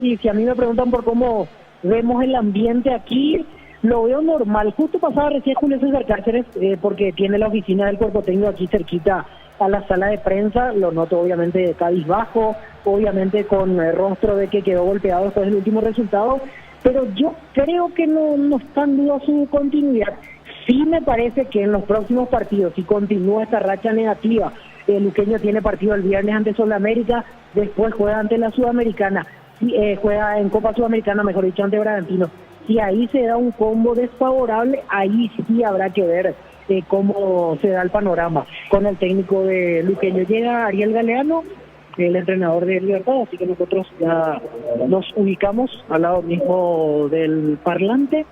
Y si a mí me preguntan por cómo vemos el ambiente aquí, lo veo normal. Justo pasaba recién Julio César Cáceres, porque tiene la oficina del cuerpo técnico aquí cerquita a la sala de prensa. Lo noto obviamente cabizbajo, obviamente con el rostro de que quedó golpeado después del último resultado, pero yo creo que no está en duda su continuidad. Sí me parece que en los próximos partidos, si continúa esta racha negativa, el Luqueño tiene partido el viernes ante Sudamérica, después juega ante la Sudamericana, juega en Copa Sudamericana, mejor dicho, ante Bragantino. Si ahí se da un combo desfavorable, ahí sí habrá que ver cómo se da el panorama con el técnico de Luqueño. Llega Ariel Galeano, el entrenador de Libertad, así que nosotros ya nos ubicamos al lado mismo del parlante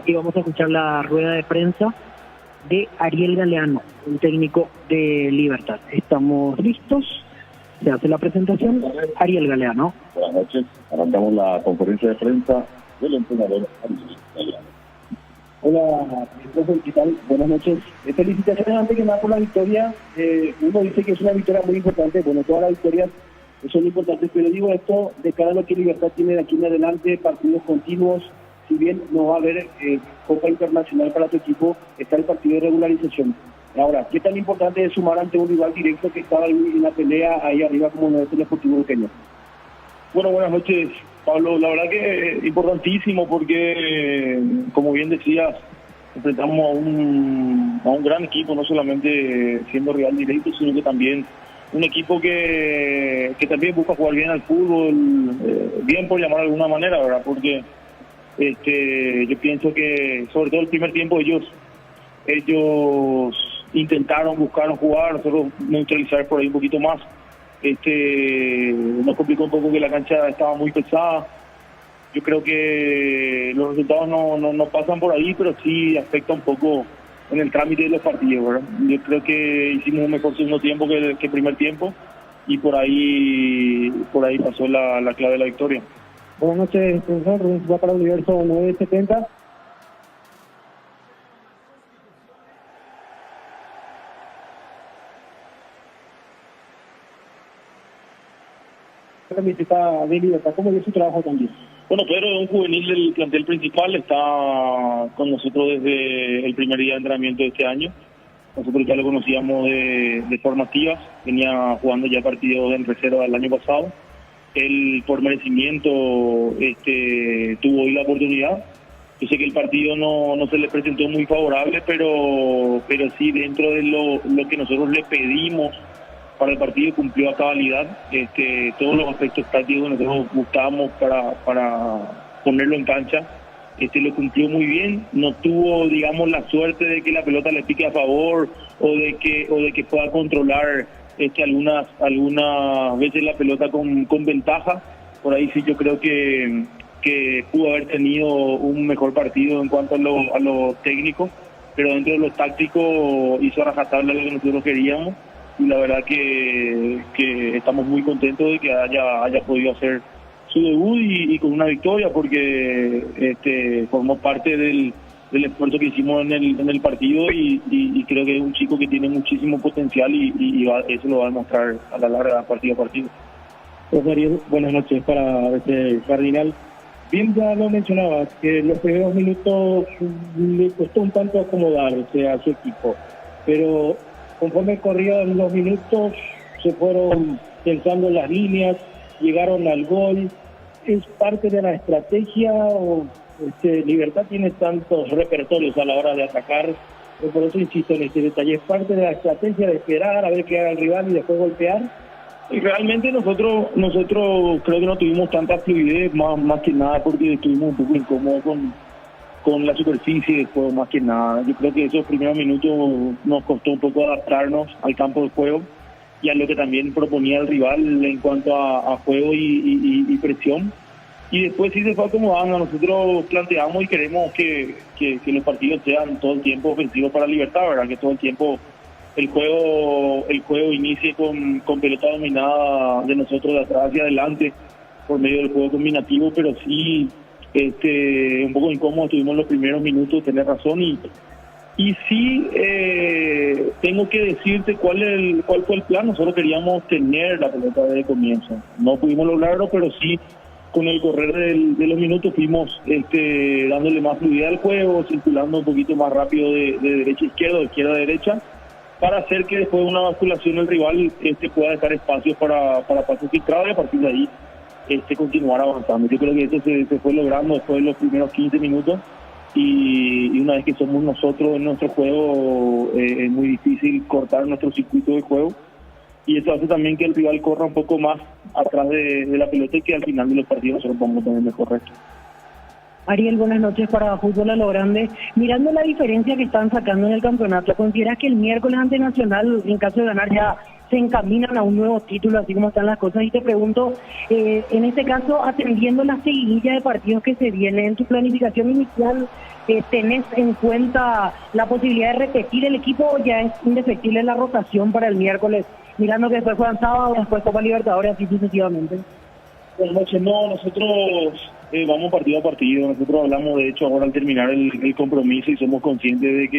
y vamos a escuchar la rueda de prensa de Ariel Galeano, el técnico de Libertad. Estamos listos, se hace la presentación. Ariel Galeano. Buenas noches, arrancamos la conferencia de prensa del entrenador Ariel Galeano. Hola, profe, ¿qué tal? Buenas noches. Felicitaciones antes que nada por la victoria. Uno dice que es una victoria muy importante. Bueno, todas las victorias son importantes, pero digo esto de cara a lo que Libertad tiene de aquí en adelante, partidos continuos. Si bien no va a haber Copa Internacional para tu equipo, está el partido de regularización. Ahora, ¿qué tan importante es sumar ante un rival directo que estaba en la pelea ahí arriba como no es el Deportivo Luqueño? Bueno, buenas noches, Pablo. La verdad que importantísimo porque, como bien decías, enfrentamos a un gran equipo, no solamente siendo rival directo, sino que también un equipo que también busca jugar bien al fútbol, bien por llamar de alguna manera, ¿verdad? Porque yo pienso que, sobre todo el primer tiempo, ellos buscaron jugar, nosotros neutralizar por ahí un poquito más. Nos complicó un poco que la cancha estaba muy pesada. Yo creo que los resultados no pasan por ahí, pero sí afecta un poco en el trámite de los partidos, ¿verdad? Yo creo que hicimos un mejor segundo tiempo que el primer tiempo y por ahí pasó la clave de la victoria. Buenas noches, profesor. Va para el Universo 970. ¿Cómo es su trabajo también? Bueno, Pedro es un juvenil del plantel principal, está con nosotros desde el primer día de entrenamiento de este año. Nosotros ya lo conocíamos de formativas, venía jugando ya partidos en reserva el año pasado. Él, por merecimiento, tuvo hoy la oportunidad. Yo sé que el partido no se le presentó muy favorable, pero sí dentro de lo que nosotros le pedimos para el partido cumplió a cabalidad. Todos los aspectos tácticos que nosotros buscábamos para ponerlo en cancha, lo cumplió muy bien. No tuvo, digamos, la suerte de que la pelota le pique a favor o de que pueda controlar algunas veces la pelota con ventaja. Por ahí sí yo creo que pudo haber tenido un mejor partido en cuanto a lo técnico, pero dentro de lo táctico hizo rajatabla lo que nosotros queríamos. Y la verdad que estamos muy contentos de que haya podido hacer su debut y con una victoria, porque formó parte del esfuerzo que hicimos en el partido y creo que es un chico que tiene muchísimo potencial y eso lo va a demostrar a la larga, partido a partido. Pues Ariel, buenas noches para este Cardinal. Bien, ya lo mencionabas, que los primeros minutos le costó un tanto acomodarse a su equipo, pero conforme corrían los minutos, se fueron pensando las líneas, llegaron al gol. ¿Es parte de la estrategia o Libertad tiene tantos repertorios a la hora de atacar? Por eso insisto en este detalle. ¿Es parte de la estrategia de esperar a ver qué haga el rival y después golpear? Y realmente nosotros creo que no tuvimos tanta fluidez, más que nada porque estuvimos un poco incómodos con la superficie del juego, más que nada. Yo creo que esos primeros minutos nos costó un poco adaptarnos al campo de juego y a lo que también proponía el rival en cuanto a juego y presión. Y después sí se fue acomodando. Nosotros planteamos y queremos que los partidos sean todo el tiempo ofensivos para Libertad, ¿verdad? Que todo el tiempo el juego inicie con pelota dominada de nosotros de atrás hacia adelante por medio del juego combinativo, pero sí un poco incómodo estuvimos los primeros minutos, tenés razón, y sí tengo que decirte cuál fue el plan. Nosotros queríamos tener la pelota desde el comienzo, no pudimos lograrlo, pero sí con el correr de los minutos fuimos dándole más fluidez al juego, circulando un poquito más rápido de derecha a izquierda, de izquierda a derecha, para hacer que después de una basculación el rival pueda dejar espacios para pasos filtrados y a partir de ahí continuar avanzando. Yo creo que eso se fue logrando después de los primeros 15 minutos y una vez que somos nosotros en nuestro juego es muy difícil cortar nuestro circuito de juego. Y eso hace también que el rival corra un poco más atrás de la pelota y que al final de los partidos nosotros podamos tener mejor resto. Ariel, buenas noches para Fútbol a lo Grande. Mirando la diferencia que están sacando en el campeonato, ¿consideras que el miércoles ante Nacional, en caso de ganar, ya se encaminan a un nuevo título, así como están las cosas? Y te pregunto, en este caso, atendiendo la seguidilla de partidos que se vienen, en tu planificación inicial, ¿tenés en cuenta la posibilidad de repetir el equipo o ya es indefectible la rotación para el miércoles? Mirando que después juegan sábado, después Copa Libertadores, así sucesivamente. Buenas noches. No, nosotros vamos partido a partido. Nosotros hablamos, de hecho, ahora al terminar el compromiso y somos conscientes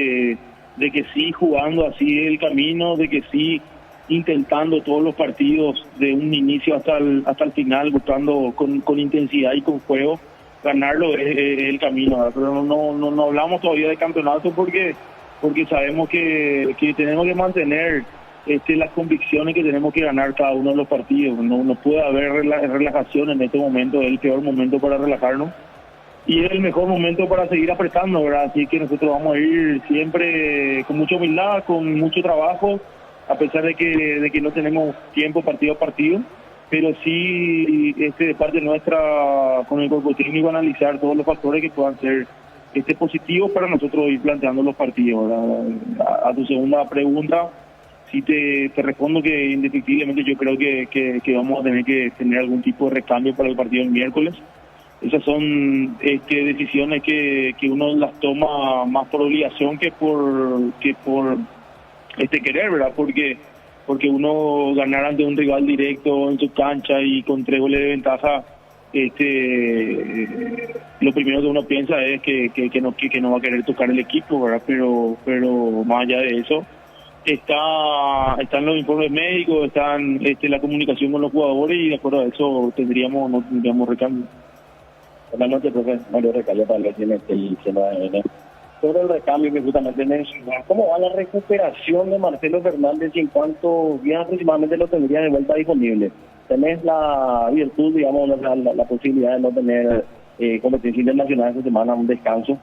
de que sí, jugando así el camino, de que sí, intentando todos los partidos de un inicio hasta el final, buscando con intensidad y con juego, ganarlo es el camino, ¿verdad? Pero no hablamos todavía de campeonato porque sabemos que tenemos que mantener las convicciones que tenemos que ganar cada uno de los partidos. No puede haber relajación en este momento, es el peor momento para relajarnos y es el mejor momento para seguir apretando, ¿verdad? Así que nosotros vamos a ir siempre con mucha humildad, con mucho trabajo, a pesar de que no tenemos tiempo partido a partido, pero sí de parte nuestra con el cuerpo técnico analizar todos los factores que puedan ser positivos para nosotros ir planteando los partidos, ¿verdad? A tu segunda pregunta, sí te respondo que indefectiblemente yo creo que vamos a tener que tener algún tipo de recambio para el partido del miércoles. Esas son decisiones que uno las toma más por obligación que por querer, ¿verdad? Porque uno ganar ante un rival directo en su cancha y con 3 goles de ventaja, lo primero que uno piensa es que no va a querer tocar el equipo, ¿verdad? Pero más allá de eso, están los informes médicos, están la comunicación con los jugadores y de acuerdo a eso no tendríamos recambio. Buenas noches, profe. Mario Recalia para el sobre el recambio que justamente mencionaba, ¿cómo va la recuperación de Marcelo Fernández y en cuántos días aproximadamente lo tendría de vuelta disponible? ¿Tenés la virtud, digamos, la posibilidad de no tener competencia internacional esta semana, un descanso?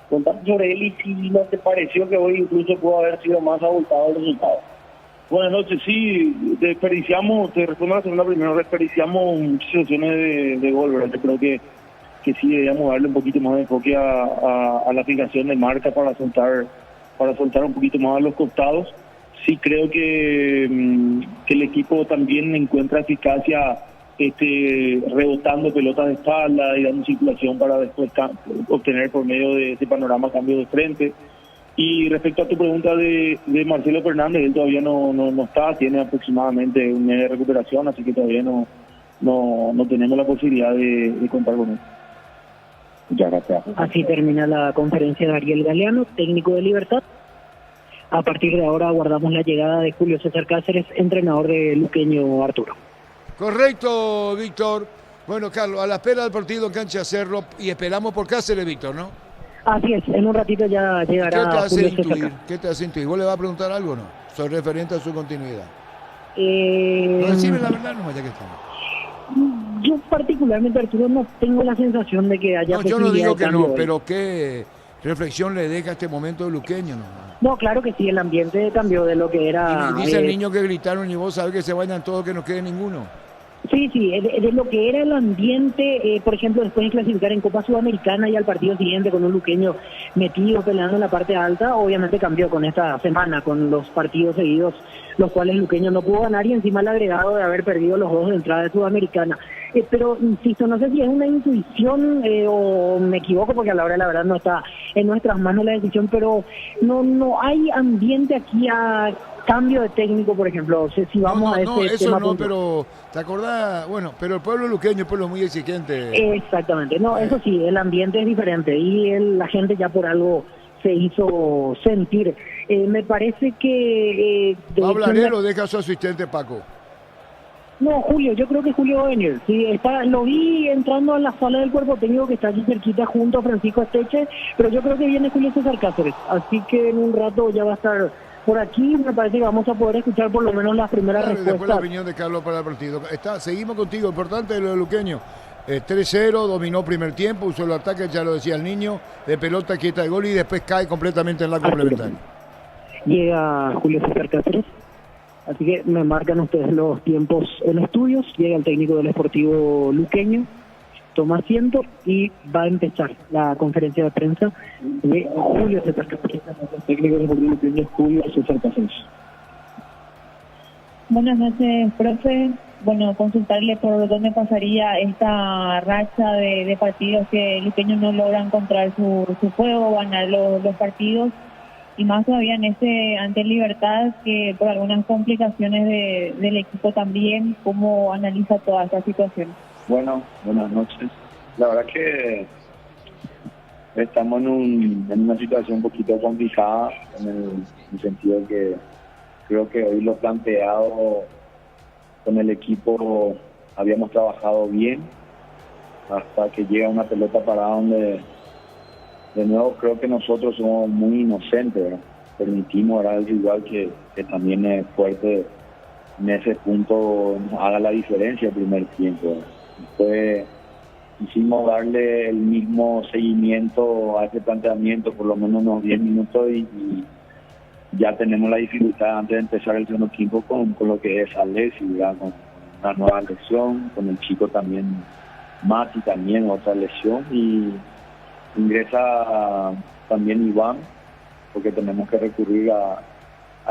Contar sobre él y si no te pareció que hoy incluso pudo haber sido más abultado el resultado. Buenas noches, sí, te respondo a la segunda primero, desperdiciamos muchas situaciones de gol, ¿verdad? Yo creo que sí deberíamos darle un poquito más de enfoque a la fijación de marca para soltar un poquito más a los costados. Sí creo que el equipo también encuentra eficacia rebotando pelotas de espalda y dando circulación para después obtener por medio de ese panorama cambio de frente. Y respecto a tu pregunta de Marcelo Fernández, él todavía no está, tiene aproximadamente un mes de recuperación, así que todavía no tenemos la posibilidad de contar con él. Muchas gracias. Así termina la conferencia de Ariel Galeano, técnico de Libertad. A partir de ahora aguardamos la llegada de Julio César Cáceres, entrenador de Luqueño Arturo. Correcto, Víctor. Bueno, Carlos, a la espera del partido en Cancha Cerro y esperamos por Cáceres, Víctor, ¿no? Así es, en un ratito ya llegará Julio César Cáceres. ¿Qué te hace intuir? ¿Vos le vas a preguntar algo o no? Sobre referente a su continuidad. No, decime la verdad nomás, ya que estamos. Yo particularmente, Arturo, no tengo la sensación de que haya yo no digo que no, hoy. Pero ¿qué reflexión le deja este momento de Luqueño? No, claro que sí, el ambiente cambió de lo que era... Y dice el niño que gritaron y vos sabés que se vayan todos, que no quede ninguno. Sí, de lo que era el ambiente, por ejemplo, después de clasificar en Copa Sudamericana y al partido siguiente con un luqueño metido, peleando en la parte alta, obviamente cambió con esta semana, con los partidos seguidos, los cuales Luqueño no pudo ganar y encima el agregado de haber perdido los 2 de entrada de Sudamericana. Pero, insisto, no sé si es una intuición o me equivoco, porque a la hora de la verdad no está en nuestras manos la decisión, pero no hay ambiente aquí a cambio de técnico, por ejemplo. Si vamos a eso tema no, pero ¿te acordás? Bueno, pero el pueblo luqueño es un pueblo muy exigente. Exactamente, no, eso sí, el ambiente es diferente y la gente ya por algo se hizo sentir. Me parece que... ¿Va a hablar él o deja a su asistente Paco? No, Julio, yo creo que Julio va a venir. Sí, lo vi entrando a la sala del cuerpo técnico que está aquí cerquita junto a Francisco Esteche, pero yo creo que viene Julio César Cáceres, así que en un rato ya va a estar por aquí. Me parece que vamos a poder escuchar por lo menos las primeras Claro, y después la respuestas. opinión de Carlos para el partido. Seguimos contigo, importante lo de Luqueño. 3-0, dominó primer tiempo, usó el ataque, ya lo decía el niño, de pelota quieta de gol y después cae completamente en la complementaria. Llega Julio César Cáceres, así que me marcan ustedes los tiempos en estudios. Llega el técnico del Sportivo Luqueño, toma asiento y va a empezar la conferencia de prensa de Julio César Cáceres. Técnico del Sportivo Luqueño, Julio César Cáceres. Buenas noches, profe. Bueno, consultarle por dónde pasaría esta racha de partidos que Luqueño no logra encontrar su juego, ganar los partidos, y más todavía ante Libertad, que por algunas complicaciones del equipo también. ¿Cómo analiza toda esta situación? Bueno, buenas noches. La verdad que estamos en una situación un poquito complicada, en el sentido que creo que hoy lo planteado con el equipo habíamos trabajado bien hasta que llega una pelota parada donde de nuevo creo que nosotros somos muy inocentes, ¿verdad? Permitimos ahora el igual que también es fuerte en ese punto, haga la diferencia el primer tiempo, ¿verdad? Después quisimos darle el mismo seguimiento a ese planteamiento por lo menos unos 10 minutos y ya tenemos la dificultad antes de empezar el segundo tiempo con lo que es Alexis, con una nueva lesión, con el chico también Mati, también otra lesión, y ingresa también Iván, porque tenemos que recurrir a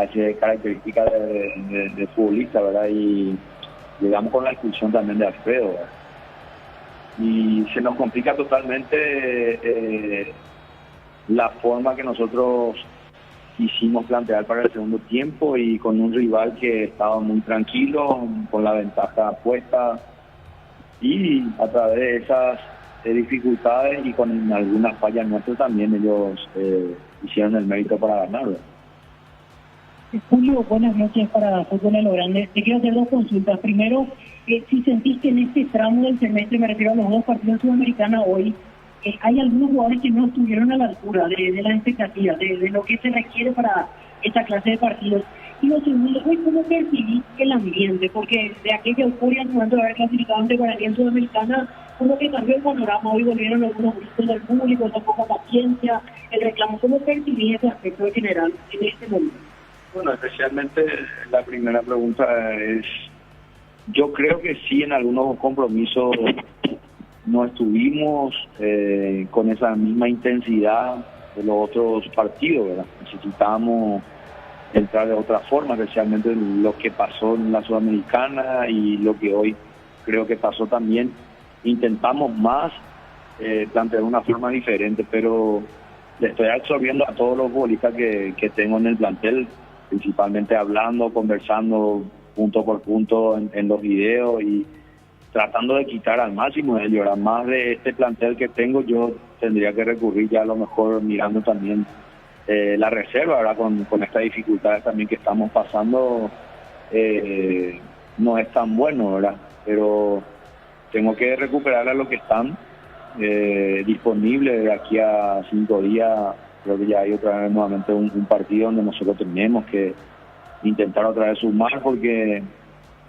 esa característica de futbolista, ¿verdad? Y llegamos con la expulsión también de Alfredo, ¿verdad? Y se nos complica totalmente la forma que nosotros quisimos plantear para el segundo tiempo, y con un rival que estaba muy tranquilo, con la ventaja puesta, y a través de esas dificultades y con algunas fallas nuestras también ellos hicieron el mérito para ganar. Julio, buenas noches para Fútbol a lo Grande. Te quiero hacer dos consultas. Primero, si sentiste en este tramo del semestre, me refiero a los dos partidos sudamericanos hoy, hay algunos jugadores que no estuvieron a la altura de las expectativas, de lo que se requiere para esta clase de partidos. Y lo segundo, hoy, ¿cómo percibí el ambiente? Porque de aquella euforia al momento de haber clasificado ante Guaraní en Sudamericana, como que cambió el panorama. Hoy volvieron algunos gritos del público, tampoco paciencia, el reclamo. ¿Cómo percibí ese aspecto en general en este momento? Bueno, especialmente la primera pregunta es, yo creo que sí, en algunos compromisos no estuvimos con esa misma intensidad de los otros partidos, ¿verdad? Necesitábamos entrar de otra forma, especialmente lo que pasó en la Sudamericana y lo que hoy creo que pasó también. Intentamos más plantear una forma diferente, pero le estoy absorbiendo a todos los futbolistas que tengo en el plantel, principalmente hablando, conversando punto por punto en los videos y tratando de quitar al máximo de ellos. Ahora, más de este plantel que tengo, yo tendría que recurrir ya a lo mejor mirando también la reserva, ¿verdad? Con estas dificultades también que estamos pasando, no es tan bueno, ¿verdad? Pero tengo que recuperar a los que están disponibles de aquí a 5 días. Creo que ya hay otra vez nuevamente un partido donde nosotros tenemos que intentar otra vez sumar, porque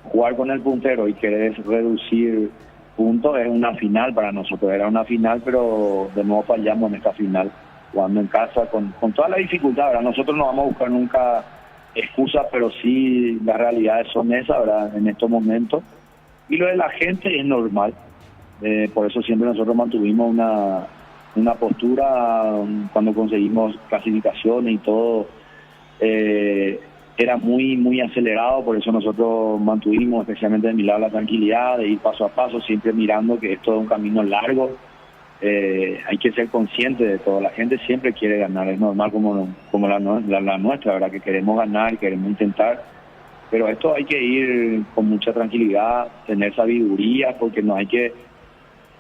jugar con el puntero y querer reducir puntos es una final para nosotros. Era una final, pero de nuevo fallamos en esta final, jugando en casa con toda la dificultad, ¿verdad? Nosotros no vamos a buscar nunca excusas, pero sí las realidades son esas, ¿verdad? En estos momentos. Y lo de la gente es normal. Por eso siempre nosotros mantuvimos una postura cuando conseguimos clasificaciones y todo. Era muy acelerado, por eso nosotros mantuvimos, especialmente de mi lado, la tranquilidad de ir paso a paso, siempre mirando que esto es un camino largo. Hay que ser consciente de todo. La gente siempre quiere ganar, es normal como la nuestra, ¿verdad? Que queremos ganar y queremos intentar, pero esto hay que ir con mucha tranquilidad, tener sabiduría, porque no hay que,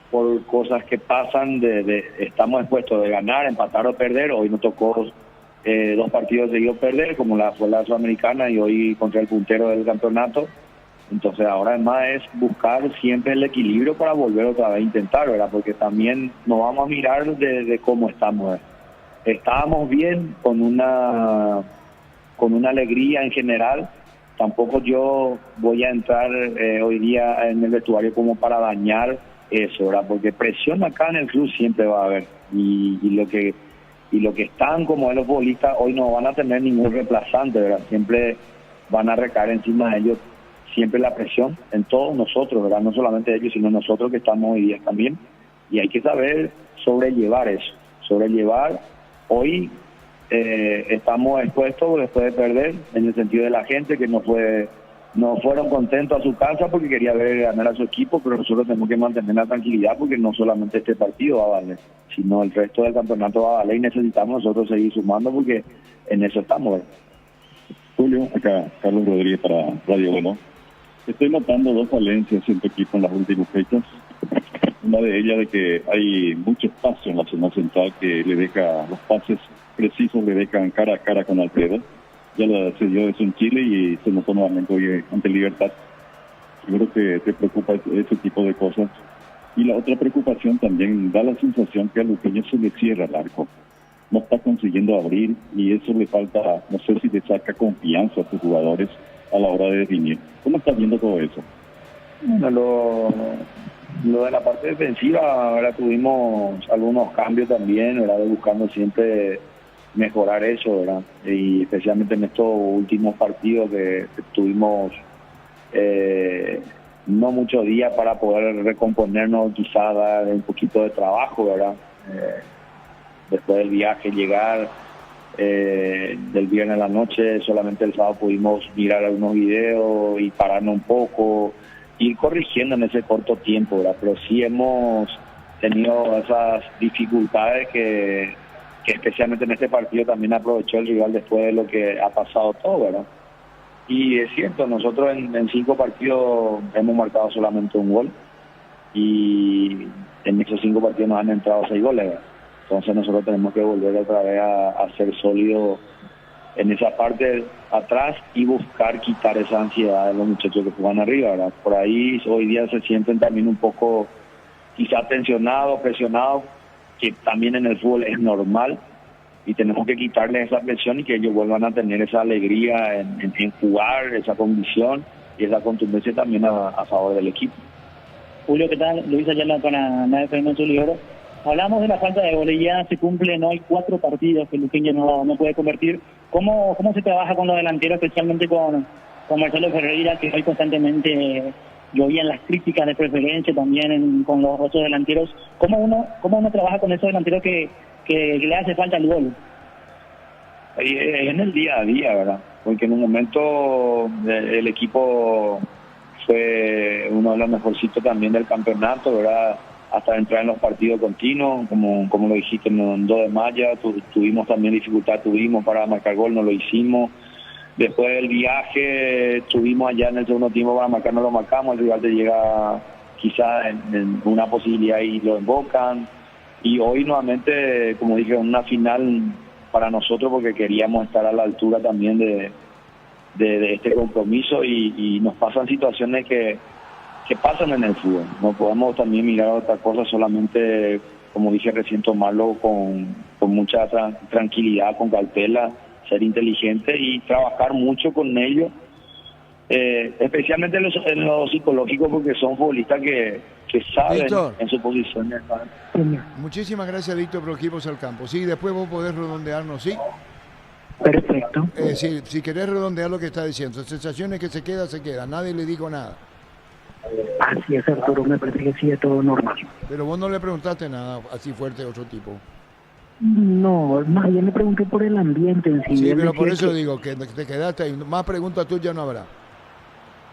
por cosas que pasan, estamos expuestos de ganar, empatar o perder. Hoy nos tocó 2 partidos seguidos perder, como fue la Sudamericana y hoy contra el puntero del campeonato, Entonces ahora además es buscar siempre el equilibrio para volver otra vez a intentar, ¿verdad? Porque también nos vamos a mirar de cómo estamos. Estábamos bien con una alegría en general. Tampoco yo voy a entrar hoy día en el vestuario como para dañar eso, ¿verdad? Porque presión acá en el club siempre va a haber. Y lo que están como los futbolistas hoy no van a tener ningún reemplazante, ¿verdad? Siempre van a recaer encima de ellos siempre la presión en todos nosotros, ¿verdad? No solamente ellos, sino nosotros que estamos hoy día también. Y hay que saber sobrellevar eso. Hoy estamos expuestos después de perder, en el sentido de la gente que no fueron contentos a su casa porque quería ver ganar a su equipo, pero nosotros tenemos que mantener la tranquilidad porque no solamente este partido va a valer, sino el resto del campeonato va a valer y necesitamos nosotros seguir sumando porque en eso estamos, ¿verdad? Julio, acá Carlos Rodríguez para Radio Bueno. Estoy notando dos falencias en tu equipo en las últimas fechas. Una de ellas de que hay mucho espacio en la zona central que le deja los pases precisos, le dejan cara a cara con Alfredo. Ya se dio eso en Chile y se notó nuevamente hoy ante Libertad. Seguro que te preocupa ese tipo de cosas. Y la otra preocupación también da la sensación que a Luqueño se le cierra el arco. No está consiguiendo abrir y eso le falta, no sé si le saca confianza a sus jugadores a la hora de definir. ¿Cómo estás viendo todo eso? Bueno, lo de la parte defensiva, ahora tuvimos algunos cambios también, ¿verdad? Buscando siempre mejorar eso, ¿verdad? Y especialmente en estos últimos partidos que tuvimos no muchos días para poder recomponernos, quizá dar un poquito de trabajo, ¿verdad? Después del viaje, llegar del viernes a la noche, solamente el sábado pudimos mirar algunos videos y pararnos un poco, ir corrigiendo en ese corto tiempo, ¿verdad? Pero sí hemos tenido esas dificultades que especialmente en este partido también aprovechó el rival después de lo que ha pasado todo, ¿verdad? Y es cierto, nosotros en 5 partidos hemos marcado solamente un gol y en esos 5 partidos nos han entrado 6 goles, ¿verdad? Entonces nosotros tenemos que volver otra vez a ser sólidos en esa parte atrás y buscar quitar esa ansiedad de los muchachos que juegan arriba, ¿verdad? Por ahí hoy día se sienten también un poco quizá tensionados, presionados, que también en el fútbol es normal y tenemos que quitarles esa presión y que ellos vuelvan a tener esa alegría en jugar, esa convicción y esa contundencia también a favor del equipo. Julio, ¿qué tal? Luis Ayala para la FM Chuliboro. Hablamos de la falta de goles, ya se cumplen hoy 4 partidos que Luqueño no puede convertir. ¿Cómo se trabaja con los delanteros, especialmente con Marcelo Ferreira, que hoy constantemente llovían las críticas de preferencia también con los otros delanteros? ¿Cómo uno trabaja con esos delanteros que le hace falta el gol? En el día a día, ¿verdad? Porque en un momento el equipo fue uno de los mejorcitos también del campeonato, ¿verdad? Hasta entrar en los partidos continuos, como lo dijiste, en 2 de mayo tuvimos también dificultad, para marcar gol, no lo hicimos. Después del viaje estuvimos allá en el segundo tiempo para marcar, no lo marcamos, el rival te llega quizá en una posibilidad y lo invocan. Y hoy nuevamente, como dije, una final para nosotros porque queríamos estar a la altura también de este compromiso y nos pasan situaciones que pasan en el fútbol. No podemos también mirar otra cosa, solamente, como dije recién, tomarlo con mucha tranquilidad, con cautela, ser inteligente y trabajar mucho con ellos, especialmente en lo psicológico, porque son futbolistas que saben, Víctor, en su posición. Muchísimas gracias, Víctor, por equipos al campo. Sí, después vos podés redondearnos, ¿sí? Perfecto. Sí, si querés redondear lo que está diciendo. Sensaciones que se queda, nadie le dijo nada. Así es, Arturo, me parece que sí, es todo normal. Pero vos no le preguntaste nada así fuerte a otro tipo. No, más bien le pregunté por el ambiente en sí. Sí, pero por eso digo que te quedaste ahí. Más preguntas tuyas no habrá.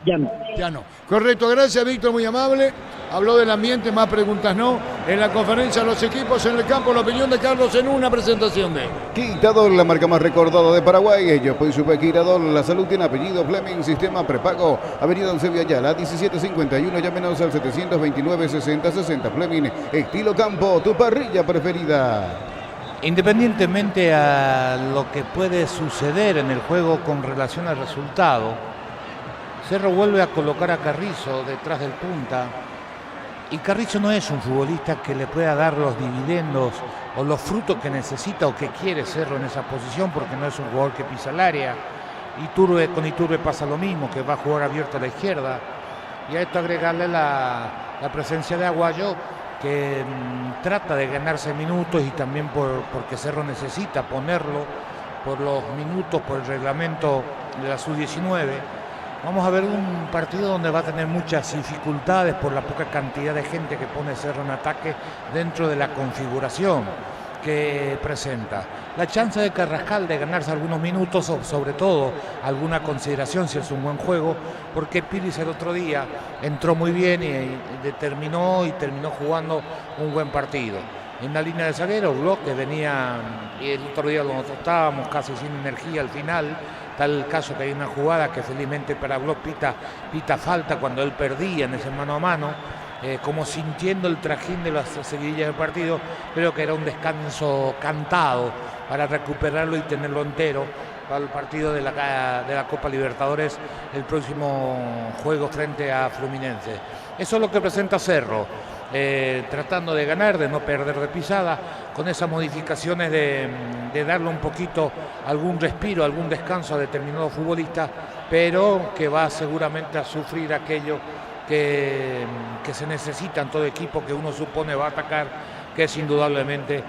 Ya no. Ya no. Correcto, gracias, Víctor, muy amable. Habló del ambiente, más preguntas no. En la conferencia los equipos en el campo, la opinión de Carlos en una presentación de Quitador, la marca más recordada de Paraguay. Ellos pues Super Quitador, la salud tiene apellido Fleming, sistema prepago. Avenida Eusebio Ayala, 1751, llámenos al 729-6060. Fleming, estilo campo, tu parrilla preferida. Independientemente a lo que puede suceder en el juego con relación al resultado, Cerro vuelve a colocar a Carrizo detrás del punta. Y Carrizo no es un futbolista que le pueda dar los dividendos o los frutos que necesita o que quiere Cerro en esa posición, porque no es un jugador que pisa el área. Con Iturbe pasa lo mismo, que va a jugar abierto a la izquierda. Y a esto agregarle la presencia de Aguayo, que trata de ganarse minutos, y también porque Cerro necesita ponerlo por los minutos, por el reglamento de la Sub-19. Vamos a ver un partido donde va a tener muchas dificultades por la poca cantidad de gente que pone Cerro en ataque dentro de la configuración que presenta. La chance de Carrascal de ganarse algunos minutos, o sobre todo alguna consideración si es un buen juego, porque Piris el otro día entró muy bien y terminó jugando un buen partido. En la línea de zaguero, Bloch, que venía, y el otro día nosotros estábamos casi sin energía al final. Tal el caso que hay una jugada que felizmente para Bloch pita falta cuando él perdía en ese mano a mano, como sintiendo el trajín de las seguidillas del partido. Creo que era un descanso cantado para recuperarlo y tenerlo entero para el partido de la Copa Libertadores, el próximo juego frente a Fluminense. Eso es lo que presenta Cerro, tratando de ganar, de no perder de pisada, con esas modificaciones de darle un poquito algún respiro, algún descanso a determinados futbolistas, pero que va seguramente a sufrir aquello que se necesita en todo equipo que uno supone va a atacar, que es indudablemente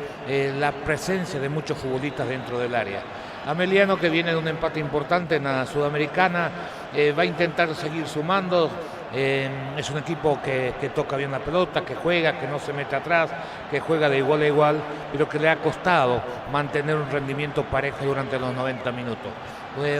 la presencia de muchos futbolistas dentro del área. Ameliano, que viene de un empate importante en la Sudamericana, va a intentar seguir sumando. Es un equipo que toca bien la pelota, que juega, que no se mete atrás, que juega de igual a igual, pero que le ha costado mantener un rendimiento parejo durante los 90 minutos.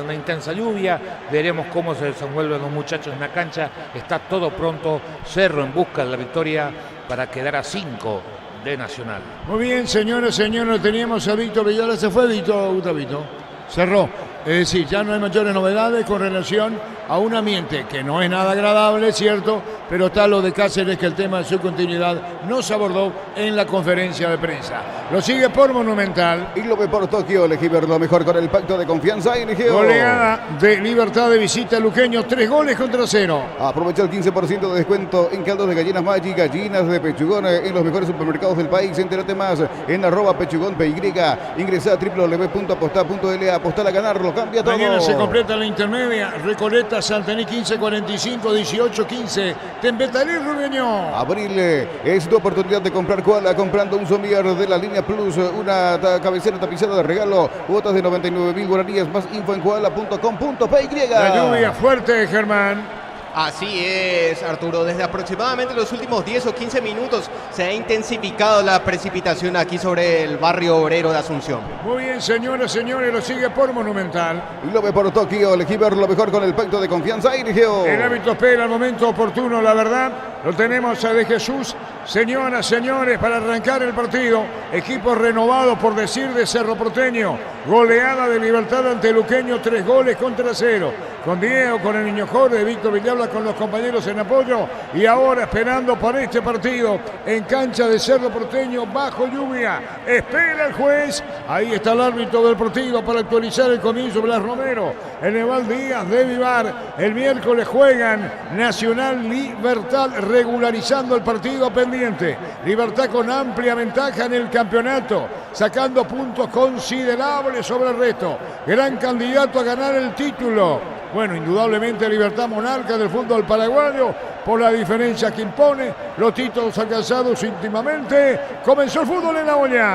Una intensa lluvia, veremos cómo se desenvuelven los muchachos en la cancha. Está todo pronto, Cerro en busca de la victoria para quedar a 5 de Nacional. Muy bien, señores, teníamos a Víctor Villalba. ¿Se fue Gustavito? Cerró. Es decir, ya no hay mayores novedades con relación a un ambiente que no es nada agradable, ¿cierto? Pero está lo de Cáceres, que el tema de su continuidad no se abordó en la conferencia de prensa. Lo sigue por Monumental. Y lo ve por Tokio. Elegí ver lo mejor con el pacto de confianza. Goleada de Libertad de visita Luqueño, 3-0. Aprovecha el 15% de descuento en caldos de gallinas Maggi, gallinas de pechugón en los mejores supermercados del país. Entérate más en @pechugón_py. Ingresa a www.apostá.la. Apostar a ganarlo, cambia todo. Mañana se completa la intermedia. Recoleta, Santaní 15-45, 18-15. Tempetalí, Rubeño. Abril es tu oportunidad de comprar Koala comprando un somier de la línea Plus, una cabecera tapizada de regalo, cuotas de 99.000 guaraníes. Más info en koala.com.py. La lluvia fuerte, Germán. Así es, Arturo. Desde aproximadamente los últimos 10 o 15 minutos se ha intensificado la precipitación aquí sobre el barrio obrero de Asunción. Muy bien, señoras, señores, lo sigue por Monumental. Y lo ve por Tokio. Elegí ver lo mejor con el pacto de confianza. El árbitro espera el momento oportuno, la verdad. Lo tenemos a De Jesús. Señoras, señores, para arrancar el partido. Equipo renovado, por decir, de Cerro Porteño. Goleada de Libertad ante Luqueño, 3-0. Con Diego, con el niño Jorge, Víctor Villalba, con los compañeros en apoyo. Y ahora esperando para este partido en cancha de Cerro Porteño, bajo lluvia. Espera el juez. Ahí está el árbitro del partido para actualizar el comienzo. Blas Romero, Eneval Díaz de Vivar. El miércoles juegan Nacional Libertad, regularizando el partido pendiente. Libertad con amplia ventaja en el campeonato, sacando puntos considerables sobre el resto. Gran candidato a ganar el título. Bueno, indudablemente Libertad, monarca del fútbol paraguayo, por la diferencia que impone, los títulos alcanzados íntimamente. Comenzó el fútbol en la olla.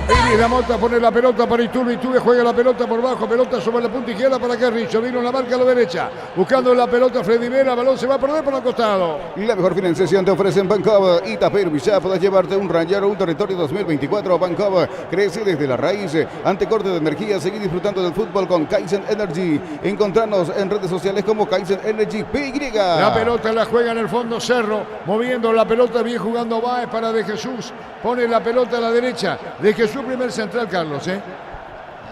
Denis La Mota pone la pelota para Iturbe. Iturbe juega la pelota por bajo, pelota sobre la punta izquierda para Carrizo. Vino la marca a la derecha, buscando la pelota Freddy Vera. Balón se va a perder por el costado. La mejor financiación te ofrecen Bancov y Taper. Ya podés llevarte un Ranger o un Territorio 2024. Bancov crece desde la raíz. Ante corte de energía, seguí disfrutando del fútbol con Kaizen Energy. Encontrarnos en redes sociales como Kaizen Energy PY. La pelota la juega en el fondo Cerro, moviendo la pelota, bien jugando Báez para De Jesús. Pone la pelota a la derecha. De Jesús, primer central, Carlos.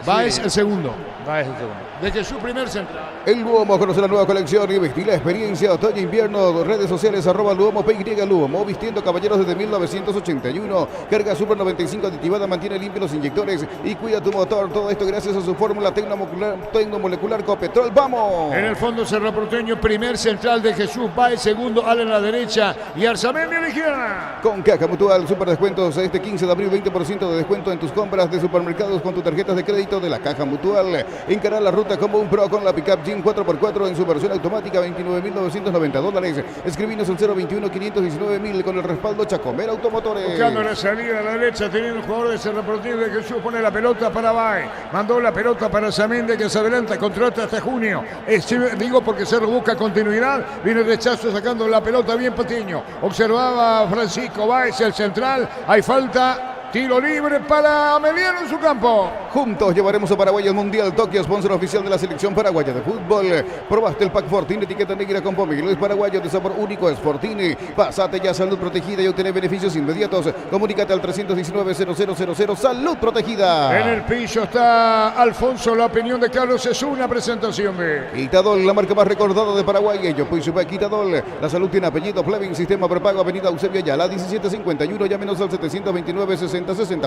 Baez el segundo. Baez el segundo. De Jesús primer central. El Luomo conoce la nueva colección y vestir la experiencia otoño-invierno. Redes sociales @Luomo PY Luomo. Vistiendo caballeros desde 1981. Carga Super 95 aditivada, mantiene limpios los inyectores y cuida tu motor. Todo esto gracias a su fórmula tecnomolecular Copetrol. ¡Vamos! En el fondo Cerro Porteño, primer central de Jesús Baez, segundo Ale en la derecha y Arzamendi a la izquierda. Con Caja Mutual, super descuentos este 15 de abril, 20% de descuento en tus compras de supermercados con tus tarjetas de crédito de la Caja Mutual. Encara la ruta como un pro con la pickup Jeep 4x4 en su versión automática, $29.990. Escribinos al 021-519.000 con el respaldo Chacomera Automotores. Buscando la salida a la derecha, teniendo el jugador de Cerro Porteño de Jesús, pone la pelota para Baez. Mandó la pelota para Arzamendi, que se adelanta, contrata hasta junio. Digo porque Cerro busca continuidad. Viene el rechazo sacando la pelota bien Patiño. Observaba Francisco Baez, el central. Hay falta. Tiro libre para Ameliano en su campo. Juntos llevaremos a Paraguay al Mundial Tokio, sponsor oficial de la selección paraguaya de fútbol. Probaste el Pack Fortini, etiqueta negra con pomelo. Es paraguayo de sabor único, es Fortini. Pásate ya Salud Protegida y obtener beneficios inmediatos. Comunícate al 319-0000. Salud Protegida. En el piso está Alfonso, la opinión de Carlos es una presentación de Quitadol, la marca más recordada de Paraguay. Ello, pues Quitadol. La salud tiene apellido Fleming, sistema prepago, avenida Eusebio Ayala, 1751. Llámenos al 729-60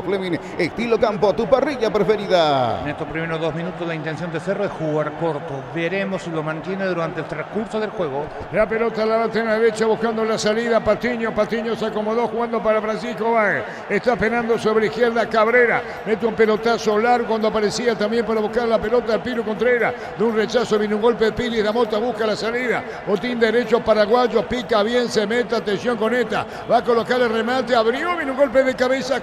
Fleming, estilo campo, tu parrilla preferida. En estos primeros 2 minutos la intención de Cerro es jugar corto. Veremos si lo mantiene durante el transcurso del juego. La pelota la bate en la derecha buscando la salida. Patiño se acomodó jugando para Francisco Baez. Está penando sobre izquierda Cabrera. Mete un pelotazo largo cuando aparecía también para buscar la pelota al Piro Contreras. De un rechazo viene un golpe de Pili. Damota busca la salida. Botín derecho paraguayo. Pica bien, se mete. Atención con esta. Va a colocar el remate. Abrió. Viene un golpe de cabeza.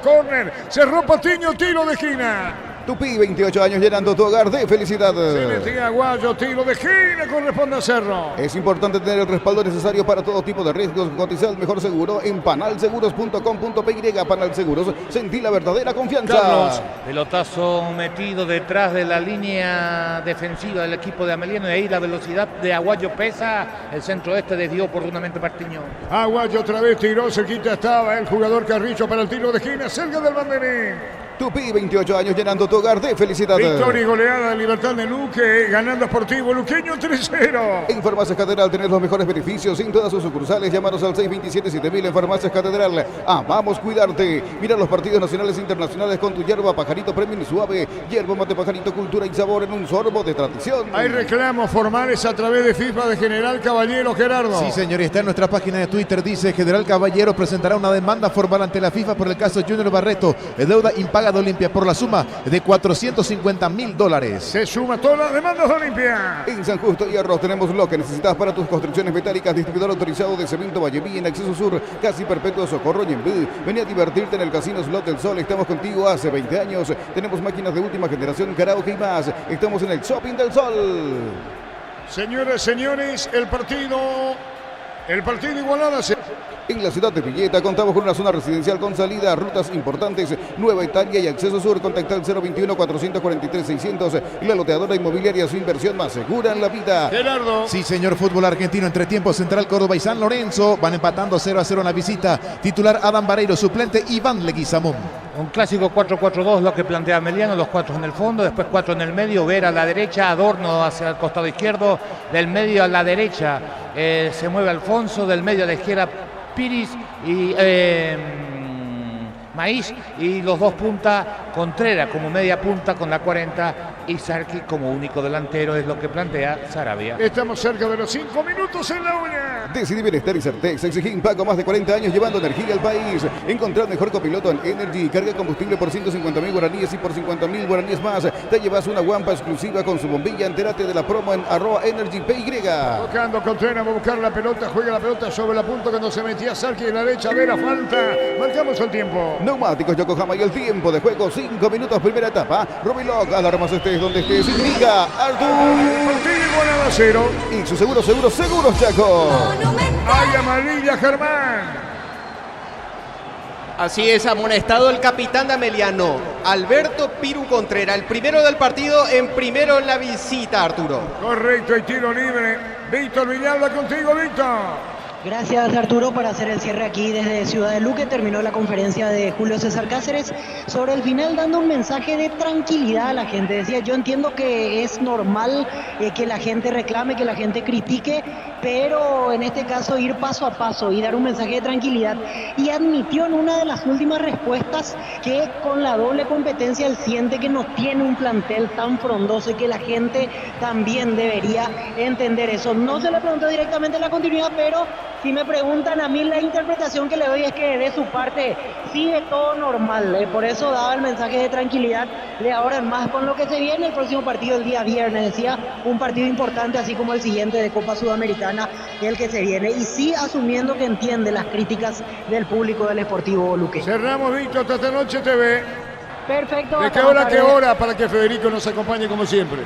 Cerró Patiño, tiro de esquina. Tupi, 28 años llenando tu hogar de felicidad. Celestín Aguayo, tiro de esquina, corresponde a Cerro. Es importante tener el respaldo necesario para todo tipo de riesgos. Cotiza el mejor seguro en panalseguros.com.py. Panal Seguros, sentí la verdadera confianza. Carlos, pelotazo metido detrás de la línea defensiva del equipo de Ameliano y ahí la velocidad de Aguayo pesa. El centro desvió oportunamente Patiño. Aguayo otra vez tiró, cerquita estaba el jugador Carrillo para el tiro de esquina, cerca del banderín. Tupi, 28 años llenando tu hogar de felicidad. Victoria y goleada de Libertad de Luque, ganando Sportivo Luqueño 3-0. En Farmacias Catedral tenés los mejores beneficios en todas sus sucursales. Llámanos al 627-7000 en Farmacias Catedral. Amamos cuidarte. Mira los partidos nacionales e internacionales con tu hierba Pajarito Premium Suave. Hierba Mate Pajarito, cultura y sabor en un sorbo de tradición. Hay reclamos formales a través de FIFA de General Caballero, Gerardo. Sí, señor, y está en nuestra página de Twitter. Dice General Caballero presentará una demanda formal ante la FIFA por el caso Junior Barreto. Deuda impagada de Olimpia por la suma de $450.000. Se suma todas las demandas de Olimpia. En San Justo y Arroz tenemos lo que necesitas para tus construcciones metálicas. Distribuidor autorizado de Cemento Valleví en Acceso Sur, casi perpetuo Socorro y Ñembú. Vení a divertirte en el Casino Slot del Sol. Estamos contigo hace 20 años. Tenemos máquinas de última generación, karaoke y más. Estamos en el Shopping del Sol. Señoras, señores, el partido igualado. En la ciudad de Villeta contamos con una zona residencial con salida a rutas importantes, Nueva Italia y Acceso Sur. Contacta al 021-443-600. La loteadora inmobiliaria, su inversión más segura en la vida. Gerardo. Sí, señor, fútbol argentino entre tiempo. Central Córdoba y San Lorenzo van empatando 0-0 en la visita. Titular Adam Vareiro, suplente Iván Leguizamón. Un clásico 4-4-2 lo que plantea Ameliano, los 4 en el fondo, después 4 en el medio, Vera a la derecha, Adorno hacia el costado izquierdo, del medio a la derecha se mueve Alfonso, del medio a la izquierda Piris y Maíz, y los dos puntas, Contreras como media punta con la 40 y Sarki como único delantero, es lo que plantea Sarabia. Estamos cerca de los 5 minutos en la uña. Decidí Bienestar y Certex. Exigí Paco, más de 40 años llevando energía al país. Encontrar mejor copiloto en Energy. Carga combustible por 150.000 guaraníes y por 50.000 guaraníes más te llevas una guampa exclusiva con su bombilla. Entérate de la promo en @EnergyPY. Tocando Contreras, va a buscar la pelota, juega la pelota sobre la punta cuando se metía Sarki de la derecha. Vera, falta. Marcamos el tiempo. Neumáticos Yokohama y el tiempo de juego, 5 minutos, primera etapa. Robilog, alarmas estés donde estés, indica Artur. Partido igualado a 0. Y su seguros, Chaco. Hay amarilla, Germán. Así es, amonestado el capitán de Ameliano, Alberto Piru Contreras, el primero del partido, primero en la visita, Arturo. Correcto, hay tiro libre. Víctor Villalba contigo, Víctor. Gracias, Arturo, por hacer el cierre aquí desde Ciudad de Luque. Terminó la conferencia de Julio César Cáceres sobre el final, dando un mensaje de tranquilidad a la gente. Decía, yo entiendo que es normal que la gente reclame, que la gente critique, pero en este caso ir paso a paso y dar un mensaje de tranquilidad. Y admitió en una de las últimas respuestas que con la doble competencia él siente que no tiene un plantel tan frondoso y que la gente también debería entender eso. No se le preguntó directamente la continuidad, pero si me preguntan a mí, la interpretación que le doy es que de su parte sigue todo normal. Por eso daba el mensaje de tranquilidad de ahora en más con lo que se viene. El próximo partido el día viernes, decía, un partido importante, así como el siguiente de Copa Sudamericana, el que se viene. Y sí asumiendo que entiende las críticas del público del Sportivo Luque. Cerramos, Víctor, hasta Noche TV. Perfecto. ¿De qué hora a qué hora para que Federico nos acompañe como siempre?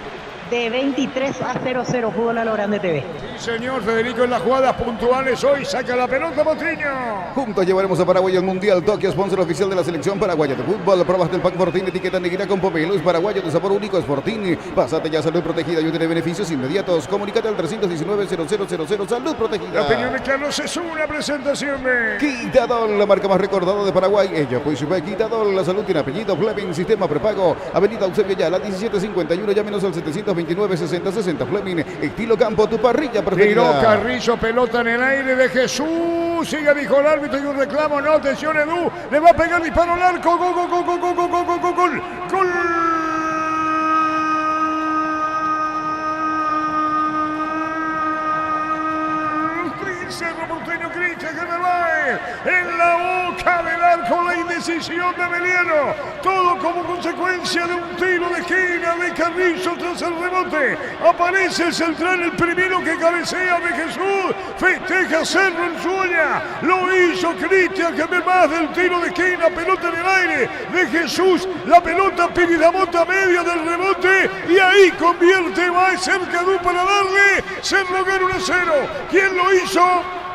De 23 a 00, Fútbol a lo Grande TV. Sí, señor, Federico, en las jugadas puntuales hoy saca la pelota, Motiño. Juntos llevaremos a Paraguay al Mundial. Tokio, sponsor oficial de la selección paraguaya de fútbol. Pruebas del pack Fortín, etiqueta negra con pomelo. Es paraguayo de sabor único, es Fortín. Pásate ya, salud protegida y obtiene beneficios inmediatos. Comunícate al 319-0000, salud protegida. La opinión de Carlos es una presentación de Quitadol, la marca más recordada de Paraguay. Ella, pues su Quitadol, la salud tiene apellido. Fleming, sistema prepago. Avenida Eusebio ya, la 1751, llámenos al 729-6060. Fleming, estilo campo, tu parrilla preferida. Tiró Carrizo, pelota en el aire de Jesús. Sigue, dijo el árbitro, y un reclamo. No, atención, Edu. Le va a pegar disparo al arco. Gol, gol, gol, gol, gol, gol, gol, gol, gol, gol. Cerro Porteño, Cristian General en la boca del arco, la indecisión de Emiliano, todo como consecuencia de un tiro de esquina de Carrizo tras el rebote. Aparece el central, el primero que cabecea de Jesús, festeja Cerro en su olla, lo hizo Cristian General del tiro de esquina, pelota en el aire de Jesús, la pelota Piridamota media del rebote y ahí convierte, va cerca de un para darle, Cerro gana 1-0. ¿Quién lo hizo?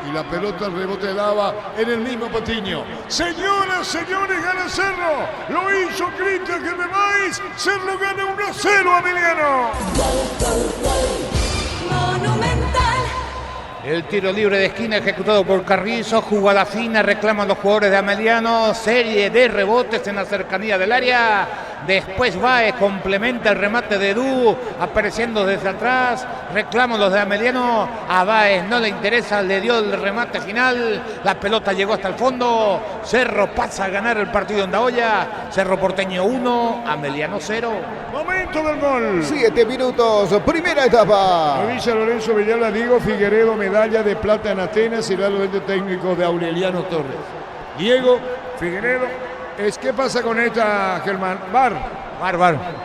Y la pelota al rebote daba en el mismo Patiño. Señoras, señores, gana Cerro. Lo hizo Cristian Generais. Cerro gana 1-0 a Emiliano. Monumental. El tiro libre de esquina ejecutado por Carrizo, jugada fina, reclaman los jugadores de Ameliano, serie de rebotes en la cercanía del área. Después Baez complementa el remate de Edu, apareciendo desde atrás. Reclaman los de Ameliano. A Baez no le interesa, le dio el remate final. La pelota llegó hasta el fondo. Cerro pasa a ganar el partido en Daoya. Cerro Porteño 1, Ameliano 0. Momento del gol. 7 minutos, primera etapa. Avisa Lorenzo Villalba, Diego Figueredo, medalla de plata en Atenas y el alojamiento técnico de Aureliano Torres. Diego Figueredo. ¿Qué pasa con esta, Germán? VAR.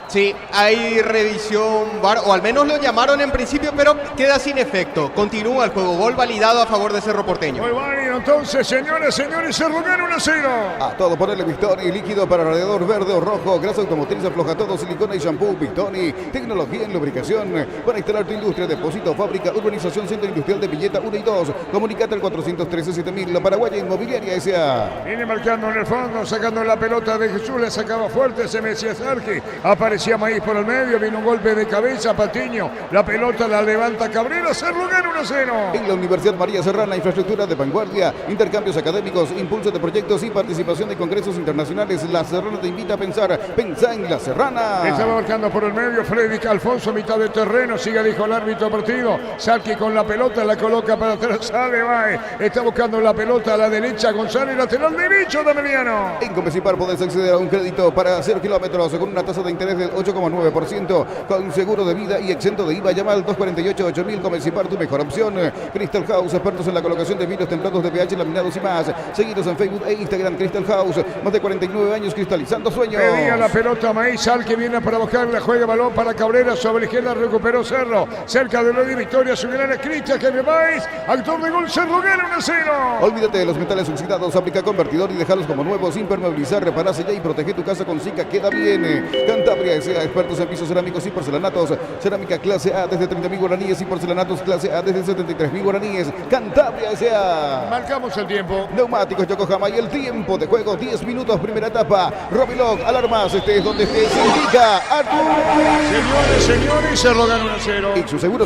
Sí, hay revisión VAR, o al menos lo llamaron en principio, pero queda sin efecto. Continúa el juego, gol validado a favor de Cerro Porteño. Muy válido, entonces, señoras, señores, Cerro gana 1-0. A todo ponerle Victoni, líquido para radiador verde o rojo, grasa automotriz, afloja todo, silicona y shampoo. Victoni, tecnología en lubricación para instalar tu industria, depósito, fábrica, urbanización, centro industrial de Villeta 1 y 2. Comunicate al 413-7000, la Paraguaya Inmobiliaria S.A. Viene marcando en el fondo, sacando la pelota de Jesús, le sacaba fuerte ese Mesías Arque. Aparecía Maíz por el medio, vino un golpe de cabeza, Patiño, la pelota la levanta Cabrera, Cerro gana 1-0. En la Universidad María Serrana, infraestructura de vanguardia, intercambios académicos, impulso de proyectos y participación de congresos internacionales. La Serrana te invita a pensar, pensá en La Serrana. Estaba marcando por el medio, Freddy Alfonso, mitad de terreno, sigue, dijo el árbitro partido. Salqui con la pelota, la coloca para atrás, sale Baez, está buscando la pelota a la derecha, González, lateral derecho de Ameliano. En Comecipar podés acceder a un crédito para 0 kilómetros con una tasa de interés del 8,9%, con seguro de vida y exento de IVA. Llama al 248-8000, Comecipar, tu mejor opción. Crystal House, expertos en la colocación de vidrios templados de pH, laminados y más. Seguidos en Facebook e Instagram, Crystal House, más de 49 años cristalizando sueños. Pedía la pelota Maíz, que viene para buscarla, juega balón para Cabrera, sobre la izquierda recuperó Cerro, cerca de Lodi Victoria, su gran Cristian Maíz, actor de gol, Cerro gana 1-0. Olvídate de los metales oxidados, aplica convertidor y dejarlos como nuevos, impermeabilizar, repararse ya y protege tu casa con Zika, queda bien. Cantabria S.A., expertos en pisos cerámicos y porcelanatos, cerámica clase A desde 30.000 guaraníes y porcelanatos clase A desde 73.000 guaraníes. Cantabria S.A. Marcamos el tiempo. Neumáticos Yokohama y el tiempo de juego, 10 minutos, primera etapa. Robilog, alarmas, estés donde estés, indica Artur. Señores, Cerro gana 1-0. Y su seguro,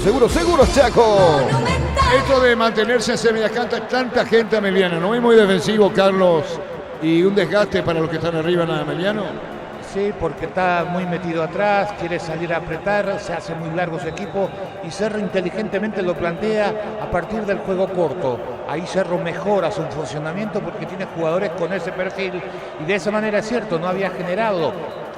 Chaco. Monumental. Esto de mantenerse en semejante tanta gente a Meliano, ¿no es muy defensivo, Carlos? Y un desgaste para los que están arriba en Meliano. Sí, porque está muy metido atrás, quiere salir a apretar, se hace muy largo su equipo y Cerro inteligentemente lo plantea a partir del juego corto. Ahí Cerro mejora su funcionamiento porque tiene jugadores con ese perfil y de esa manera es cierto, no había generado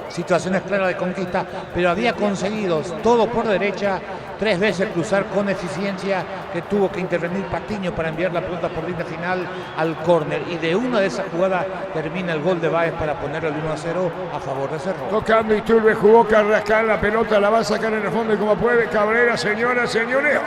situaciones claras de conquista, pero había conseguido todo por derecha, 3 veces cruzar con eficiencia, que tuvo que intervenir Patiño para enviar la pelota por línea final al córner, y de una de esas jugadas termina el gol de Báez para poner el 1-0 a favor de Cerro. Tocando Iturbe, jugó Carrascal, la pelota la va a sacar en el fondo y como puede Cabrera, señoras, señores,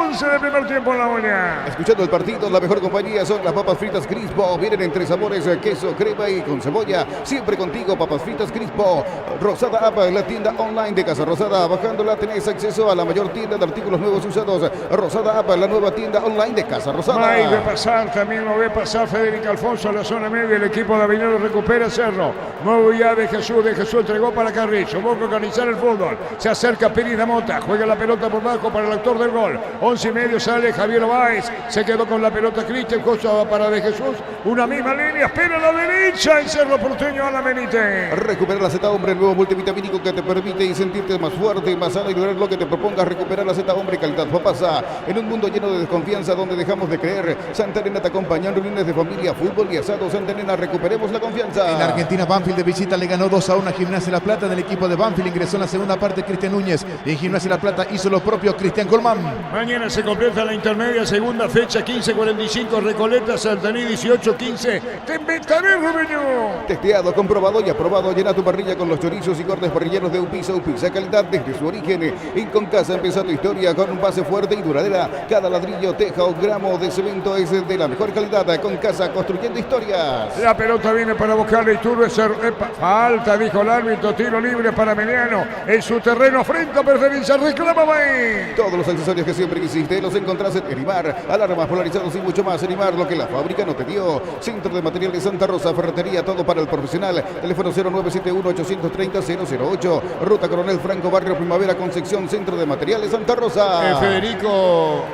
11 de primer tiempo en La Olla. Escuchando el partido, la mejor compañía son las papas fritas Crispo, vienen en 3 sabores, queso, crema y con cebolla, siempre contigo, papas fritas Crispo. Rosada App, la tienda online de Casa Rosada, bajándola tenés acceso a la mayor tienda de artículos nuevos y usados. Rosada App, la nueva tienda online de Casa Rosada. Ahí ve pasar, también lo ve pasar Federico Alfonso a la zona media, el equipo de Avenida recupera Cerro. Nuevo ya de Jesús entregó para Carrillo, busca organizar el fútbol, se acerca Pérez da Mota, juega la pelota por bajo para el autor del gol, 11:30 sale Javier Báez, se quedó con la pelota Cristian, cosa para de Jesús, una misma línea, espera a la derecha en Cerro Porteño a la Benítez. Recupera la Z Hombre, el nuevo multivitamínico que te permite sentirte más fuerte, más sano y lograr lo que te propongas. Recuperar la Z Hombre, calidad pasa en un mundo lleno de desconfianza donde dejamos de creer. Santa Elena te acompaña en reuniones de familia, fútbol y asado. Santa Elena, recuperemos la confianza. En Argentina, Banfield de visita le ganó 2-1 a Gimnasia La Plata. Del equipo de Banfield ingresó en la segunda parte Cristian Núñez y en Gimnasia La Plata hizo lo propio Cristian Colmán. Mañana se completa la intermedia, segunda fecha, 15:45, Recoleta, Santaní, 18:15. Te inventaré, Rubeño. Testeado, comprobado y aprobado. Llena tu parrilla con los chorizos y cortes parrilleros de Upisa. Upisa, calidad desde su origen. En Concasa empieza tu historia con un base fuerte y duradera. Cada ladrillo, teja o gramo de cemento es de la mejor calidad. Concasa, construyendo historias. La pelota viene para buscarle Iturbe. Falta, dijo el árbitro. Tiro libre para Meliano. En su terreno, frente a Pertenencia. Reclama Bay. Todos los accesorios que siempre quisiste los encontrás en Erimar. Alarmas polarizados y mucho más. Erimar, lo que la fábrica no te dio. Centro de Materiales Santa Rosa, ferretería, todo para el profesional. Teléfono 0971-830-008. Ruta Coronel Franco, Barrio Primavera, Concepción, Centro de Materiales Santa Rosa. Federico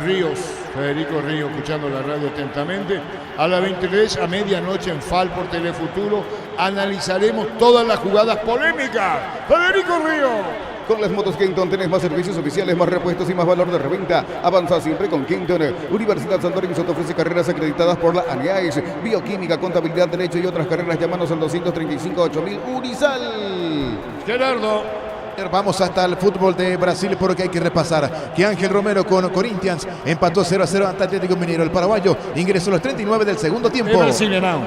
Ríos, escuchando la radio atentamente. A las 23, a medianoche en FAL por Telefuturo, analizaremos todas las jugadas polémicas. Federico Ríos. Con las motos Kenton tenés más servicios oficiales, más repuestos y más valor de reventa. Avanza siempre con Kenton. Universidad San Lorenzo te ofrece carreras acreditadas por la ANIAES, bioquímica, contabilidad, derecho y otras carreras. Llámanos al 235-8000 Unisal. Gerardo. Vamos hasta el fútbol de Brasil porque hay que repasar que Ángel Romero con Corinthians empató 0-0 ante Atlético Mineiro. El paraguayo ingresó a los 39 del segundo tiempo. El brasileño.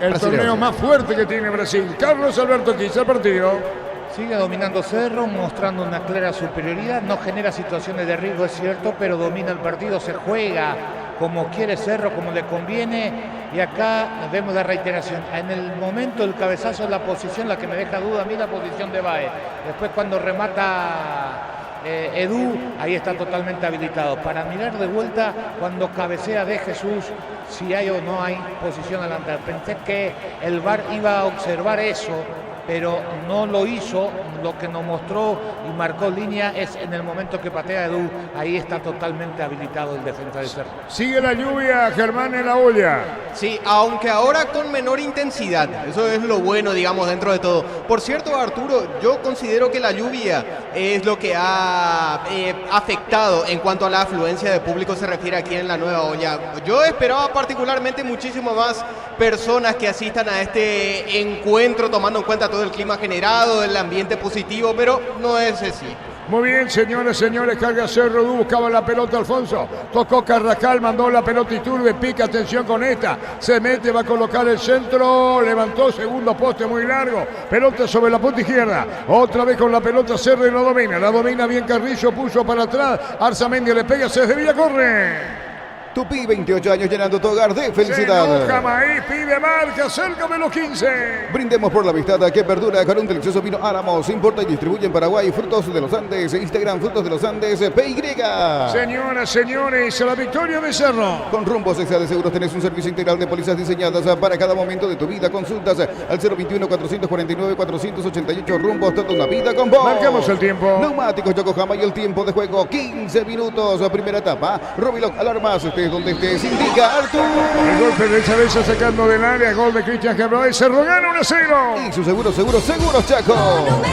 El torneo más fuerte que tiene Brasil. Carlos Alberto Quinza, el partido. Sigue dominando Cerro, mostrando una clara superioridad, no genera situaciones de riesgo, es cierto, pero domina el partido, se juega como quiere Cerro, como le conviene, y acá vemos la reiteración. En el momento del cabezazo es la posición la que me deja duda a mí, la posición de Báez. Después cuando remata Edu, ahí está totalmente habilitado. Para mirar de vuelta cuando cabecea de Jesús, si hay o no hay posición adelantada. Pensé que el VAR iba a observar eso, pero no lo hizo. Lo que nos mostró y marcó línea es en el momento que patea Edu, ahí está totalmente habilitado el defensa de Cerro. Sigue la lluvia, Germán, en La Olla. Sí, aunque ahora con menor intensidad, eso es lo bueno, digamos, dentro de todo. Por cierto, Arturo, yo considero que la lluvia es lo que ha afectado en cuanto a la afluencia de público se refiere aquí en la Nueva Olla. Yo esperaba particularmente muchísimo más personas que asistan a este encuentro, tomando en cuenta todo el clima generado, el ambiente positivo, pero no es así. Muy bien, señores, carga Cerro, buscaba la pelota Alfonso, tocó Carrascal, mandó la pelota Iturbe, pica, atención con esta, se mete, va a colocar el centro, levantó, segundo poste muy largo, pelota sobre la punta izquierda, otra vez con la pelota Cerro y la domina bien Carrillo, puso para atrás, Arzamendi le pega, se desvía, corre. Tupí, 28 años llenando tu hogar de felicidad. Se enoja Maíz, pide marca, cerca de los 15. Brindemos por la amistad que perdura con un delicioso vino Álamos. Importa y distribuye en Paraguay Frutos de los Andes. Instagram Frutos de los Andes, PY. Señoras, señores, la victoria de Cerro. Con Rumbo Cexa de Seguros tenés un servicio integral de pólizas diseñadas para cada momento de tu vida. Consultas al 021-449-488. Rumbo, toda una vida con vos. Marcamos el tiempo. Neumáticos Yokohama y el tiempo de juego 15 minutos. Primera etapa. Robiloc Alarmas. Donde estés, indica Artur. El golpe de Chaveza sacando del área, gol de Cristian Cabral, Cerro gana 1-0. Y su seguros, Chaco.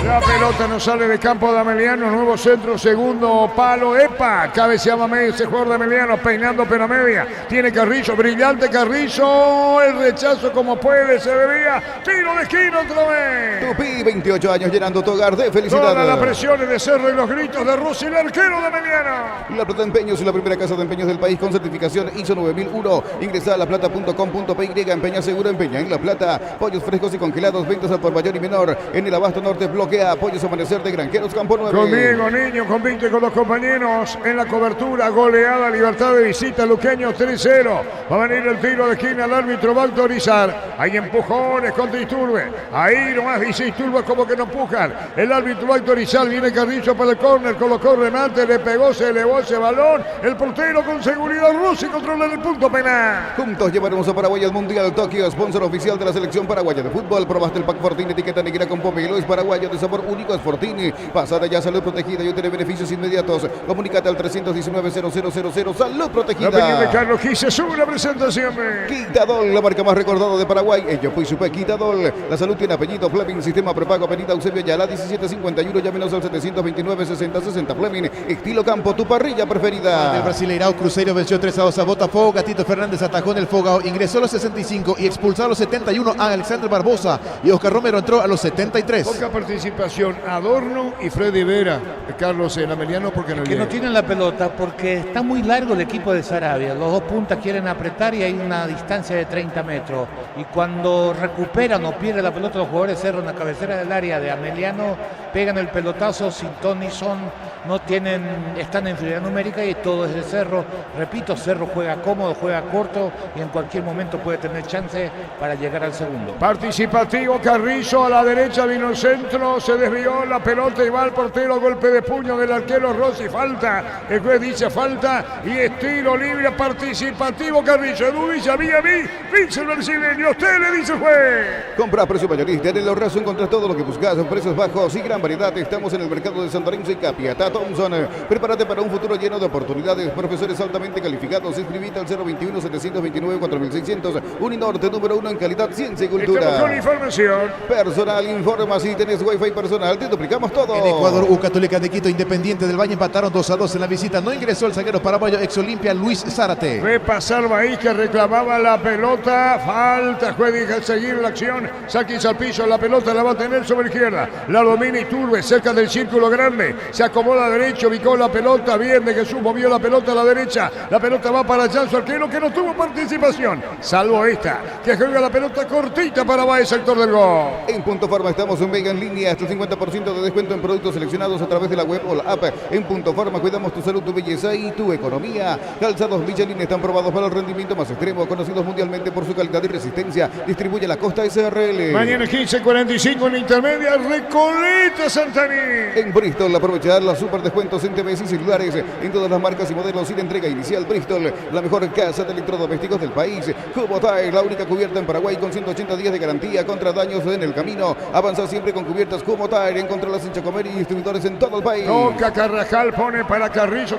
La pelota no sale de campo de Ameliano, nuevo centro, segundo palo, epa, cabeceaba medio ese jugador de Ameliano, peinando pena media, tiene Carrillo, brillante Carrillo, el rechazo como puede, se debía, tiro de esquina otra vez. Tupí, 28 años llenando tu hogar de felicidad. Toda la presión de Cerro y los gritos de Rossi, el arquero de Ameliano. La Plata Empeños es la primera casa de empeños del país con certificación ISO 9001. Ingresa a laplata.com.py. Empeña seguro, empeña en La Plata. Pollos frescos y congelados, ventas al por mayor y menor. En el Abasto Norte bloquea Pollos Amanecer de Granjeros Campo 9. Conmigo, niño, compite con los compañeros en la cobertura. Goleada, Libertad de visita, Luqueño 3-0. Va a venir el tiro de esquina, el árbitro va a autorizar. Hay empujones contra Iturbe. Ahí nomás dice Iturbe como que no empujan. El árbitro va a autorizar. Viene Carrillo para el córner, colocó remate, le pegó, se elevó ese balón. El portero con seguridad, Rossi controla el punto penal. Juntos llevaremos a Paraguay al Mundial Tokio, sponsor oficial de la selección paraguaya de fútbol. Probaste el pack Fortini, etiqueta negra con pomelo, es paraguayo de sabor único, es Fortini. Pasada ya, salud protegida y obtener beneficios inmediatos. Comunícate al 319-0000, salud protegida. La opinión de Carlos Gise sube la presentación. Quitadol, la marca más recordada de Paraguay. Yo fui supe Quitadol. La salud tiene apellido Fleming, sistema prepago, avenida Eusebio Ayala 1751, llámenos al 729-6060 Fleming. Estilo campo, tu parrilla preferida. El Brasileirao Cruzeiro venció 3-2 a Botafogo. Gatito Fernández atajó en el Fogao, ingresó a los 65 y expulsó a los 71 a Alexander Barbosa, y Oscar Romero entró a los 73. Poca participación, Adorno y Freddy Vera. Carlos en Ameliano porque no que no tienen la pelota porque está muy largo el equipo de Sarabia. Los dos puntas quieren apretar y hay una distancia de 30 metros. Y cuando recuperan o pierden la pelota los jugadores de Cerro en la cabecera del área de Ameliano, pegan el pelotazo. Sin Tony Son no tienen, están en inferioridad numérica y todo es de Cerro. Repito, Cerro juega cómodo, juega corto y en cualquier momento puede tener chance para llegar al segundo. Participativo Carrillo, a la derecha vino el centro, se desvió la pelota y va al portero, golpe de puño del arquero Rossi, falta, el juez dice falta y es tiro libre. Participativo Carrillo, Edu Villa, dice el brasileño, usted le dice el juez. Compra precio mayorista, en el Ahorrazo encontrás todo lo que buscas, precios bajos y gran variedad. Estamos en el mercado de San Lorenzo y Capiatá Thompson. Prepárate para un futuro lleno de oportunidades, profesores altamente calificados. Inscribite al 021-729-4600. Uninorte, número 1 en calidad, ciencia y cultura. Estamos con información. Personal, informa si tenés wifi personal, te duplicamos todo. En Ecuador, U Católica de Quito, Independiente del Valle empataron 2-2 en la visita. No ingresó el zaguero paraguayo ex Olimpia Luis Zárate. Repasar Maíz que reclamaba la pelota, falta, juez deja seguir la acción, Saquis al piso, la pelota la va a tener sobre la izquierda, la domina Iturbe, cerca del círculo grande, se acomoda derecho, ubicó la pelota, bien de Jesús, movió la pelota a la derecha, la pelota va para allá, su arquero que no tuvo participación, salvo esta, que juega la pelota cortita para va el sector del gol. En Punto Farma estamos en Vega en línea, hasta el 50% de descuento en productos seleccionados a través de la web o la app. En Punto Farma cuidamos tu salud, tu belleza y tu economía. Calzados Michelin están probados para el rendimiento más extremo, conocidos mundialmente por su calidad y resistencia. Distribuye la Costa SRL. Mañana 15:45 en intermedia, Recoleta Santaní. En Bristol, aprovechar los super descuentos en TVs y celulares en todas las marcas y modelos sin entrega inicial. Bristol, la mejor casa de electrodomésticos del país. Kubotire, la única cubierta en Paraguay con 180 días de garantía contra daños en el camino. Avanza siempre con cubiertas Kubotire. Encontrarlas en Chacomer y distribuidores en todo el país. Toca Carrajal, pone para Carrillo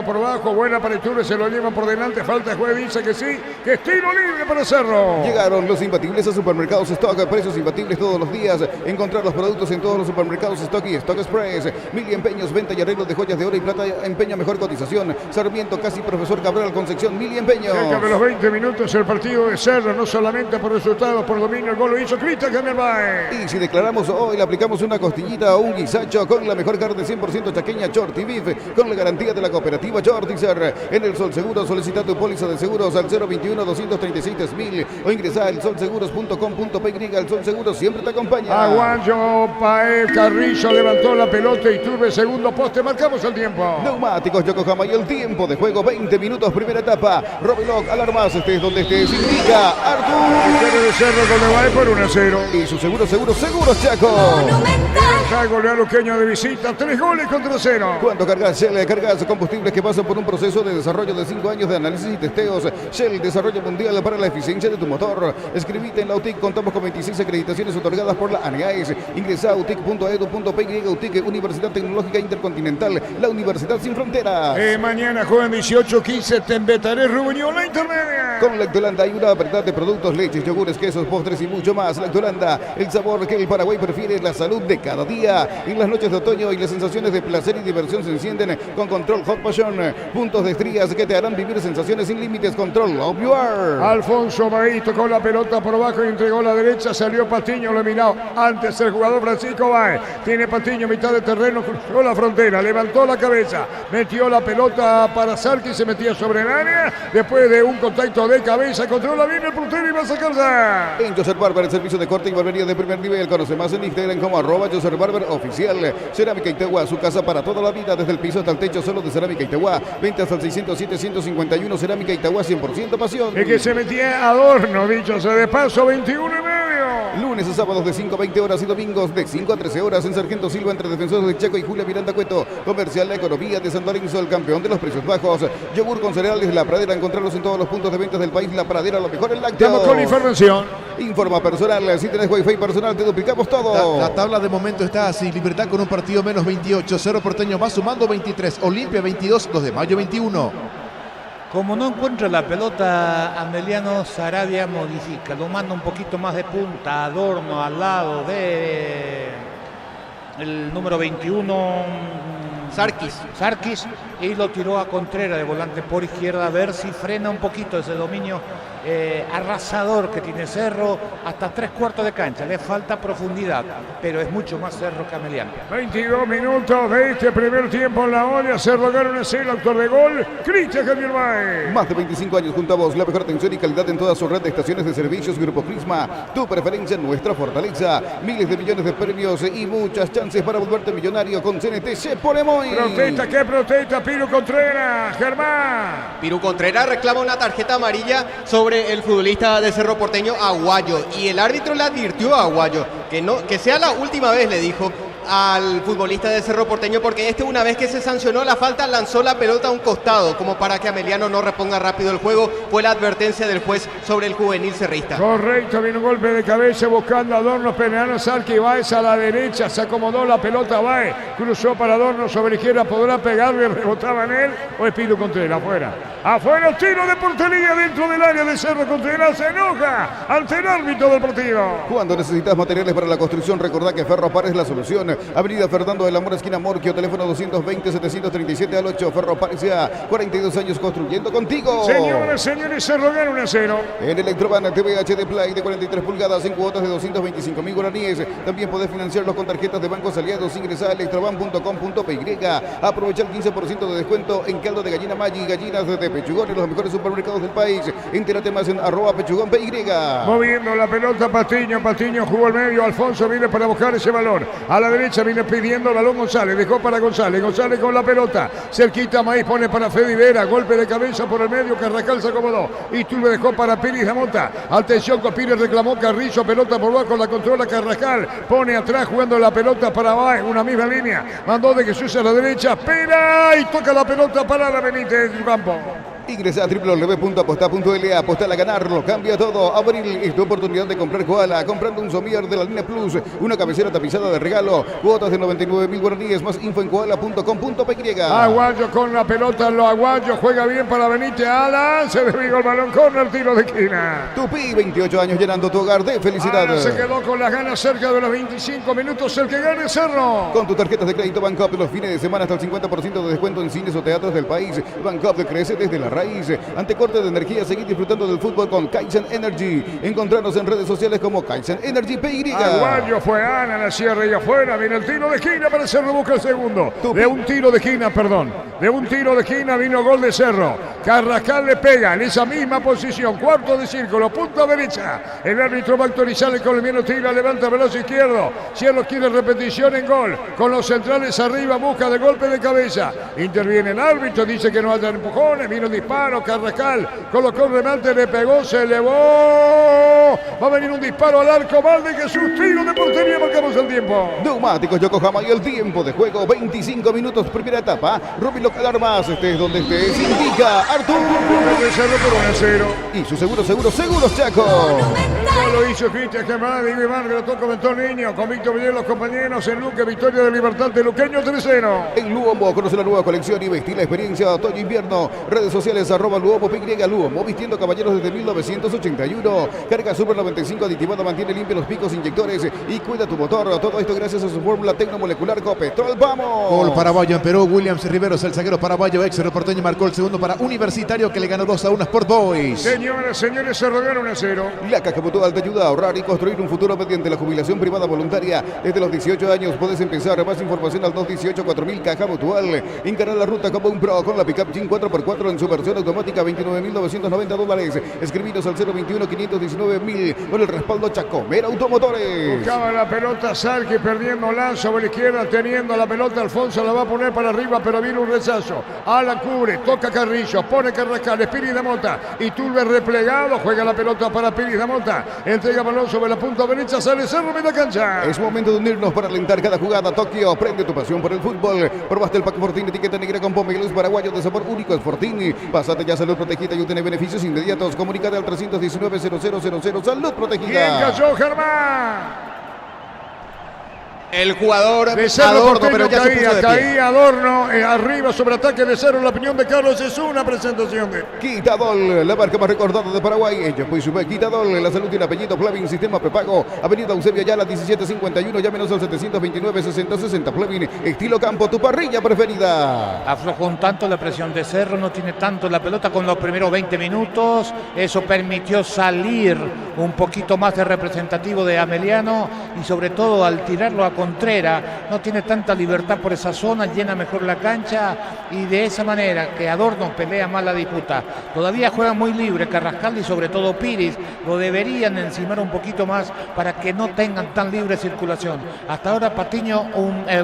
por bajo, buena para Iturbe, se lo llevan por delante, falta el juez, dice que sí, que es tiro libre para Cerro. Llegaron los imbatibles a Supermercados Stock, precios imbatibles todos los días. Encontrar los productos en todos los supermercados Stock y Stock Express. Mili Empeños, venta y arreglo de joyas de oro y plata, empeña mejor cotización. Sarmiento, casi Profesor Cabral, Concepción, Mili Empeños. Cerca de los 20 minutos el partido de Cerro, no solamente por resultados, por dominio, el gol lo hizo Cristian Camerbae. Y si declaramos hoy, le aplicamos una costillita o un guisacho con la mejor carne 100% chaqueña Shorty Beef, con la garantía de la cooperativa Shortizer. En el Sol Seguro, solicita tu póliza de seguros al 021-236-3000 o ingresa al solseguros.com.py. El Sol Seguro siempre te acompaña. Aguayo, Paez, Carrillo levantó la pelota y Iturbe, segundo poste, marcamos el tiempo. Neumáticos Yokohama y el tiempo de juego 20 minutos. segundos, primera etapa. Roblox, alarmas, estés donde estés, indica Artur. De Cerro con Levae por 1-0. Y su seguro, Chaco. El goleado luqueño de visita, 3 goles contra 0. ¿Cuánto cargas Shell? Cargas combustibles que pasan por un proceso de desarrollo de 5 años de análisis y testeos. Shell, desarrollo mundial para la eficiencia de tu motor. Escribite en la UTIC, contamos con 26 acreditaciones otorgadas por la ANEAES. Ingresa a utic.edu.py, UTIC, Universidad Tecnológica Intercontinental, la Universidad Sin Fronteras. Mañana juegan 18-15, Tembetaré, Rubiñón, la intermedia. Con Lactolanda hay una variedad de productos, leches, yogures, quesos, postres y mucho más. Lactolanda, el sabor que el Paraguay prefiere, la salud de cada día. En las noches de otoño y las sensaciones de placer y diversión se encienden con Control Hot Passion. Puntos de estrías que te harán vivir sensaciones sin límites. Control Love You Are. Alfonso Maíz tocó la pelota por abajo y entregó a la derecha. Salió Patiño, lo miró antes el jugador Francisco Báez. Tiene Patiño mitad de terreno, cruzó la frontera, levantó la cabeza, metió la pelota para Sarki, se metía sobre el área. Después de un contacto de cabeza, controla bien el portero y va a sacarse. En Joseph Barber, el servicio de corte y barbería de primer nivel. Conoce más en Instagram como @Joseph Barber Oficial. Cerámica Itagua, su casa para toda la vida, desde el piso hasta el techo, solo de Cerámica Itagua. Ventas al 607-151, Cerámica Itagua, 100% pasión. Es que se metía Adorno, dicho sea de paso, 21:30. Lunes a sábados de 5 a 20 horas y domingos de 5 a 13 horas en Sargento Silva, entre Defensores de Chaco y Julia Miranda Cueto. Comercial La Economía de San Lorenzo, el campeón de los precios bajos. Yogur con cereales La Pradera, encontrarlos en todos los puntos de ventas del país. La Pradera, lo mejor en lácteos. Estamos con información. Informa personal, si tenés wifi personal te duplicamos todo. La tabla de momento está así: Libertad con un partido menos 28, Cerro Porteño va sumando 23, Olimpia 22, 2 de mayo 21. Como no encuentra la pelota, Ameliano Saravia modifica, lo manda un poquito más de punta, Adorno al lado de el número 21, Sarkis, y lo tiró a Contreras de volante por izquierda, a ver si frena un poquito ese dominio arrasador que tiene Cerro hasta 3/4 de cancha. Le falta profundidad, pero es mucho más Cerro que Ameliano. 22 minutos de este primer tiempo en la olla. Cerro gana 1-0, autor de gol, Cristian Javier Báez. Más de 25 años junto a vos, la mejor atención y calidad en toda su red de estaciones de servicios. Grupo Prisma, tu preferencia, nuestra fortaleza. Miles de millones de premios y muchas chances para volverte millonario con CNT. Ponemos. Protesta, ¿qué protesta? Piru Contreras, Germán. Piru Contreras reclama una tarjeta amarilla sobre el futbolista de Cerro Porteño, Aguayo, y el árbitro le advirtió a Aguayo que sea la última vez, le dijo al futbolista de Cerro Porteño, porque una vez que se sancionó la falta, lanzó la pelota a un costado, como para que Ameliano no reponga rápido el juego. Fue la advertencia del juez sobre el juvenil cerrista. Correcto, viene un golpe de cabeza buscando a Adorno, Penano, Sarki, Báez a la derecha, se acomodó la pelota Báez, cruzó para Adorno sobre izquierda, podrá pegarle, rebotaba en él, o es Piru Contreras, afuera, tiro de portería dentro del área de Cerro. Contreras se enoja ante el árbitro del partido. Cuando necesitas materiales para la construcción, recordá que Ferropar es la solución. Avenida Fernando del Amor, esquina Morquio, teléfono 220-737-al8. Ferropar, 42 años construyendo contigo. Señores, Cerro gana 1-0. En Electroban TV HD Play de 43 pulgadas en cuotas de 225.000 guaraníes. También podés financiarlos con tarjetas de bancos aliados. Ingresa a electroban.com.py. Aprovecha el 15% de descuento en caldo de gallina Maggi, gallinas de Pechugón en los mejores supermercados del país. Entérate más en @PechugónPY. Moviendo la pelota Patiño jugó al medio, Alfonso viene para buscar ese balón. A la derecha viene pidiendo el balón González, dejó para González con la pelota. Cerquita Maíz pone para Fede Vera, golpe de cabeza por el medio, Carrascal se acomodó. Iturbe dejó para Pérez de Mota. Atención, Copírez reclamó Carrizo, pelota por bajo, la controla Carrascal. Pone atrás jugando la pelota para Báez, una misma línea. Mandó de Jesús a la derecha, pera y toca la pelota para la Benítez del campo. Ingresa a www.aposta.la, apostar a ganarlo, cambia todo. Abril es tu oportunidad de comprar Koala, comprando un somier de la línea Plus, una cabecera tapizada de regalo, cuotas de 99.000 guaraníes, más info en koala.com.py. Aguayo con la pelota, Aguayo juega bien para Benítez, Alan, se desvió el balón, corner, tiro de esquina. Tupi, 28 años llenando tu hogar de felicidad. Alan se quedó con las ganas cerca de los 25 minutos, el que gane Cerro. Con tus tarjetas de crédito Bancop, los fines de semana hasta el 50% de descuento en cines o teatros del país. Bancop crece desde la raíz. Ante corte de energía, seguir disfrutando del fútbol con Kaizen Energy. Encontrarnos en redes sociales como Kaizen Energy PY. Aguayo fue Ana, la cierra y afuera. Viene el tiro de esquina para Cerro, busca el segundo. De un tiro de esquina, perdón. De un tiro de esquina vino gol de Cerro. Carrascal le pega en esa misma posición. Cuarto de círculo, punta derecha. El árbitro va a autorizar el colombiano, tira, levanta veloz izquierdo. Cerro quiere repetición en gol. Con los centrales arriba, busca de golpe de cabeza. Interviene el árbitro, dice que no haya empujones. Vino el disparo, Carrascal colocó un remate, le pegó, se elevó. Va a venir un disparo al arco. Valde Jesús, tiro de portería, marcamos el tiempo. Neumáticos Yokohama y el tiempo de juego, 25 minutos, primera etapa. Rubí local armas, estés donde estés, indica Arturo. Y su seguros Chaco. Ya lo hizo Cristian Germán, Diego Iván, lo comentó Niño, con Víctor Villar, los compañeros en Luque, victoria de Libertad de Luqueño 3-0. En Luomo, conoce la nueva colección y vestir la experiencia otoño-invierno. Redes sociales, @Luomo, Luomo, vistiendo caballeros desde 1981. Carga Super 95 aditivada, mantiene limpio los picos inyectores y cuida tu motor. Todo esto gracias a su fórmula tecnomolecular Copetrol. ¡Vamos! Gol paraguayo en Perú, Williams Riveros, el zaguero paraguayo ex Porteño, marcó el segundo para Universitario, que le ganó 2-1 a Sport Boys. Señoras, señores, se rodearon 1-0. La Caja Mutual te ayuda a ahorrar y construir un futuro mediante la jubilación privada voluntaria. Desde los 18 años puedes empezar. Más información al 218-4000. Caja Mutual. Encara la ruta como un pro con la pickup Jeep 4x4 en su versión automática, $29.990. Escribiros al 021-519.000 con el respaldo Chacomer Automotores. Buscaba la pelota Salqui, perdiendo Lanza sobre la izquierda, teniendo la pelota Alfonso, la va a poner para arriba, pero viene un rechazo. Alan cubre, toca Carrillo, pone Carrascal, Piri de Mota, y Turbe replegado, juega la pelota para Piri de Mota, entrega balón sobre la punta derecha, sale Cerro, media cancha. Es momento de unirnos para alentar cada jugada. Tokio, prende tu pasión por el fútbol. Probaste el pack Fortín, etiqueta negra con pomelos paraguayos de sabor único, es Fortín. Pásate ya, salud protegida y obtiene beneficios inmediatos. Comunícate al 319-0000, salud protegida. ¿Quién cayó, Germán? El jugador de Cerro Adorno, Porteño, pero ya se puso de pie. caía Adorno, arriba sobre ataque de Cerro. La opinión de Carlos es una presentación de Quitadol, la marca más recordada de Paraguay. Ella pues sube Quitadol, la salud tiene apellido Fleming, sistema prepago. Avenida Eusebio Ayala 1751, llámenos al 729-6060 Fleming. Estilo campo, tu parrilla preferida. Aflojó un tanto la presión de Cerro, no tiene tanto la pelota con los primeros 20 minutos. Eso permitió salir un poquito más de representativo de Ameliano y sobre todo al tirarlo a Contrera, no tiene tanta libertad por esa zona, llena mejor la cancha y de esa manera que Adorno pelea más la disputa. Todavía juega muy libre Carrascal y sobre todo Piris, lo deberían encimar un poquito más para que no tengan tan libre circulación. Hasta ahora Patiño,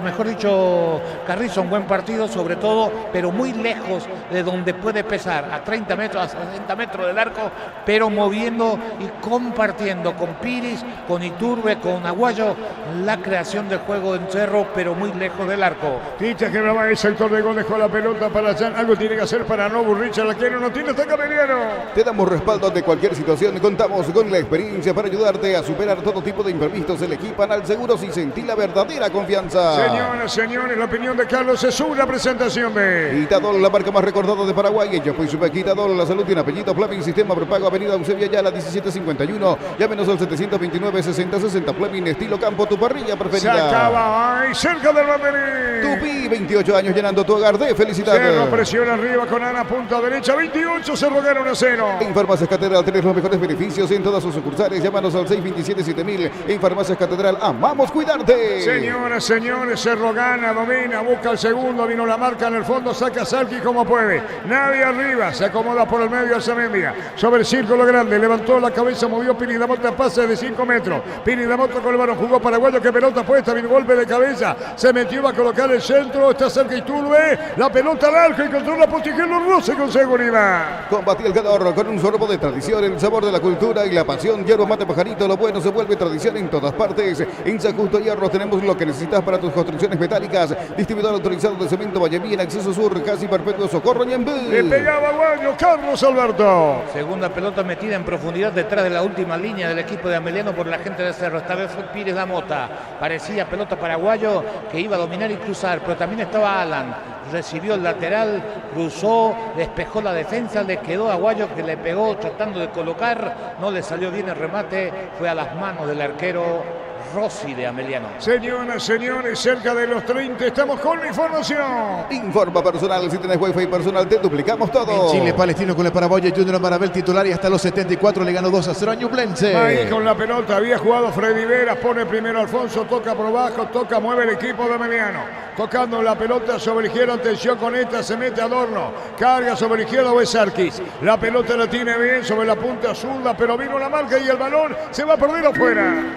mejor dicho Carrizo, un buen partido sobre todo, pero muy lejos de donde puede pesar, a 30 metros, a 60 metros del arco, pero moviendo y compartiendo con Piris, con Iturbe, con Aguayo, la creación del juego en Cerro, pero muy lejos del arco. Ticha que brava el sector de gol, dejó la pelota para allá. Algo tiene que hacer para no aburrirse a la que no tiene hasta Cameriano. Te damos respaldo ante cualquier situación. Contamos con la experiencia para ayudarte a superar todo tipo de imprevistos. El equipo Anal Seguros y sentí la verdadera confianza. Señoras, señores, la opinión de Carlos es una presentación de Quitadol, la marca más recordada de Paraguay. Ella fue Super Quitadol, la salud tiene apellido Fleming, sistema prepago, avenida Eusebio Ayala 1751. Llámenos al 729-6060 Fleming, estilo campo, tu parrilla preferida. Se acaba ahí, cerca del banderín. Tupi, 28 años llenando tu hogar de felicidad. Cerro, presión arriba con Ana, punta derecha, 28, Cerro gana 1-0. En Farmacias Catedral tenés los mejores beneficios en todas sus sucursales. Llámanos al 627-7000. En Farmacias Catedral, amamos cuidarte. Señoras, señores, Cerro gana, domina, busca el segundo, vino la marca en el fondo, saca Salqui como puede. Nadie arriba, se acomoda por el medio Alzamendia. Sobre el círculo grande, levantó la cabeza, movió Piri de Mota, pase de 5 metros. Piri de Mota con el balón, jugó paraguayo, que pelota puesta, vino golpe de cabeza, se metió, va a colocar el centro, está cerca Iturbe, la pelota al arco, encontró la posición, lo roce con seguridad. Combatió el calor con un sorbo de tradición, el sabor de la cultura y la pasión. Hierro Mate Pajarito, lo bueno se vuelve tradición en todas partes. En San Justo Hierro tenemos lo que necesitas para tus construcciones metálicas. Distribuidor autorizado de cemento Vallemí en acceso sur, casi perpetuo Socorro y en Le pegaba Guayo, Carlos Alberto. Segunda pelota metida en profundidad detrás de la última línea del equipo de Ameliano por la gente de Cerro. Esta vez fue Pires da Mota. Parecía pelota paraguayo que iba a dominar y cruzar, pero también estaba Alan. Recibió el lateral, cruzó, despejó la defensa, le quedó a Aguayo que le pegó tratando de colocar, no le salió bien el remate, fue a las manos del arquero Rossi de Ameliano. Señoras, señores, cerca de los 30 estamos con la información. Informa personal, si tenés wifi personal te duplicamos todo. En Chile, Palestino con el paraguayo Junior Marabel titular y hasta los 74 le ganó 2-0 a Ñublense. Ahí con la pelota había jugado Freddy Veras, pone primero Alfonso, toca por abajo, mueve el equipo de Ameliano. Tocando la pelota sobre la izquierda izquierdo, atención con esta, se mete Adorno, carga sobre la izquierda Besarkis, la pelota la tiene bien sobre la punta zurda, pero vino la marca y el balón se va a perder afuera.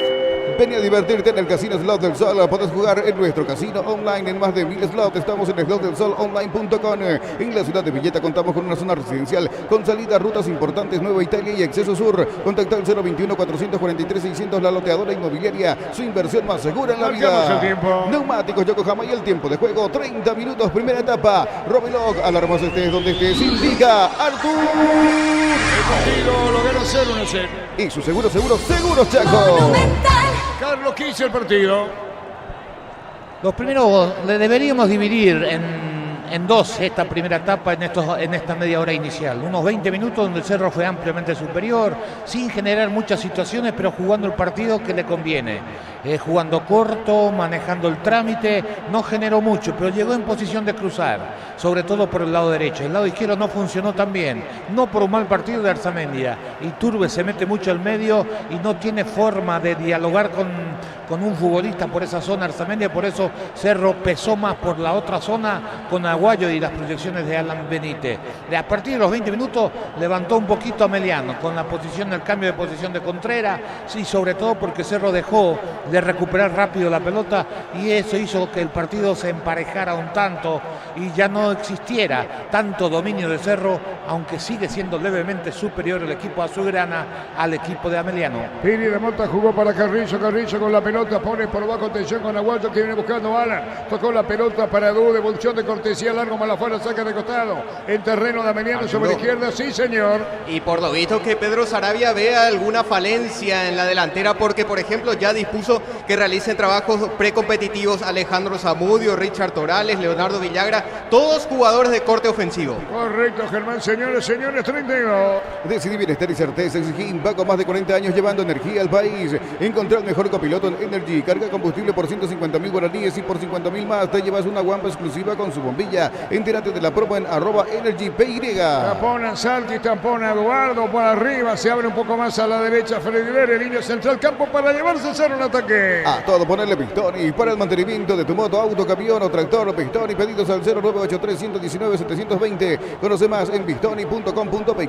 Ven a divertirte en el Casino Slot del Sol. Puedes jugar en nuestro casino online en más de 1000 slots. Estamos en slotdelsolonline.com. En la ciudad de Villeta contamos con una zona residencial con salida a rutas importantes, Nueva Italia y Acceso Sur. Contacta al 021-443-600, la loteadora inmobiliaria, su inversión más segura en la vida. Neumáticos Yokohama y el tiempo de juego, 30 minutos, primera etapa. Robelog, alarmas estés donde estés, indica Artur. El partido lo gana 0-1. Y su seguro, Chaco. Carlos 15 el partido. Los primeros le deberíamos dividir en dos esta primera etapa en esta media hora inicial. Unos 20 minutos donde el Cerro fue ampliamente superior, sin generar muchas situaciones, pero jugando el partido que le conviene. Jugando corto, manejando el trámite, no generó mucho, pero llegó en posición de cruzar, sobre todo por el lado derecho. El lado izquierdo no funcionó tan bien, no por un mal partido de Arzamendia. Iturbe se mete mucho al medio y no tiene forma de dialogar con un futbolista por esa zona Arzamendia, por eso Cerro pesó más por la otra zona con Aguayo y las proyecciones de Alan Benítez. A partir de los 20 minutos levantó un poquito a Meliano con la posición, el cambio de posición de Contreras, y sobre todo porque Cerro dejó de recuperar rápido la pelota y eso hizo que el partido se emparejara un tanto y ya no existiera tanto dominio de Cerro, aunque sigue siendo levemente superior el equipo azulgrana al equipo de Ameliano. Piri de Mota jugó para Carrillo con la pelota, pone por bajo, atención con Aguayo que viene buscando Alan, tocó la pelota para Edu, devolución de cortesía, largo Malafuera, saca de costado, en terreno de Ameliano sobre la izquierda, sí señor. Y por lo visto que Pedro Sarabia vea alguna falencia en la delantera, porque por ejemplo ya dispuso que realicen trabajos precompetitivos Alejandro Zamudio, Richard Torales, Leonardo Villagra, todos jugadores de corte ofensivo. Correcto, Germán, señores, 32. Decidí bienestar y certeza, exigí Impaco, más de 40 años llevando energía al país. Encontré el mejor copiloto en Energy, carga combustible por 150.000 guaraníes y por 50.000 más te llevas una guampa exclusiva con su bombilla. Entérate de la promo en @EnergyPY. Tampona Salti, tampona Eduardo, por arriba, se abre un poco más a la derecha, Freddy Vere, línea central, campo para llevarse a hacer un ataque. A todo ponerle Pistoni para el mantenimiento de tu moto, auto, camión o tractor. Pistoni, pedidos al 0983-119-720. Conoce más en pistoni.com.py.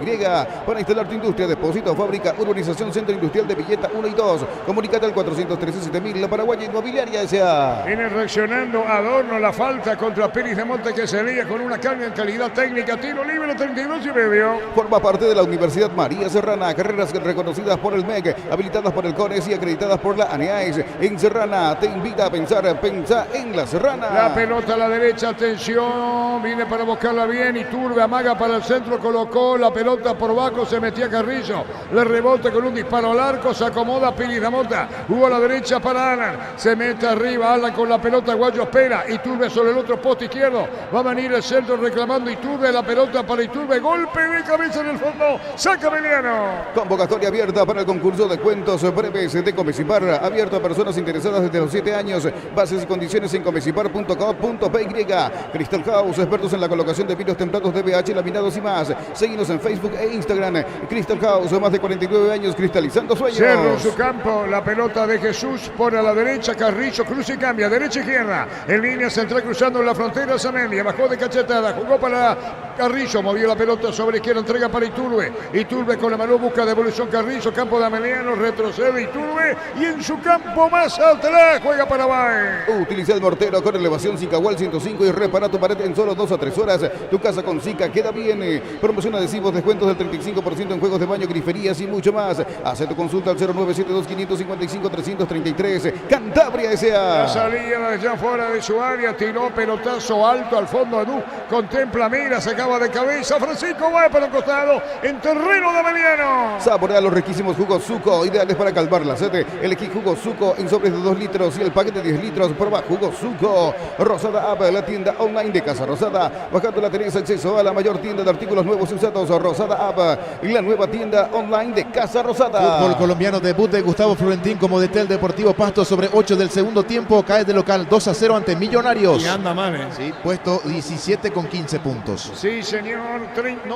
Para instalar tu industria, depósito, fábrica, urbanización, centro industrial de Villeta 1 y 2. Comunícate al 413-7000, la Paraguaya Inmobiliaria S.A. Viene reaccionando Adorno, la falta contra Pérez de Monte que se lía con una carga en calidad técnica, tiro libre 32.5. Forma parte de la Universidad María Serrana, carreras reconocidas por el MEC, habilitadas por el CONES y acreditadas por la ANEAES. En Serrana te invita a pensar, pensá en la Serrana. La pelota a la derecha, atención, viene para buscarla bien, Iturbe amaga para el centro, colocó la pelota por bajo, se metía Carrillo, le rebote con un disparo al arco, se acomoda Pérez de Monte, jugó a la derecha para Alan, se mete arriba Alan con la pelota, Aguayo espera, Iturbe sobre el otro poste izquierdo, va a venir el centro reclamando Iturbe, la pelota para Iturbe, golpe de cabeza en el fondo, saca Meliano. Convocatoria abierta para el concurso de cuentos breves de Comecipar, abierto a personas interesadas desde los 7 años, bases y condiciones en comecipar.com.py. Crystal House, expertos en la colocación de vinos templados de pH, laminados y más. Seguinos en Facebook e Instagram. Crystal House, más de 49 años cristalizando sueños. Cerro en su campo, la pelota de Jesús por a la derecha, Carrillo cruza y cambia, derecha izquierda, en línea central cruzando la frontera, Zamendia, bajó de cachetada, jugó para Carrillo, movió la pelota sobre izquierda, entrega para Iturbe, Iturbe con la mano busca devolución, Carrillo, campo de Ameliano, retrocede Iturbe y en su campo más atrás juega Paraguay. Utiliza el mortero con elevación Sicahual 105 y repara tu pared en solo 2 a 3 horas. Tu casa con Sica queda bien. Promoción adhesivos, descuentos del 35% en juegos de baño, griferías y mucho más. Hace tu consulta al 0972-555-333. Cantabria S.A. La salida de ya fuera de su área, tiró pelotazo alto al fondo. Edu contempla, mira, se acaba de cabeza. Francisco va para el costado en terreno de Ameliano. Saborea los riquísimos jugos Suco, ideales para calmar la sed. Elegí jugo Suco en sobres de 2 litros y el paquete de 10 litros. Prueba jugo Suco. Rosada App, la tienda online de Casa Rosada. Bajando la tenés acceso a la mayor tienda de artículos nuevos y usados. Rosada App, la nueva tienda online de Casa Rosada. Fútbol colombiano, debut de Gustavo Florentín como DT del Deportivo Deportivo Pasto sobre 8 del segundo tiempo. Cae de local 2-0 ante Millonarios. Y anda mal, ¿eh? Sí, puesto 17 con 15 puntos. Sí, señor.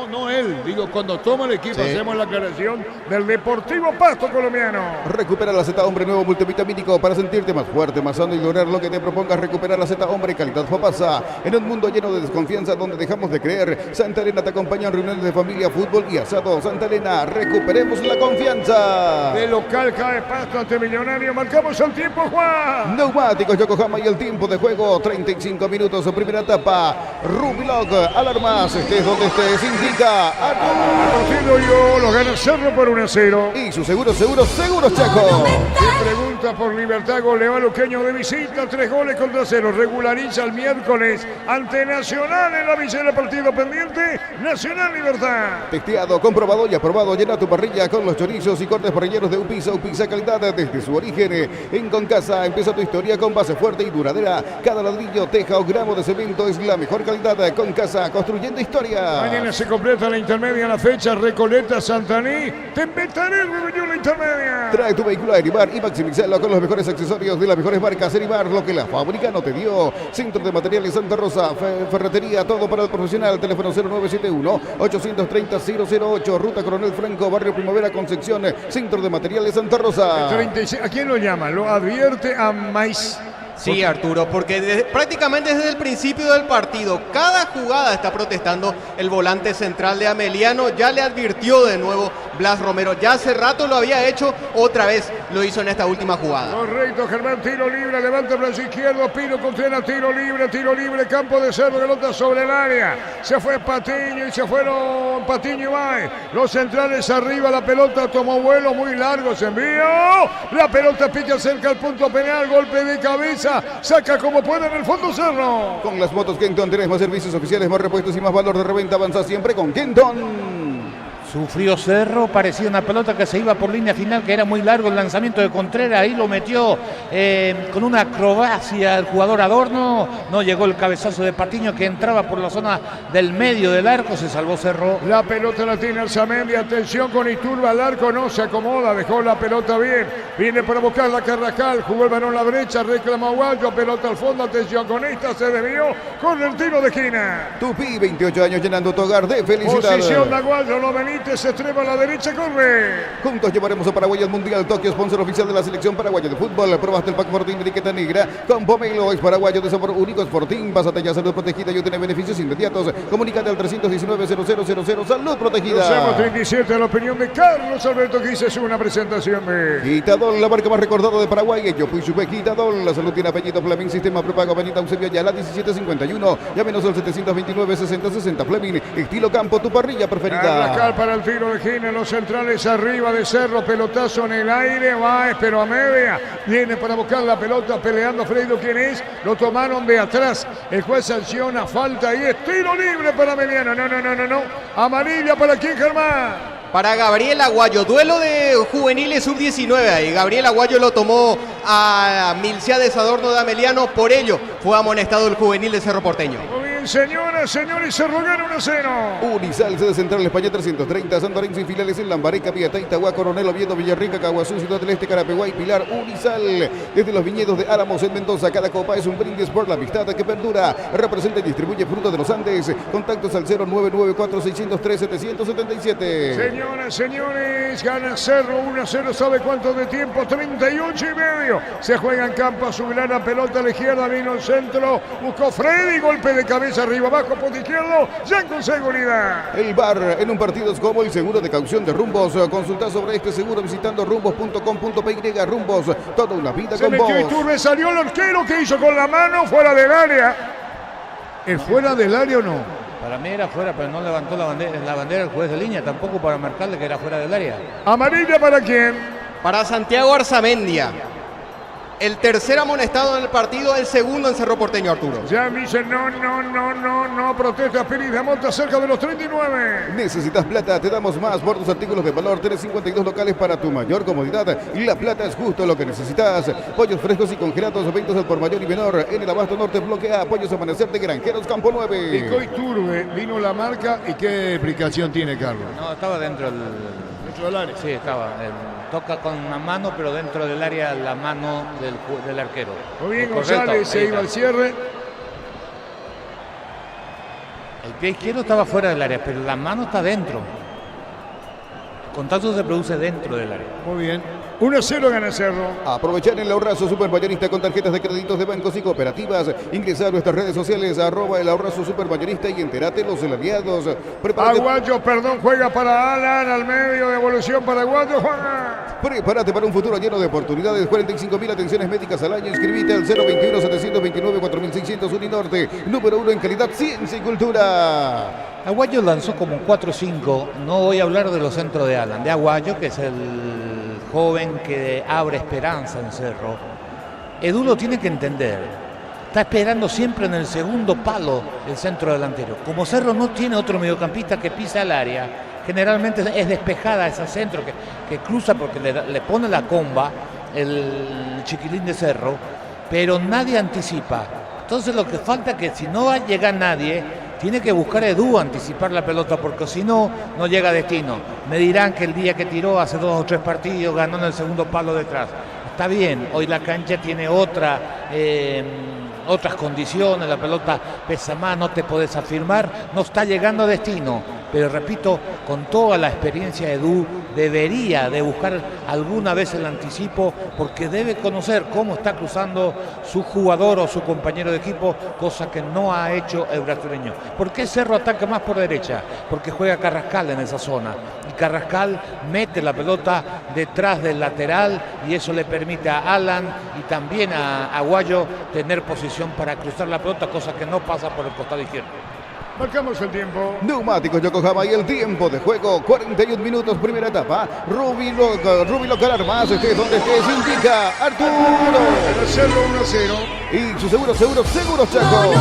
No él. Digo, cuando toma el equipo, hacemos la aclaración del Deportivo Pasto colombiano. Recupera la Z Hombre nuevo multivitamínico para sentirte más fuerte, más sano y lograr lo que te propongas. Recuperar la Z Hombre calidad Fopasa. En un mundo lleno de desconfianza donde dejamos de creer, Santa Elena te acompaña en reuniones de familia, fútbol y asado. Santa Elena, recuperemos la confianza. De local cae Pasto ante Millonario. Marcamos el tiempo, Juan. Neumáticos Yokohama y el tiempo de juego 35 minutos. Primera etapa. Rubilog, alarmas, estés donde estés, indica a partido yo lo gana Cerro por 1-0. Y su seguro Chaco. Se pregunta por Libertad, goleó a Luqueño de visita, 3 goles contra 0. Regulariza el miércoles ante Nacional en la visera, partido pendiente. Nacional Libertad. Testeado, comprobado y aprobado. Llena tu parrilla con los chorizos y cortes parrilleros de Upisa. Upisa calidad desde su origen. En Concasa empieza tu historia con base fuerte y duradera. Cada ladrillo, teja o gramo de cemento es la mejor calidad. Concasa, construyendo historia. Mañana se completa la intermedia, la fecha. Recoleta, Santaní. Te inventaré la intermedia. Trae tu vehículo a Eribar y maximizarlo con los mejores accesorios de las mejores marcas. Eribar, lo que la fábrica no te dio. Centro de Materiales Santa Rosa, ferretería, todo para el profesional. Teléfono 0971-830-008. Ruta Coronel Franco, Barrio Primavera, Concepción. Centro de Materiales Santa Rosa. 36. ¿A quién lo llama? Lo advierte a Maíz. Sí, Arturo, porque prácticamente desde el principio del partido, cada jugada está protestando el volante central de Ameliano. Ya le advirtió de nuevo Blas Romero. Ya hace rato lo había hecho, otra vez lo hizo en esta última jugada. Correcto, Germán, tiro libre, levanta el brazo izquierdo, Pino Contreras, tiro libre, campo de Cerro, pelota sobre el área. Se fue Patiño y se fueron Patiño y Báez. Los centrales arriba, la pelota tomó vuelo muy largo, se envió. La pelota pica cerca al punto penal, golpe de cabeza. Saca como puede en el fondo Cerro. Con las motos Kenton tenés más servicios oficiales, más repuestos y más valor de reventa. Avanza siempre con Kenton. Sufrió Cerro, parecía una pelota que se iba por línea final, que era muy largo el lanzamiento de Contreras, ahí lo metió con una acrobacia el jugador Adorno, no llegó el cabezazo de Patiño que entraba por la zona del medio del arco, se salvó Cerro. La pelota la tiene Alzamendi, atención con Iturba, el arco no se acomoda, dejó la pelota bien, viene para buscar la Carrascal, jugó el balón a la brecha, reclama Aguayo, pelota al fondo, atención con esta, se desvió con el tiro de esquina. Tupi, 28 años llenando tu hogar de felicidad. Posición de Aguayo, lo Benítez, se estreba a la derecha, corre. Juntos llevaremos a Paraguay al Mundial. Tokio, sponsor oficial de la selección paraguaya de fútbol. Probaste el pack Fortín de etiqueta negra con Pomelo, es paraguayo de sabor único. Fortín, pásate ya, salud protegida y obtiene beneficios inmediatos. Comunícate al 319-0000, salud protegida. Usamos 37, la opinión de Carlos Alberto Guise, es una presentación de Quitadol, la marca más recordada de Paraguay. Yo fui Supe Quitadol, la salud tiene apellido Fleming, sistema prepago Avenida Eusebio Ayala 1751, llámenos al 729-6060 Fleming, estilo campo, tu parrilla preferida. Carrascal para el tiro de esquina, los centrales arriba de Cerro, pelotazo en el aire, va, pero a media, viene para buscar la pelota, peleando Fredo, ¿quién es? Lo tomaron de atrás, el juez sanciona, falta y es tiro libre para Meliano, no, amarilla para quién, Germán. Para Gabriel Aguayo, duelo de juveniles sub-19 ahí. Gabriel Aguayo lo tomó a Milciades Adorno de Ameliano, por ello fue amonestado el juvenil de Cerro Porteño. Muy bien, señoras, señores, Cerro gana 1-0. Unisal, sede central España 330, San Lorenzo y filiales en Lambaré, Piatá, Itagua, Coronel Oviedo, Villarrica, Caguazú, Ciudad del Este, Carapeguay, Pilar. Unisal, desde los viñedos de Álamos en Mendoza, cada copa es un brindis por la amistad que perdura. Representa y distribuye fruta de los Andes. Contactos al 0994-603-777. Señoras, señores, gana Cerro 1-0, ¿sabe cuánto de tiempo? 38 y medio. Se juega en campo azulgrana, la pelota a la izquierda, vino el centro, buscó Freddy, golpe de cabeza arriba, abajo, punto izquierdo, ya con seguridad. El VAR en un partido es como el seguro de caución de Rumbos. Consulta sobre este seguro visitando rumbos.com.py. Rumbos, toda una vida se con vos. metió Iturbe, salió el arquero que hizo con la mano fuera del área. ¿El fuera del área o no? Para mí era fuera, pero no levantó la bandera el juez de línea, tampoco para marcarle que era fuera del área. ¿Amarilla para quién? Para Santiago Arzamendia. El tercer amonestado en el partido, el segundo en Cerro Porteño, Arturo. Ya me dice no, protesta Pérez de Monta cerca de los 39. Necesitas plata, te damos más por tus artículos de valor. Tenés 52 locales para tu mayor comodidad. La plata es justo lo que necesitas. Pollos frescos y congelados, ventas al por mayor y menor. En el Abasto Norte, bloque A, Pollos Amanecer de Granjeros, Campo 9. Picó Iturbe, vino la marca y qué explicación tiene, Carlos. No, estaba dentro dentro del área. Sí, estaba. Toca con una mano, pero dentro del área la mano del arquero. Muy bien, Correcto, González se iba al cierre. El pie izquierdo estaba fuera del área, pero la mano está dentro. El contacto se produce dentro del área. Muy bien. 1-0 gana Cerro. Aprovechar el ahorrazo supermayorista con tarjetas de créditos de bancos y cooperativas. Ingresa a nuestras redes sociales @el ahorrazo supermayorista y entérate los aliados. Aguayo, juega para Alan al medio, devolución para Aguayo. Prepárate para un futuro lleno de oportunidades. 45.000 atenciones médicas al año. Inscribite al 021-729-4600 Uninorte. Número 1 en calidad, ciencia y cultura. Aguayo lanzó como 4-5. No voy a hablar de los centros de Alan, de Aguayo, que es el joven que abre esperanza en Cerro. Edu lo tiene que entender. Está esperando siempre en el segundo palo el centro delantero. Como Cerro no tiene otro mediocampista que pisa el área, generalmente es despejada ese centro que cruza porque le pone la comba el chiquilín de Cerro, pero nadie anticipa. Entonces lo que falta es que si no va a llegar nadie, tiene que buscar Edu anticipar la pelota, porque si no, no llega a destino. Me dirán que el día que tiró hace 2 o 3 partidos ganó en el segundo palo detrás. Está bien, hoy la cancha tiene otras condiciones, la pelota pesa más, no te podés afirmar, no está llegando a destino. Pero repito, con toda la experiencia de Edu, debería de buscar alguna vez el anticipo, porque debe conocer cómo está cruzando su jugador o su compañero de equipo, cosa que no ha hecho el brasileño. ¿Por qué Cerro ataca más por derecha? Porque juega Carrascal en esa zona. Y Carrascal mete la pelota detrás del lateral y eso le permite a Alan y también a Aguayo tener posición para cruzar la pelota, cosa que no pasa por el costado izquierdo. Marcamos el tiempo. Neumáticos Yokohama y el tiempo de juego, 41 minutos, primera etapa. Rubilo Armas, estés donde estés, indica Arturo. El Cerro 1-0. Y su seguros Chaco.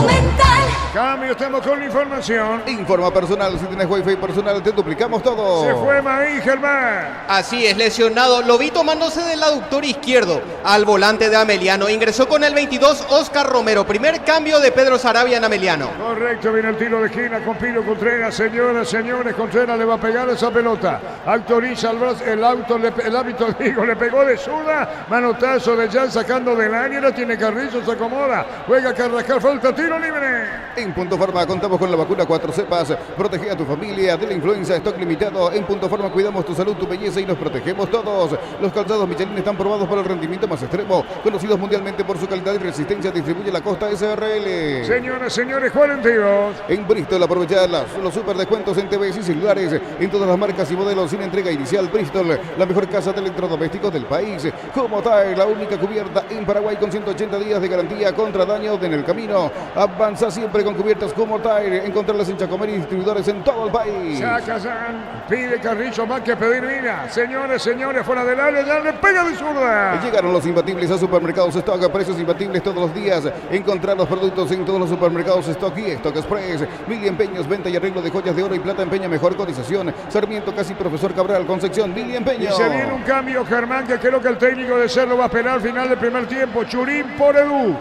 Cambio, estamos con la información. Informa personal, si tienes wifi personal te duplicamos todo. Se fue Maín Germán. Así es, lesionado. Lo vi tomándose del aductor izquierdo al volante de Ameliano. Ingresó con el 22 Oscar Romero. Primer cambio de Pedro Sarabia en Ameliano. Correcto, viene el tiro de esquina con Pino Contreras. Señores, Contreras le va a pegar esa pelota. Autoriza el árbitro le pegó de zurda. Manotazo de Jan sacando del área. No tiene Carrizo, se acomoda. Juega Carrascal, falta, tiro libre. En Punto Farma contamos con la vacuna 4 cepas. Protege a tu familia de la influenza. Stock limitado. En Punto Farma cuidamos tu salud, tu belleza y nos protegemos todos. Los calzados Michelin están probados para el rendimiento más extremo. Conocidos mundialmente por su calidad y resistencia. Distribuye la Costa SRL. Señores, 42. En Bristol aprovechar los super descuentos en TVs y celulares. En todas las marcas y modelos sin entrega inicial. Bristol, la mejor casa de electrodomésticos del país. Como tal, la única cubierta en Paraguay con 180 días de garantía contra daños en el camino. Avanza siempre con cubiertas como Tire. Encontrarlas en Chacomer y distribuidores en todo el país. Pide Carrillo más que pedir vida. Señores, fuera del área, ya le pega de zurda. Llegaron los imbatibles a Supermercados Stock. Precios imbatibles todos los días. Encontrar los productos en todos los supermercados Stock y Stock Express. Mili Empeños, venta y arreglo de joyas de oro y plata. Empeña mejor cotización. Sarmiento, casi Profesor Cabral, Concepción, Mili Empeños. Y se viene un cambio, Germán, que creo que el técnico de Cerro va a esperar al final del primer tiempo. Churín por Edu.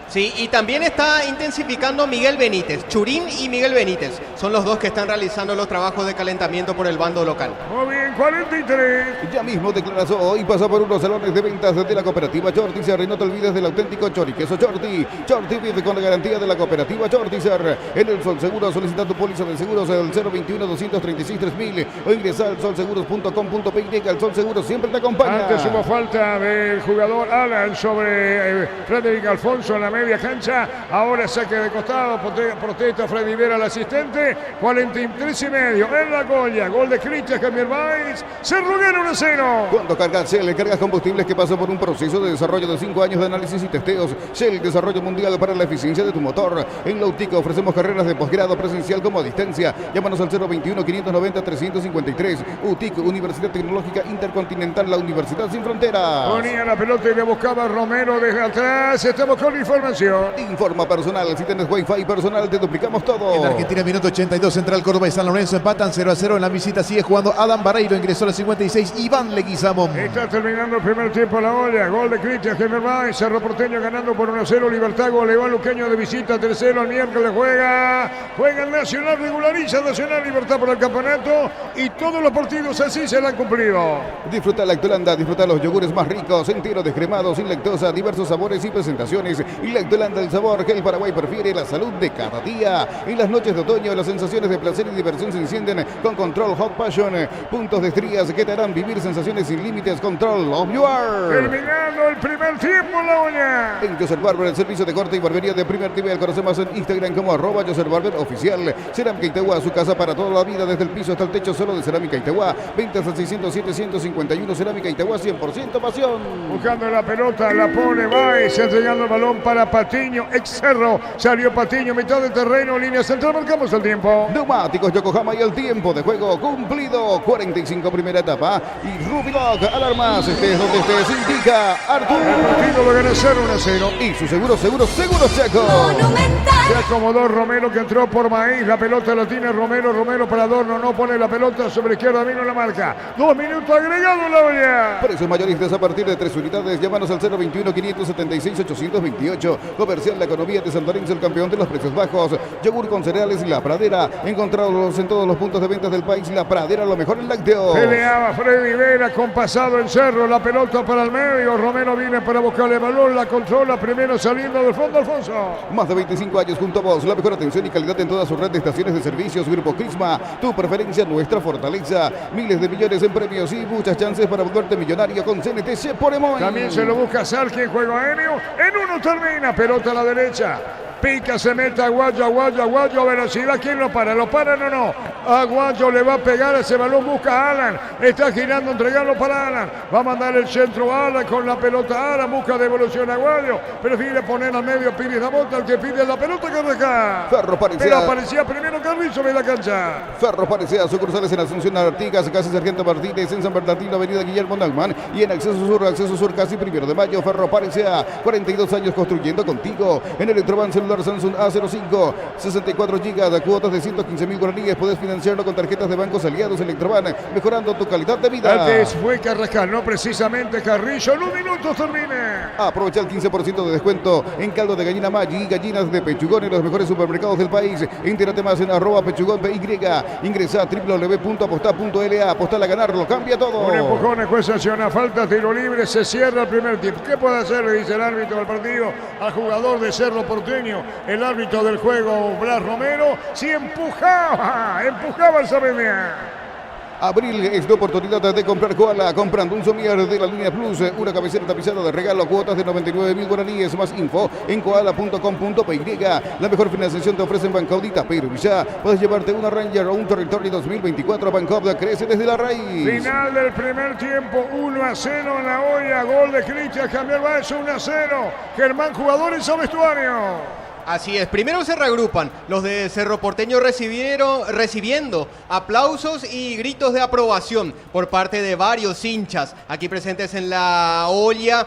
Sí, y también está intensificando Miguel Benítez. Churín y Miguel Benítez son los dos que están realizando los trabajos de calentamiento por el bando local. Muy bien, 43. Ya mismo declaras hoy, pasa por unos salones de ventas de la cooperativa Chortizer y no te olvides del auténtico choriqueso Chorti. Chorti vive con la garantía de la cooperativa Chortizer. En el Sol Seguro solicita tu póliza de seguros al 021-236-3000 o ingresa al solseguros.com.pe. Llega el Sol Seguro, siempre te acompaña. Antes hubo falta del jugador Alan sobre Frederick Alfonso en la media cancha, ahora saque de costado, protesta Freddy Vera, el asistente. 43.5 en la Goya, gol de Cristian Javier Baez. Cerro gana 1-0. Cuando cargas Shell, cargas combustibles que pasan por un proceso de desarrollo de 5 años de análisis y testeos. Shell, desarrollo mundial para la eficiencia de tu motor. En Lautica ofrecemos carreras de posgrado presencial como a distancia. Llámanos al 021-590-353. UTIC, Universidad Tecnológica Intercontinental, la Universidad Sin Fronteras. Ponía la pelota y le buscaba Romero desde atrás. Estamos con informe información. Informa personal, si tienes Wi-Fi personal te duplicamos todo. En Argentina, minuto 82, Central Córdoba y San Lorenzo empatan 0-0 en la visita. Sigue jugando Adam Barreiro, ingresó a los 56, Iván Leguizamón. Está terminando el primer tiempo la olla. Gol de Cristian Gemerbay, Cerro Porteño ganando por 1-0. Libertad, goleó Luqueño de visita, tercero. El miércoles juega el Nacional, regulariza Nacional Libertad por el campeonato. Y todos los partidos así se la han cumplido. Disfruta Lactolanda, disfruta los yogures más ricos, enteros, descremados, sin lactosa, diversos sabores y presentaciones. Y Lactolanda, el sabor que el Paraguay prefiere, la salud de cada día. En las noches de otoño, las sensaciones de placer y diversión se encienden con Control Hot Passion. Puntos de estrías que te harán vivir sensaciones sin límites. Control of You Are. Terminando el primer tiempo, la olla. En Joseph Barber, el servicio de corte y barbería de primer nivel. Conocemos en Instagram como @Joseph Barber Oficial. Cerámica Itagua, su casa para toda la vida, desde el piso hasta el techo, solo de Cerámica Itagua. Ventas al 607-151. Cerámica Itagua, 100% pasión. Buscando la pelota, la pone Baez, entregando el balón para Patiño, ex Cerro. Salió Patiño, mitad de terreno, línea central, marcamos el tiempo. Neumáticos Yokohama y el tiempo de juego cumplido. 45 primera etapa. Y Rubiloc, alarmas, estés donde estés, indica Artur. El partido lo gana 0-1. Y su seguro Chaco. Se acomodó Romero, que entró por Maíz. La pelota la tiene Romero para Adorno. No pone la pelota sobre izquierda, vino la marca. 2 minutos agregado la olla. Precios mayoristas a partir de 3 unidades. Llámanos al 021-576-828. Comercial La Economía de San Lorenzo, el campeón de los precios bajos. Yogur con cereales La Pradera. Encontrados en todos los puntos de ventas del país. La Pradera, lo mejor en lácteos. Peleaba Freddy Vera con pasado en Cerro. La pelota para el medio. Romero viene para buscarle el balón. La controla primero saliendo del fondo, Alfonso. Más de 25 años junto a vos. La mejor atención y calidad en toda su red de estaciones de servicios. Grupo Crisma. Tu preferencia, nuestra fortaleza. Miles de millones en premios y muchas chances para volverte millonario con CNTC por Emoy. También se lo busca Salki en juego aéreo. En uno termina. Pelota a la derecha. Pica, se mete Aguayo, velocidad, ¿quién lo para? ¿Lo paran o no? Aguayo le va a pegar ese balón, busca a Alan, está girando, entregarlo para Alan, va a mandar el centro a Alan, con la pelota Alan, busca devolución a Aguayo, prefiere poner al medio Pires la bota, el que pide la pelota que reca. Ferro parecía. Pero aparecía primero Carrizo de la cancha. Ferro parecía, sucursales en Asunción Artigas, casi Sargento Martínez, en San Bernardino, avenida Guillermo Naumann, y en Acceso Sur, casi 1 de mayo, Ferro parecía, 42 años construyendo contigo, en el Electroban celular Samsung A05, 64 GB, de cuotas de 115.000 guaraníes. Puedes financiarlo con tarjetas de bancos aliados Electroban, mejorando tu calidad de vida. Antes fue Carrascal, no precisamente Carrillo. En 1 minuto termine. Aprovecha el 15% de descuento en caldo de gallina Maggi y gallinas de pechugón en los mejores supermercados del país. Entérate más en @pechugónPY. Ingresa a www.apostá.la. Apostar a ganarlo, cambia todo. Un empujón, el juez sanciona falta, tiro libre, se cierra el primer tiempo. ¿Qué puede hacer? Le dice el árbitro del partido al jugador de Cerro Porteño. El árbitro del juego, Blas Romero, si empujaba el Sardinia. Abril es tu oportunidad de comprar Koala, comprando un somier de la línea Plus, una cabecera tapizada de regalo, cuotas de 99.000 guaraníes. Más info en koala.com.py. La mejor financiación te ofrecen Bancaudita, pero ya puedes llevarte una Ranger o un Territory 2024. Bancaudita crece desde la raíz. Final del primer tiempo, 1-0 en la olla, gol de Cristian Gemerbay, 1-0. Germán, jugadores a vestuario. Así es, primero se reagrupan los de Cerro Porteño recibiendo aplausos y gritos de aprobación por parte de varios hinchas aquí presentes en la olla,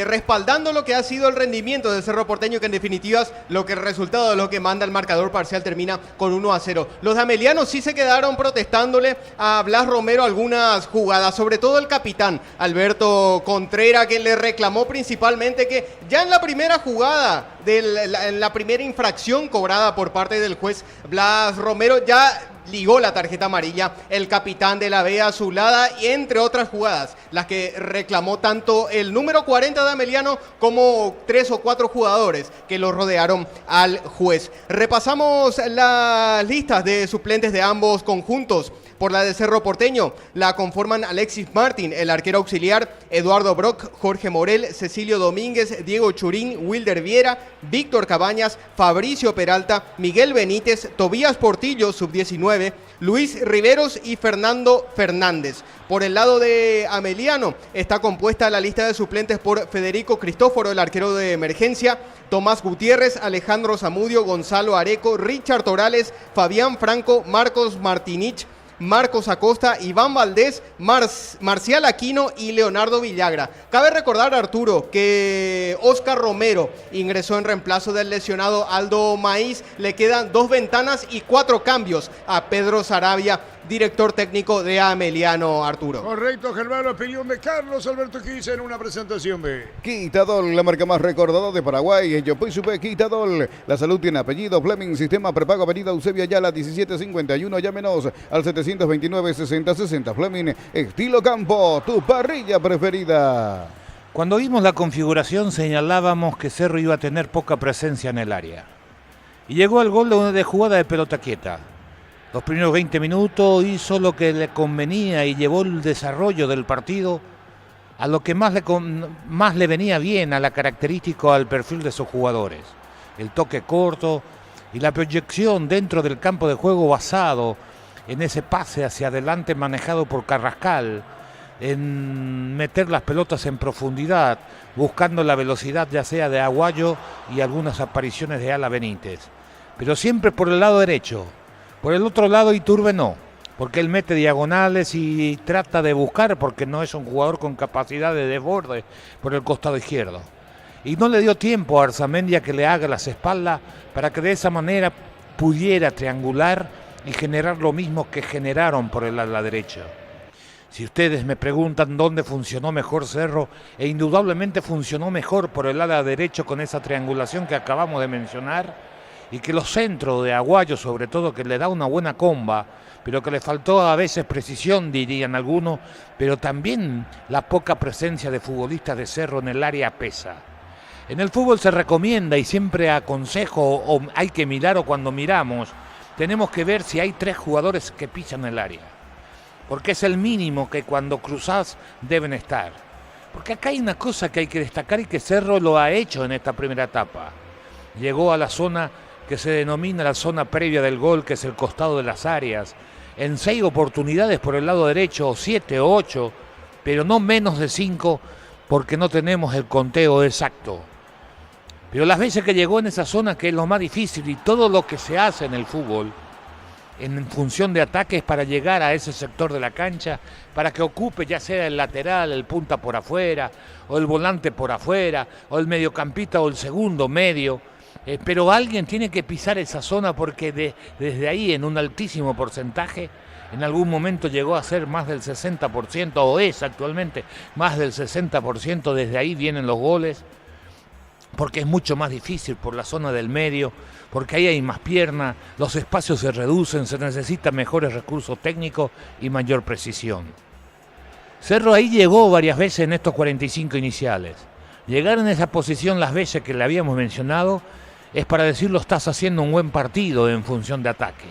respaldando lo que ha sido el rendimiento del Cerro Porteño, que en definitiva es lo que el resultado de lo que manda el marcador parcial, termina con 1-0. Los de Ameliano sí se quedaron protestándole a Blas Romero algunas jugadas, sobre todo el capitán Alberto Contreras, que le reclamó principalmente que ya en la primera jugada, en la primera infracción cobrada por parte del juez Blas Romero, ya ligó la tarjeta amarilla el capitán de la B azulada, y entre otras jugadas, las que reclamó tanto el número 40 de Ameliano como 3 o 4 jugadores que lo rodearon al juez. Repasamos las listas de suplentes de ambos conjuntos. Por la de Cerro Porteño la conforman Alexis Martín, el arquero auxiliar, Eduardo Brock, Jorge Morel, Cecilio Domínguez, Diego Churín, Wilder Viera, Víctor Cabañas, Fabricio Peralta, Miguel Benítez, Tobías Portillo, sub-19, Luis Riveros y Fernando Fernández. Por el lado de Ameliano está compuesta la lista de suplentes por Federico Cristóforo, el arquero de emergencia, Tomás Gutiérrez, Alejandro Zamudio, Gonzalo Areco, Richard Torales, Fabián Franco, Marcos Martinich, Marcos Acosta, Iván Valdés, Marcial Aquino y Leonardo Villagra. Cabe recordar, Arturo, que Oscar Romero ingresó en reemplazo del lesionado Aldo Maíz. Le quedan 2 ventanas y 4 cambios a Pedro Sarabia, director técnico de Ameliano, Arturo. Correcto, Germán, opinión de Carlos Alberto Quise en una presentación de Quitadol, la marca más recordada de Paraguay. Yo pues supe Quitadol. La salud tiene apellido. Fleming, sistema prepago, avenida Eusebio Ayala, 1751. Llámenos al 729-6060. Fleming, estilo campo, tu parrilla preferida. Cuando vimos la configuración señalábamos que Cerro iba a tener poca presencia en el área. Y llegó el gol de jugada de pelota quieta. Los primeros 20 minutos hizo lo que le convenía y llevó el desarrollo del partido a lo que más le venía bien, a la característica, al perfil de sus jugadores. El toque corto y la proyección dentro del campo de juego basado en ese pase hacia adelante manejado por Carrascal, en meter las pelotas en profundidad, buscando la velocidad ya sea de Aguayo y algunas apariciones de Ala Benítez. Pero siempre por el lado derecho. Por el otro lado Iturbe no, porque él mete diagonales y trata de buscar, porque no es un jugador con capacidad de desborde por el costado izquierdo. Y no le dio tiempo a Arzamendi a que le haga las espaldas para que de esa manera pudiera triangular y generar lo mismo que generaron por el ala derecha. Si ustedes me preguntan dónde funcionó mejor Cerro, indudablemente funcionó mejor por el ala derecho con esa triangulación que acabamos de mencionar, y que los centros de Aguayo, sobre todo, que le da una buena comba, pero que le faltó a veces precisión, dirían algunos, pero también la poca presencia de futbolistas de Cerro en el área pesa. En el fútbol se recomienda y siempre aconsejo, o hay que mirar, o cuando miramos, tenemos que ver si hay 3 jugadores que pisan el área, porque es el mínimo que cuando cruzás deben estar. Porque acá hay una cosa que hay que destacar y que Cerro lo ha hecho en esta primera etapa. Llegó a la zona que se denomina la zona previa del gol, que es el costado de las áreas, en 6 oportunidades por el lado derecho, o 7 o 8, pero no menos de 5, porque no tenemos el conteo exacto. Pero las veces que llegó en esa zona, que es lo más difícil, y todo lo que se hace en el fútbol, en función de ataques para llegar a ese sector de la cancha, para que ocupe ya sea el lateral, el punta por afuera, o el volante por afuera, o el mediocampista o el segundo medio, pero alguien tiene que pisar esa zona, porque desde ahí, en un altísimo porcentaje, en algún momento llegó a ser más del 60%, o es actualmente más del 60%, desde ahí vienen los goles, porque es mucho más difícil por la zona del medio, porque ahí hay más pierna, los espacios se reducen, se necesitan mejores recursos técnicos y mayor precisión. Cerro ahí llegó varias veces en estos 45 iniciales. Llegar en esa posición las veces que le habíamos mencionado es para decirlo, estás haciendo un buen partido en función de ataque.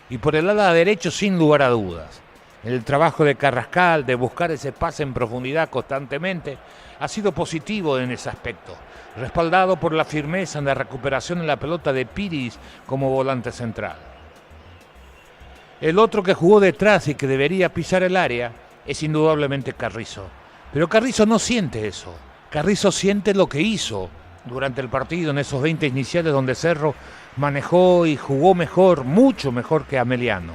Y por el lado derecho, sin lugar a dudas, el trabajo de Carrascal, de buscar ese pase en profundidad constantemente, ha sido positivo en ese aspecto, respaldado por la firmeza en la recuperación de la pelota de Piris como volante central. El otro que jugó detrás y que debería pisar el área es indudablemente Carrizo. Pero Carrizo no siente eso. Carrizo siente lo que hizo durante el partido en esos 20 iniciales, donde Cerro manejó y jugó mejor, mucho mejor que Ameliano.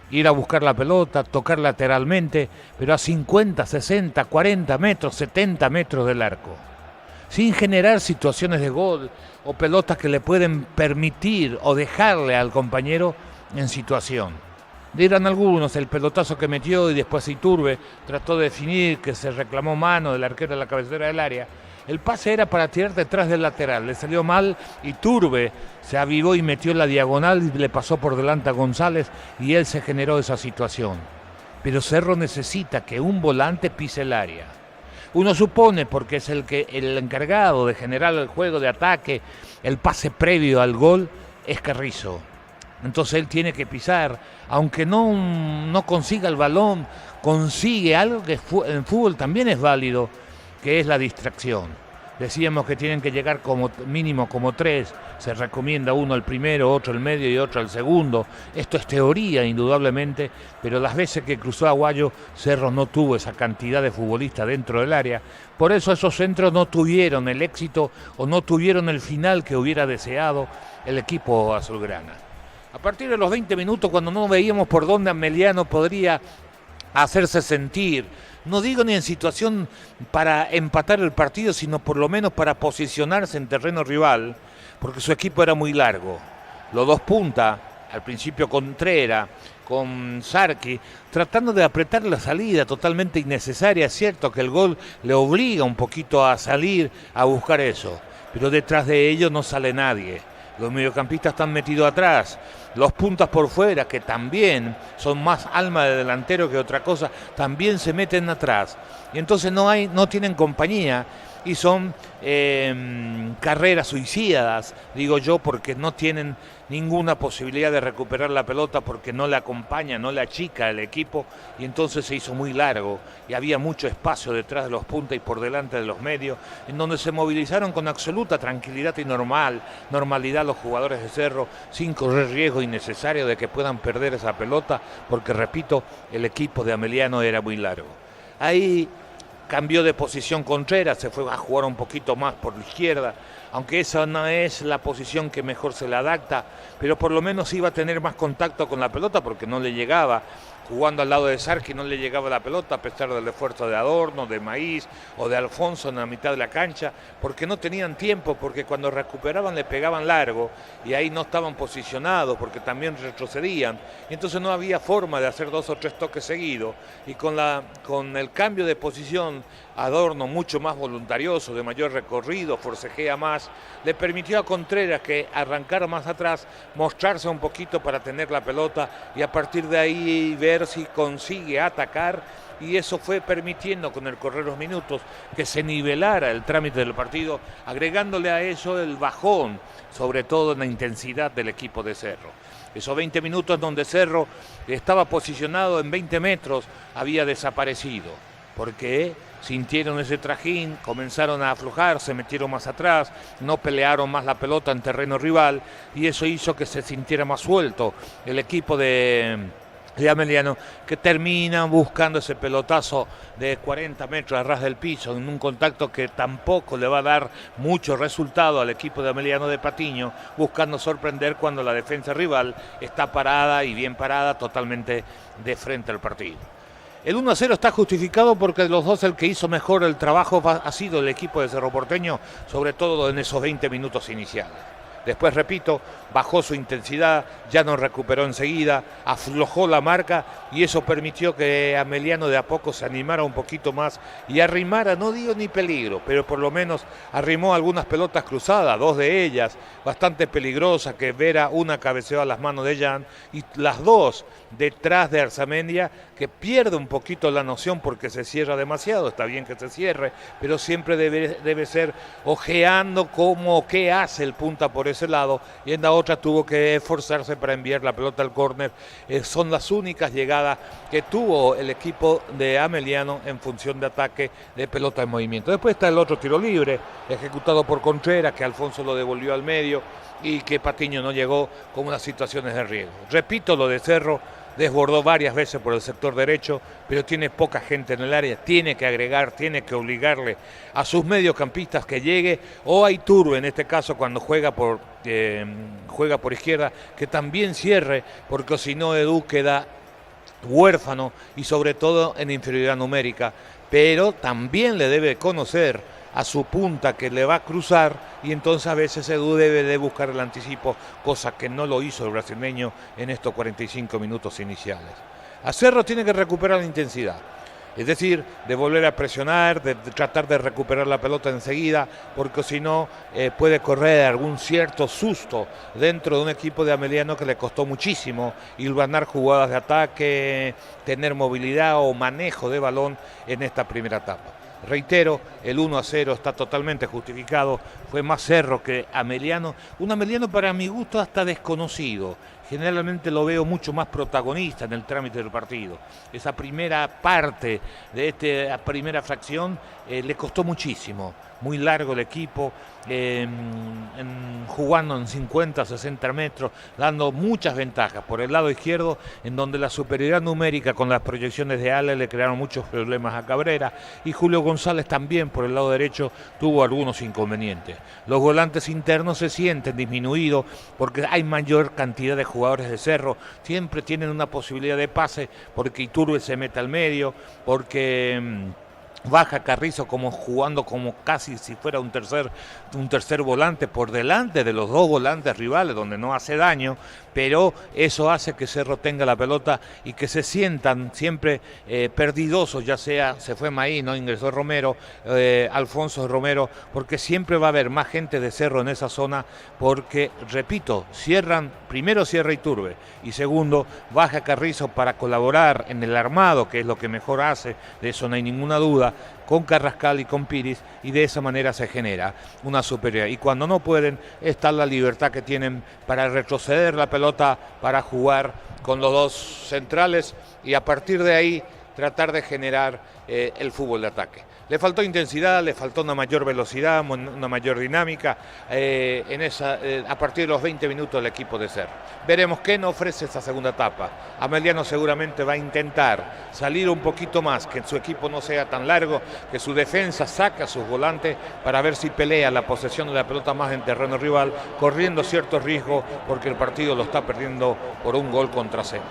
Ir a buscar la pelota, tocar lateralmente, pero a 50, 60, 40 metros, 70 metros del arco, sin generar situaciones de gol o pelotas que le pueden permitir o dejarle al compañero en situación. Dirán algunos, el pelotazo que metió y después Iturbe trató de definir, que se reclamó mano del arquero de la cabecera del área. El pase era para tirar detrás del lateral, le salió mal, Iturbe se avivó y metió la diagonal y le pasó por delante a González y él se generó esa situación. Pero Cerro necesita que un volante pise el área. Uno supone, porque es el encargado de generar el juego de ataque, el pase previo al gol, es Carrizo. Entonces él tiene que pisar, aunque no consiga el balón, consigue algo que en fútbol también es válido, que es la distracción. Decíamos que tienen que llegar como mínimo como 3, se recomienda uno al primero, otro al medio y otro al segundo. Esto es teoría, indudablemente, pero las veces que cruzó Aguayo, Cerro no tuvo esa cantidad de futbolistas dentro del área. Por eso esos centros no tuvieron el éxito o no tuvieron el final que hubiera deseado el equipo azulgrana. A partir de los 20 minutos, cuando no veíamos por dónde Ameliano podría hacerse sentir, no digo ni en situación para empatar el partido, sino por lo menos para posicionarse en terreno rival, porque su equipo era muy largo. Los dos puntas, al principio Contreras, con Sarki, tratando de apretar la salida totalmente innecesaria. Es cierto que el gol le obliga un poquito a salir a buscar eso, pero detrás de ellos no sale nadie. Los mediocampistas están metidos atrás, los puntas por fuera, que también son más alma de delantero que otra cosa, también se meten atrás. Y entonces no tienen compañía y son carreras suicidas, digo yo, porque no tienen ninguna posibilidad de recuperar la pelota, porque no le acompaña, no le achica el equipo, y entonces se hizo muy largo y había mucho espacio detrás de los puntas y por delante de los medios, en donde se movilizaron con absoluta tranquilidad y normalidad los jugadores de Cerro, sin correr riesgo innecesario de que puedan perder esa pelota, porque repito, el equipo de Ameliano era muy largo. Ahí cambió de posición Contreras, se fue a jugar un poquito más por la izquierda, aunque esa no es la posición que mejor se le adapta, pero por lo menos iba a tener más contacto con la pelota porque no le llegaba. Jugando al lado de Sarki no le llegaba la pelota a pesar del esfuerzo de Adorno, de Maíz o de Alfonso en la mitad de la cancha, porque no tenían tiempo, porque cuando recuperaban le pegaban largo y ahí no estaban posicionados porque también retrocedían, y entonces no había forma de hacer 2 o 3 toques seguidos, y con el cambio de posición Adorno, mucho más voluntarioso, de mayor recorrido, forcejea más, le permitió a Contreras que arrancara más atrás, mostrarse un poquito para tener la pelota y a partir de ahí ver si consigue atacar, y eso fue permitiendo con el correr los minutos que se nivelara el trámite del partido, agregándole a eso el bajón, sobre todo en la intensidad del equipo de Cerro. Esos 20 minutos donde Cerro estaba posicionado en 20 metros había desaparecido, porque sintieron ese trajín, comenzaron a aflojar, se metieron más atrás, no pelearon más la pelota en terreno rival, y eso hizo que se sintiera más suelto el equipo de Ameliano, que termina buscando ese pelotazo de 40 metros a ras del piso, en un contacto que tampoco le va a dar mucho resultado al equipo de Ameliano de Patiño, buscando sorprender cuando la defensa rival está parada y bien parada, totalmente de frente al partido. El 1-0 está justificado porque de los dos el que hizo mejor el trabajo ha sido el equipo de Cerro Porteño, sobre todo en esos 20 minutos iniciales. Después, repito, bajó su intensidad, ya no recuperó enseguida, aflojó la marca y eso permitió que Ameliano de a poco se animara un poquito más y arrimara, no digo ni peligro, pero por lo menos arrimó algunas pelotas cruzadas, 2 de ellas bastante peligrosas, que Vera una cabeceó a las manos de Jan y las 2 detrás de Arzamendia, que pierde un poquito la noción porque se cierra demasiado. Está bien que se cierre, pero siempre debe ser ojeando qué hace el punta por ese lado, y en la otra tuvo que esforzarse para enviar la pelota al córner. Son las únicas llegadas que tuvo el equipo de Ameliano en función de ataque de pelota en movimiento. Después está el otro tiro libre ejecutado por Contreras, que Alfonso lo devolvió al medio y que Patiño no llegó con unas situaciones de riesgo. Repito, lo de Cerro desbordó varias veces por el sector derecho, pero tiene poca gente en el área, tiene que agregar, tiene que obligarle a sus mediocampistas que llegue, o a Iturbe en este caso cuando juega por izquierda, que también cierre, porque si no Edu queda huérfano y sobre todo en inferioridad numérica, pero también le debe conocer a su punta que le va a cruzar, y entonces a veces Edu debe de buscar el anticipo, cosa que no lo hizo el brasileño en estos 45 minutos iniciales. A Cerro tiene que recuperar la intensidad, es decir, de volver a presionar, de tratar de recuperar la pelota enseguida, porque si no puede correr algún cierto susto dentro de un equipo de Ameliano que le costó muchísimo hilvanar jugadas de ataque, tener movilidad o manejo de balón en esta primera etapa. Reitero, el 1-0 está totalmente justificado, fue más Cerro que Ameliano, un Ameliano para mi gusto hasta desconocido, generalmente lo veo mucho más protagonista en el trámite del partido. Esa primera parte de esta primera fracción le costó muchísimo, muy largo el equipo, jugando en 50, 60 metros, dando muchas ventajas por el lado izquierdo, en donde la superioridad numérica con las proyecciones de Ale le crearon muchos problemas a Cabrera, y Julio González también por el lado derecho tuvo algunos inconvenientes. Los volantes internos se sienten disminuidos porque hay mayor cantidad de jugadores de Cerro siempre tienen una posibilidad de pase, porque Iturbe se mete al medio, porque baja Carrizo como jugando como casi si fuera un tercer volante por delante de los dos volantes rivales, donde no hace daño, pero eso hace que Cerro tenga la pelota y que se sientan siempre perdidosos, ya sea se fue Maí, no ingresó Romero, Alfonso Romero, porque siempre va a haber más gente de Cerro en esa zona, porque, repito, primero cierra Iturbe y segundo baja Carrizo para colaborar en el armado, que es lo que mejor hace, de eso no hay ninguna duda, con Carrascal y con Piris, y de esa manera se genera una superioridad. Y cuando no pueden, está la libertad que tienen para retroceder la pelota, para jugar con los dos centrales y a partir de ahí tratar de generar el fútbol de ataque. Le faltó intensidad, le faltó una mayor velocidad, una mayor dinámica a partir de los 20 minutos del equipo de Cerro. Veremos qué nos ofrece esta segunda etapa. Ameliano seguramente va a intentar salir un poquito más, que su equipo no sea tan largo, que su defensa saque a sus volantes para ver si pelea la posesión de la pelota más en terreno rival, corriendo ciertos riesgos porque el partido lo está perdiendo por un gol contra cero.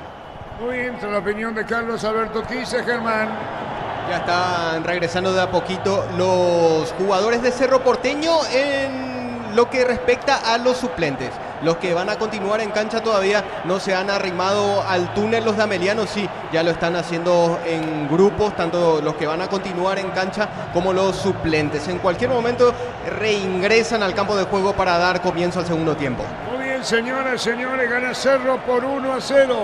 Muy bien, la opinión de Carlos Alberto Quise, Germán. Ya están regresando de a poquito los jugadores de Cerro Porteño en lo que respecta a los suplentes. Los que van a continuar en cancha todavía no se han arrimado al túnel. Los de Ameliano sí, ya lo están haciendo en grupos, tanto los que van a continuar en cancha como los suplentes. En cualquier momento reingresan al campo de juego para dar comienzo al segundo tiempo. Muy bien, señoras, señores, gana Cerro por 1-0.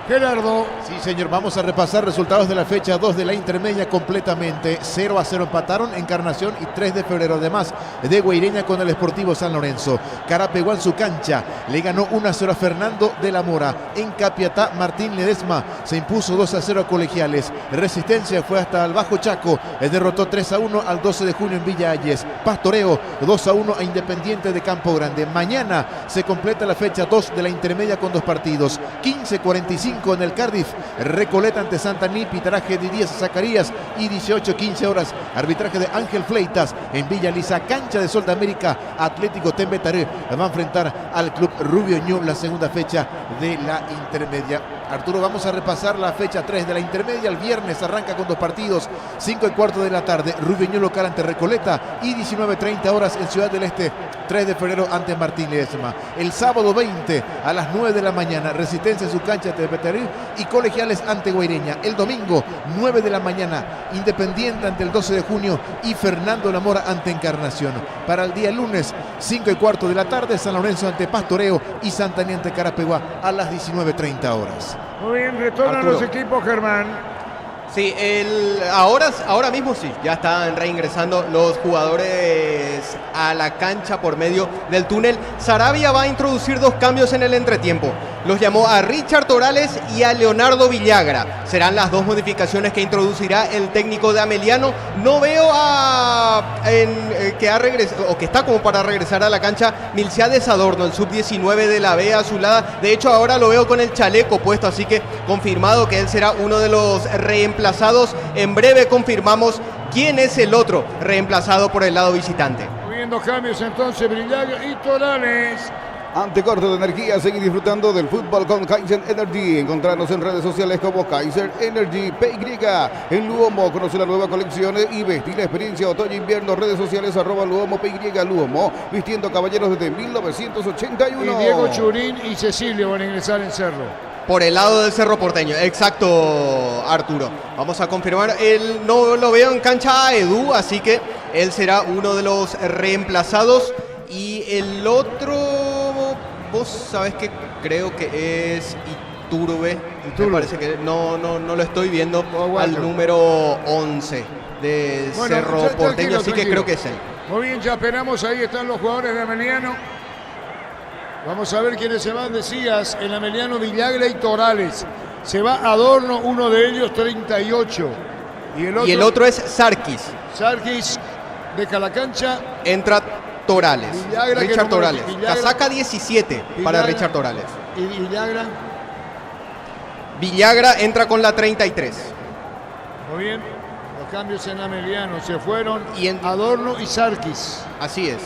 Gerardo. Sí, señor, vamos a repasar resultados de la fecha 2 de la intermedia completamente. 0-0 empataron Encarnación y 3 de febrero. Además de Guaireña con el Sportivo San Lorenzo. Carapeguá en su cancha le ganó 1-0 a Fernando de la Mora. En Capiatá, Martín Ledesma se impuso 2-0 a Colegiales. Resistencia fue hasta el Bajo Chaco. Derrotó 3-1 al 12 de junio en Villa Ayes. Pastoreo 2-1 a Independiente de Campo Grande. Mañana se completa la fecha 2 de la intermedia con 2 partidos. 15:45 en el Cardiff, Recoleta ante Santaní, pitaraje de Díaz Zacarías, y 18:15 horas, arbitraje de Ángel Fleitas en Villa Lisa, cancha de Sol de América, Atlético Tembetaré va a enfrentar al club Rubio Ñu, la segunda fecha de la intermedia. Arturo, vamos a repasar la fecha 3 de la intermedia. El viernes arranca con 2 partidos, 5:15 de la tarde, Rubio Ñu local ante Recoleta, y 19:30 horas en Ciudad del Este, 3 de febrero ante Martín Ledesma. El sábado 20 a las 9 de la mañana, Resistencia en su cancha ante Tembetaré y Colegiales ante Guaireña. El domingo 9 de la mañana, Independiente ante el 12 de junio y Fernando de la Mora ante Encarnación. Para el día lunes 5:15 de la tarde, San Lorenzo ante Pastoreo y Santaní ante Carapeguá a las 19:30 horas. Muy bien, retornan Arturo. los equipos, Germán. Sí, ahora mismo sí, ya están reingresando los jugadores a la cancha por medio del túnel. Sarabia va a introducir 2 cambios en el entretiempo. Los llamó a Richard Torales y a Leonardo Villagra. Serán las 2 modificaciones que introducirá el técnico de Ameliano. No veo que ha regresado o que está como para regresar a la cancha Milciades Adorno, el sub-19 de la B azulada. De hecho, ahora lo veo con el chaleco puesto, así que confirmado que él será uno de los reemplazados. En breve confirmamos quién es el otro reemplazado por el lado visitante. Viendo cambios entonces, Villagra y Torales. Ante corte de energía, seguir disfrutando del fútbol con Kaiser Energy. Encontrarnos en redes sociales como Kaiser Energy PY. En Luomo, conoce la nueva colección y vestir la experiencia otoño-invierno. Redes sociales @Luomo PY. Luomo, vistiendo caballeros desde 1981. Y Diego Churín y Cecilio van a ingresar en Cerro. Por el lado del Cerro Porteño, exacto, Arturo. Vamos a confirmar, él no lo veo en cancha a Edu, así que él será uno de los reemplazados. Y el otro, vos sabés que creo que es Iturbe. Me parece que no lo estoy viendo al número 11 de Cerro Porteño, así que creo que es él. Muy bien, ya esperamos, ahí están los jugadores de Ameliano. Vamos a ver quiénes se van, decías, en Ameliano, Villagra y Torales. Se va Adorno, uno de ellos, 38. Y el otro es Sarkis. Sarkis deja la cancha. Entra Torales, Villagra, Richard Torales. Villagra, casaca 17 para Richard Torales. ¿Y Villagra? Villagra entra con la 33. Muy bien, los cambios en Ameliano se fueron Adorno y Sarkis. Así es.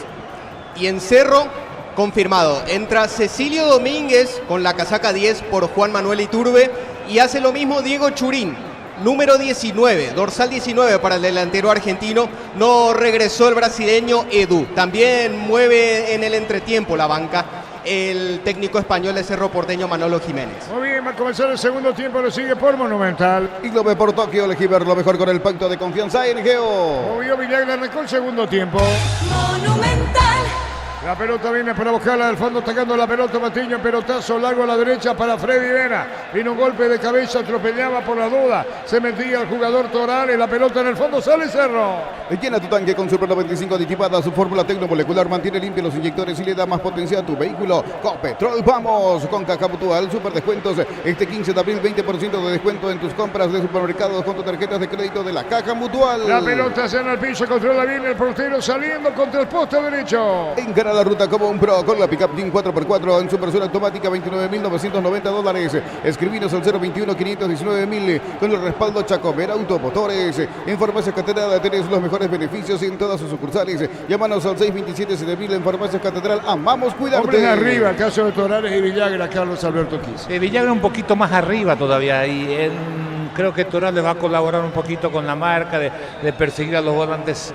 Y en Cerro confirmado. Entra Cecilio Domínguez con la casaca 10 por Juan Manuel Iturbe y hace lo mismo Diego Churín. Número 19, dorsal 19 para el delantero argentino. No regresó el brasileño Edu. También mueve en el entretiempo la banca el técnico español de Cerro Porteño, Manolo Jiménez. Muy bien, va a comenzar el segundo tiempo, lo sigue por Monumental. Y lo ve por Tokio, elegí ver lo mejor con el pacto de confianza en Geo. Movió Villagra, arrancó el segundo tiempo. Monumental. La pelota viene para buscarla del fondo, atacando la pelota Matiño, pelotazo largo a la derecha para Freddy Vera. Vino un golpe de cabeza, atropellaba por la duda. Se metía el jugador Torales, la pelota en el fondo, sale Cerro. Llena tu tanque con Super 95 aditivada, su fórmula tecnomolecular mantiene limpios los inyectores y le da más potencia a tu vehículo. Copetrol, vamos con Caja Mutual, super descuentos. Este 15 de abril, 20% de descuento en tus compras de supermercados con tus tarjetas de crédito de la Caja Mutual. La pelota se en el piso, controla bien el portero saliendo contra el poste derecho. Encara la ruta como un pro con la pickup Jeep 4x4 en su versión automática, $29.990. Escribinos al 021-519.000 con el respaldo Chacomer Automotores. En Farmacias Catedral tenés los mejores beneficios en todas sus sucursales. Llámanos al 627-7000 en Farmacias Catedral. Amamos cuidarte. Hombre arriba, el caso de Torales y Villagra, Carlos Alberto Quis. Villagra un poquito más arriba todavía y creo que Torales va a colaborar un poquito con la marca de perseguir a los volantes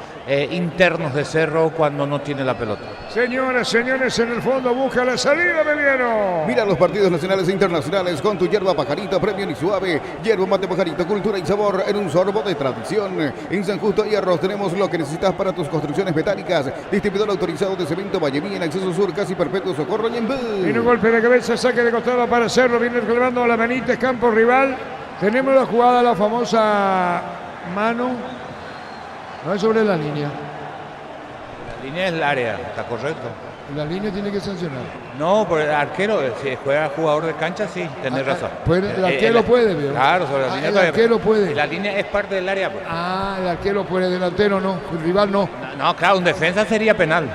internos de Cerro cuando no tiene la pelota. Señoras, señores, en el fondo busca la salida Meliano. Mira los partidos nacionales e internacionales con tu hierba Pajarito, premium y suave. Hierba mate Pajarito, cultura y sabor en un sorbo de tradición. En San Justo Hierros tenemos lo que necesitas para tus construcciones metálicas. Distribuidor autorizado de cemento Vallemí en acceso sur, casi perpetuo Socorro Ñembú. Viene un golpe de cabeza, saque de costado para Cerro, viene reclamando a la manita, campo rival. Tenemos la jugada, la famosa mano. No es sobre la línea. La línea es el área, está correcto. La línea tiene que sancionar. No, por el arquero, si juega jugador de cancha, sí, tenés razón. El arquero puede, ¿vio? Claro, sobre la línea. El arquero puede. La línea es parte del área. Pues. El arquero puede, delantero no, el rival no. No, claro, un defensa sería penal.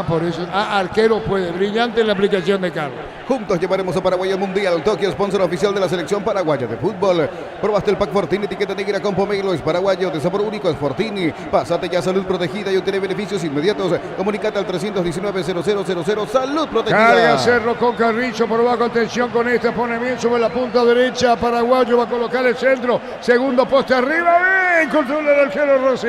Por eso. Arquero puede. Brillante en la aplicación de Carlos. Juntos llevaremos a Paraguay al Mundial. Tokio, sponsor oficial de la selección paraguaya de fútbol. Probaste el pack Fortini, etiqueta negra con pomelo, es paraguayo, de sabor único, es Fortini. Pásate ya Salud Protegida y obtener beneficios inmediatos. Comunicate al 319-0000. Salud Protegida. Carga Cerro con Carrillo por bajo, atención con esta, pone bien sobre la punta derecha. Paraguayo va a colocar el centro. Segundo poste arriba, bien, controla el arquero Rossi.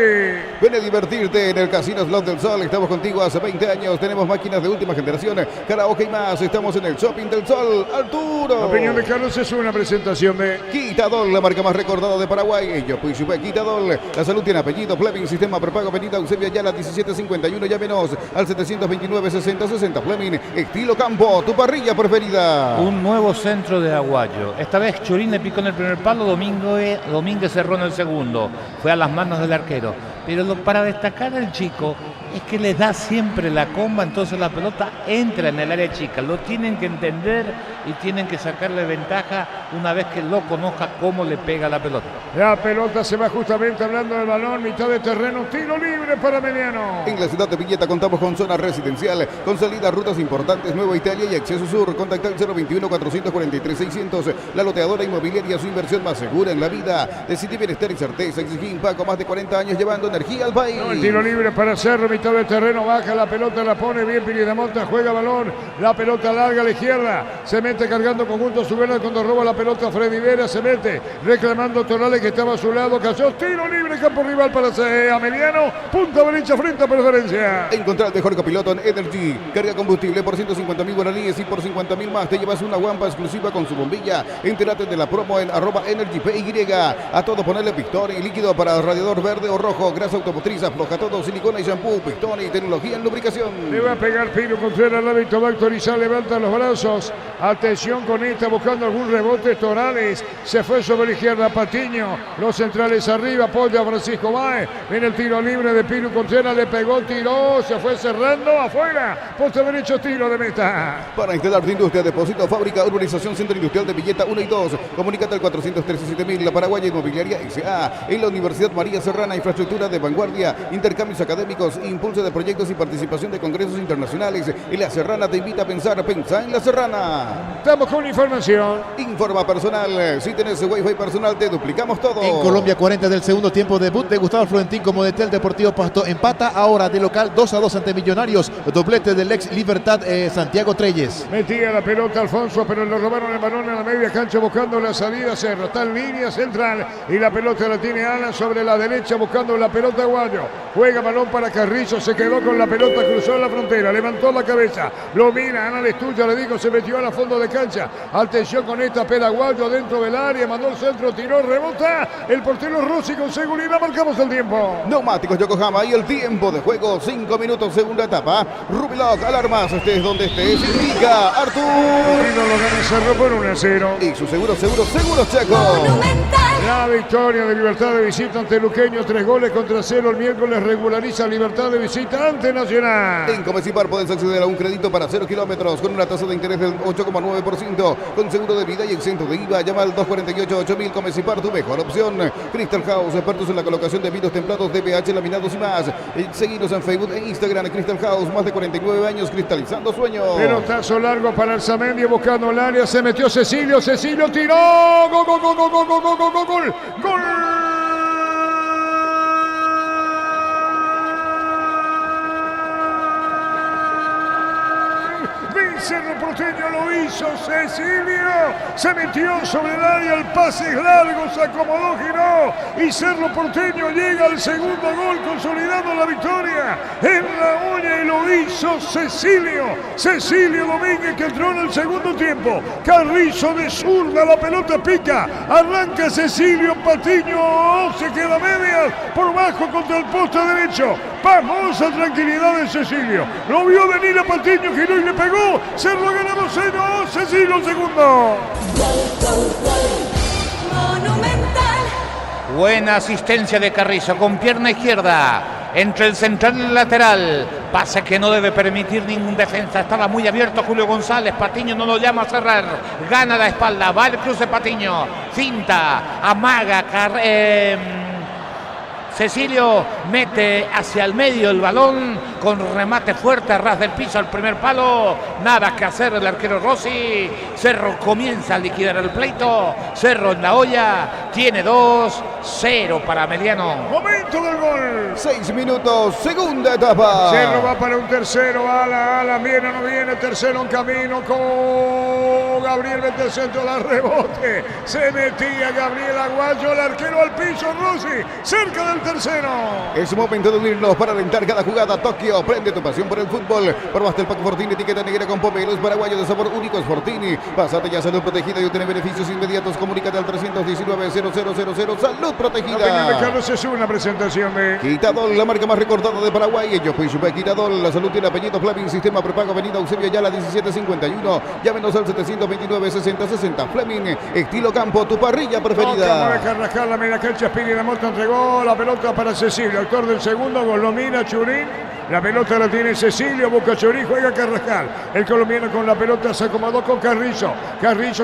Ven a divertirte en el Casino Slot del Sol. Estamos contigo hace 20 años. Tenemos máquinas de última generación, karaoke y más. Estamos en el Shopping del Sol, Arturo. La opinión de Carlos es una presentación de Quitadol, la marca más recordada de Paraguay. Yo fui Quitadol. La salud tiene apellido. Fleming, sistema prepago, avenida Eusebio Ayala 1751. Llámenos al 729-6060. Fleming, estilo campo, tu parrilla preferida. Un nuevo centro de Aguayo. Esta vez Churín le picó en el primer palo, Domínguez cerró en el segundo. Fue a las manos del arquero. Pero para destacar al chico es que les da siempre la comba, entonces la pelota entra en el área chica. Lo tienen que entender y tienen que sacarle ventaja una vez que lo conozca cómo le pega la pelota. La pelota se va justamente hablando del balón, mitad de terreno, tiro libre para Meliano. En la ciudad de Villeta contamos con zona residencial, con salida a rutas importantes, Nueva Italia y acceso sur. Contacta al 021-443-600. La loteadora inmobiliaria, su inversión más segura en la vida. Decidí bienestar y certeza. Exigí Paco, más de 40 años llevando energía al país. El tiro libre para Cerro, mitad del terreno, baja la pelota, la pone bien Piridamonta, juega balón, la pelota larga a la izquierda, se mete cargando conjunto Subela cuando roba la pelota Freddy Vera, se mete reclamando Torales que estaba a su lado, cayó, tiro libre, campo rival para Ameliano, punta derecha frente a preferencia. Encontrar el mejor copiloto en Energy, carga combustible por 150.000 guaraníes y por 50.000 más te llevas una guampa exclusiva con su bombilla. Entérate de la promo en @EnergyPY. A todo ponerle pistón y líquido para radiador verde o rojo, grasa automotriz, afloja todo, silicona y shampoo, pistón y tecnología en lubricación. Le va a pegar Pino Contreras, el árbitro va a autorizar, levanta los brazos, atención con esta, buscando algún rebote. Torales se fue sobre la izquierda, Patiño, los centrales arriba, apoya a Francisco Báez, viene el tiro libre de Pino Contreras, le pegó, tiró, se fue cerrando, afuera, poste derecho, tiro de meta. Para instalar tu industria, depósito, fábrica, urbanización, centro industrial de Villeta 1 y 2, comunícate al 413-7000, la Paraguaya Inmobiliaria S.A. En la Universidad María Serrana, infraestructura de vanguardia, intercambios académicos, impulso de proyectos y participación de congresos internacionales. Y La Serrana te invita a pensar, pensá en La Serrana. Estamos con información. Informa Informa personal. Si tenés Wi-Fi personal, te duplicamos todo. En Colombia, 40 del segundo tiempo, debut de Gustavo Florentín como DT del Deportivo Pasto. Empata ahora de local 2-2 ante Millonarios. Doblete del ex Libertad Santiago Treyes. Metía la pelota Alfonso, pero le robaron el balón a la media cancha buscando la salida. Cerro está en línea central y la pelota la tiene Alan sobre la derecha buscando la pelota Guayo. Juega balón para Carrizo, se quedó con la pelota, cruzó la frontera, levantó la cabeza, lo mira, Alan Estuya, le dijo, se metió a fondo de cancha. Atención con esta pela Guayo dentro del área, mandó el centro, tiró, rebota. El portero Rossi con seguridad, marcamos el tiempo. Neumáticos Yokohama y el tiempo de juego, 5 minutos, segunda etapa. Rubiloc, alarmas, estés donde estés, indica Artur. Y no lo gana Cerro por 1-0. Y su seguro Chaco. La victoria de Libertad de visita ante Luqueño, 3-0 el miércoles, regulariza Libertad de visita ante Nacional. En Comecipar podés acceder a un crédito para 0 kilómetros con una tasa de interés del 8,9%, con seguro de vida y exento de IVA. Llama al 248-8000. Comecipar, tu mejor opción. Crystal House, expertos en la colocación de vinos templados, DPH, laminados y más. Seguinos en Facebook e Instagram. Crystal House, más de 49 años cristalizando sueños. Pelotazo largo para el Zamendi buscando el área, se metió Cecilio tiró, gol. Cerro Porteño lo hizo, Cecilio se metió sobre el área, el pase es largo, se acomodó, giró y Cerro Porteño llega al segundo gol consolidando la victoria en la olla y lo hizo Cecilio Domínguez, que entró en el segundo tiempo. Carrizo de zurda, la pelota pica, arranca Cecilio, Patiño se queda media por bajo contra el poste derecho. Famosa tranquilidad de Cecilio, lo vio venir a Patiño, giró y le pegó. Cerro gana 2-0, Cecilio segundo. Buena asistencia de Carrizo con pierna izquierda entre el central y el lateral. Pase que no debe permitir ningún defensa. Estaba muy abierto Julio González. Patiño no lo llama a cerrar. Gana la espalda. Va el cruce Patiño. Finta. Amaga. Cecilio mete hacia el medio el balón con remate fuerte a ras del piso al primer palo. Nada que hacer el arquero Rossi. Cerro comienza a liquidar el pleito. Cerro en la olla. Tiene 2-0 para Meliano. Momento del gol. 6 minutos, segunda etapa. Cerro va para un tercero. Alan viene o no viene. Tercero en camino con Gabriel mete el centro, la rebote. Se metía Gabriel Aguayo, el arquero al piso. Rossi cerca del tercero. Es momento de unirnos para alentar cada jugada. Tokio, prende tu pasión por el fútbol. Probaste el Paco Fortini, etiqueta negra con pomelos paraguayos de sabor único. Fortini. Pásate ya, salud protegida y obtiene beneficios inmediatos. Comunícate al 319-0000. Salud protegida. De Carlos es una presentación de Quitadol, la marca más recordada de Paraguay. Yo fui Super Quitadol. La salud tiene apellido Fleming. Sistema prepago, avenida Eusebio Ayala 1751. Llámenos al 729-6060. Fleming, estilo campo, tu parrilla preferida. Toca, Carrascal, la media cancha, Spiri de Mota entregó la pelota para Cecilio, autor del segundo gol, lo mira Churín, la pelota la tiene Cecilio, busca Churín, juega Carrascal, el colombiano con la pelota se acomodó con Carrizo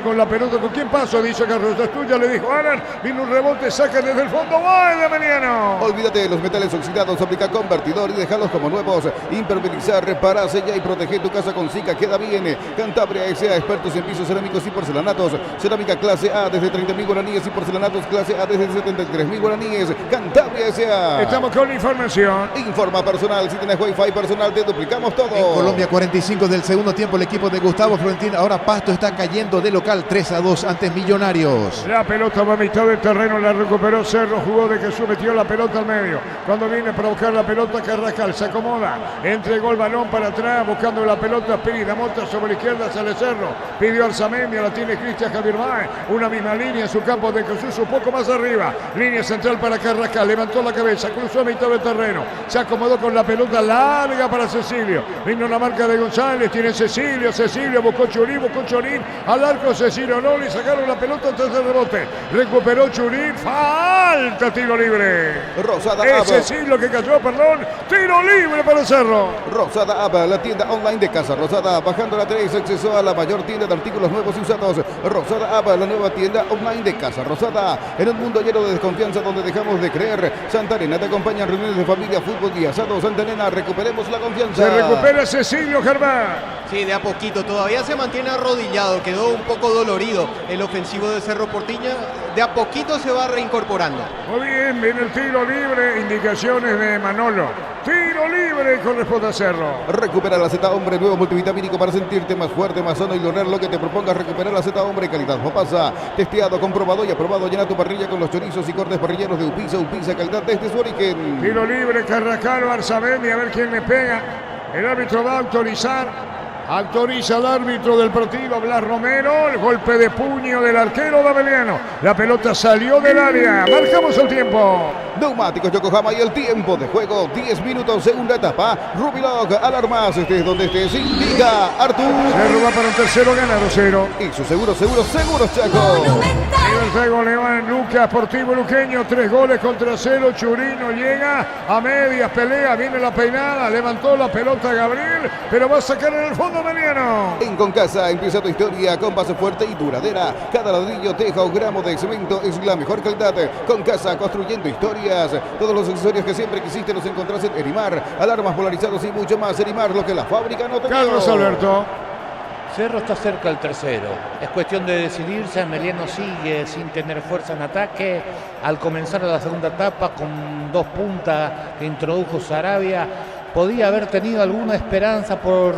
con la pelota, ¿con quién pasó? Dice Carrizo, es tuya, le dijo Alan, vino un rebote, saca desde el fondo, ¡va de Meliano! Olvídate de los metales oxidados, aplica convertidor y déjalos como nuevos, impermeabilizar, repara, sella y protege tu casa con Zika, queda bien. Cantabria S.A., expertos en pisos cerámicos y porcelanatos, cerámica clase A desde 30.000 guaraníes y porcelanatos clase A desde 73.000 guaraníes. Cantabria S.A. Estamos con información. Informa personal, si tenés Wi-Fi personal te duplicamos todo. En Colombia, 45 del segundo tiempo, el equipo de Gustavo Florentín. Ahora Pasto está cayendo de local 3-2 ante Millonarios. La pelota va a mitad del terreno, la recuperó Cerro, jugó de Jesús, metió la pelota al medio. Cuando viene para buscar la pelota Carrascal, se acomoda, entregó el balón para atrás, buscando la pelota Spiri de Mota sobre la izquierda, sale Cerro, pidió al Zamendi, la tiene Cristian Javier Báez, una misma línea en su campo de Jesús, un poco más arriba, línea central para Carrascal, levantó la cabeza, cruzó a mitad del terreno, se acomodó con la pelota larga para Cecilio, vino la marca de González, tiene Cecilio, buscó Churín, al arco Cecilio no, le sacaron la pelota antes del rebote, recuperó Churín, falta, tiro libre. Rosada es Cecilio que cayó, tiro libre para Cerro. Rosada Aba, la tienda online de Casa Rosada, bajando la 3, acceso a la mayor tienda de artículos nuevos y usados. Rosada Aba, la nueva tienda online de Casa Rosada, en un mundo lleno de desconfianza donde dejamos de creer. Santa Elena te acompaña en reuniones de familia, fútbol y asado. Santa Elena, recuperemos la confianza. Se recupera Cecilio Germán. Sí, de a poquito, todavía se mantiene arrodillado, quedó un poco dolorido el ofensivo de Cerro Porteño, de a poquito se va reincorporando. Muy bien, viene el tiro libre, indicaciones de Manolo. Tiro libre, corresponde a Cerro. Recupera la Z Hombre, nuevo multivitamínico para sentirte más fuerte, más sano y lograr lo que te propongas. Recuperar la Z Hombre, calidad Mopasa, testeado, comprobado y aprobado. Llena tu parrilla con los chorizos y cortes parrilleros de Upisa, calidad desde su origen. Tiro libre, Carrascal, Arzamendi, a ver quién le pega. El árbitro va a autorizar. Autoriza al árbitro del partido, Blas Romero. El golpe de puño del arquero Daveliano. La pelota salió del área. Marcamos el tiempo. Neumáticos Yokohama y el tiempo de juego. 10 minutos, segunda etapa. Rubilog, alarmas. Estés donde estés. Indica Artur. Cerro va para un tercero, gana 2-0. Y su seguro, Chaco. El juego le va en Lucas, Sportivo Luqueño. 3 goles contra 0. Churino llega a medias, pelea. Viene la peinada. Levantó la pelota Gabriel. Pero va a sacar en el fondo Meliano. En Concasa empieza tu historia con base fuerte y duradera. Cada ladrillo, teja o gramo de cemento es la mejor calidad. Concasa, construyendo historias. Todos los accesorios que siempre quisiste los encontrás en Erimar. Alarmas polarizados y mucho más. Erimar, lo que la fábrica no te dio. Carlos Alberto. Cerro está cerca del tercero. Es cuestión de decidirse. Meliano sigue sin tener fuerza en ataque. Al comenzar la segunda etapa con 2 puntas que introdujo Sarabia, podía haber tenido alguna esperanza por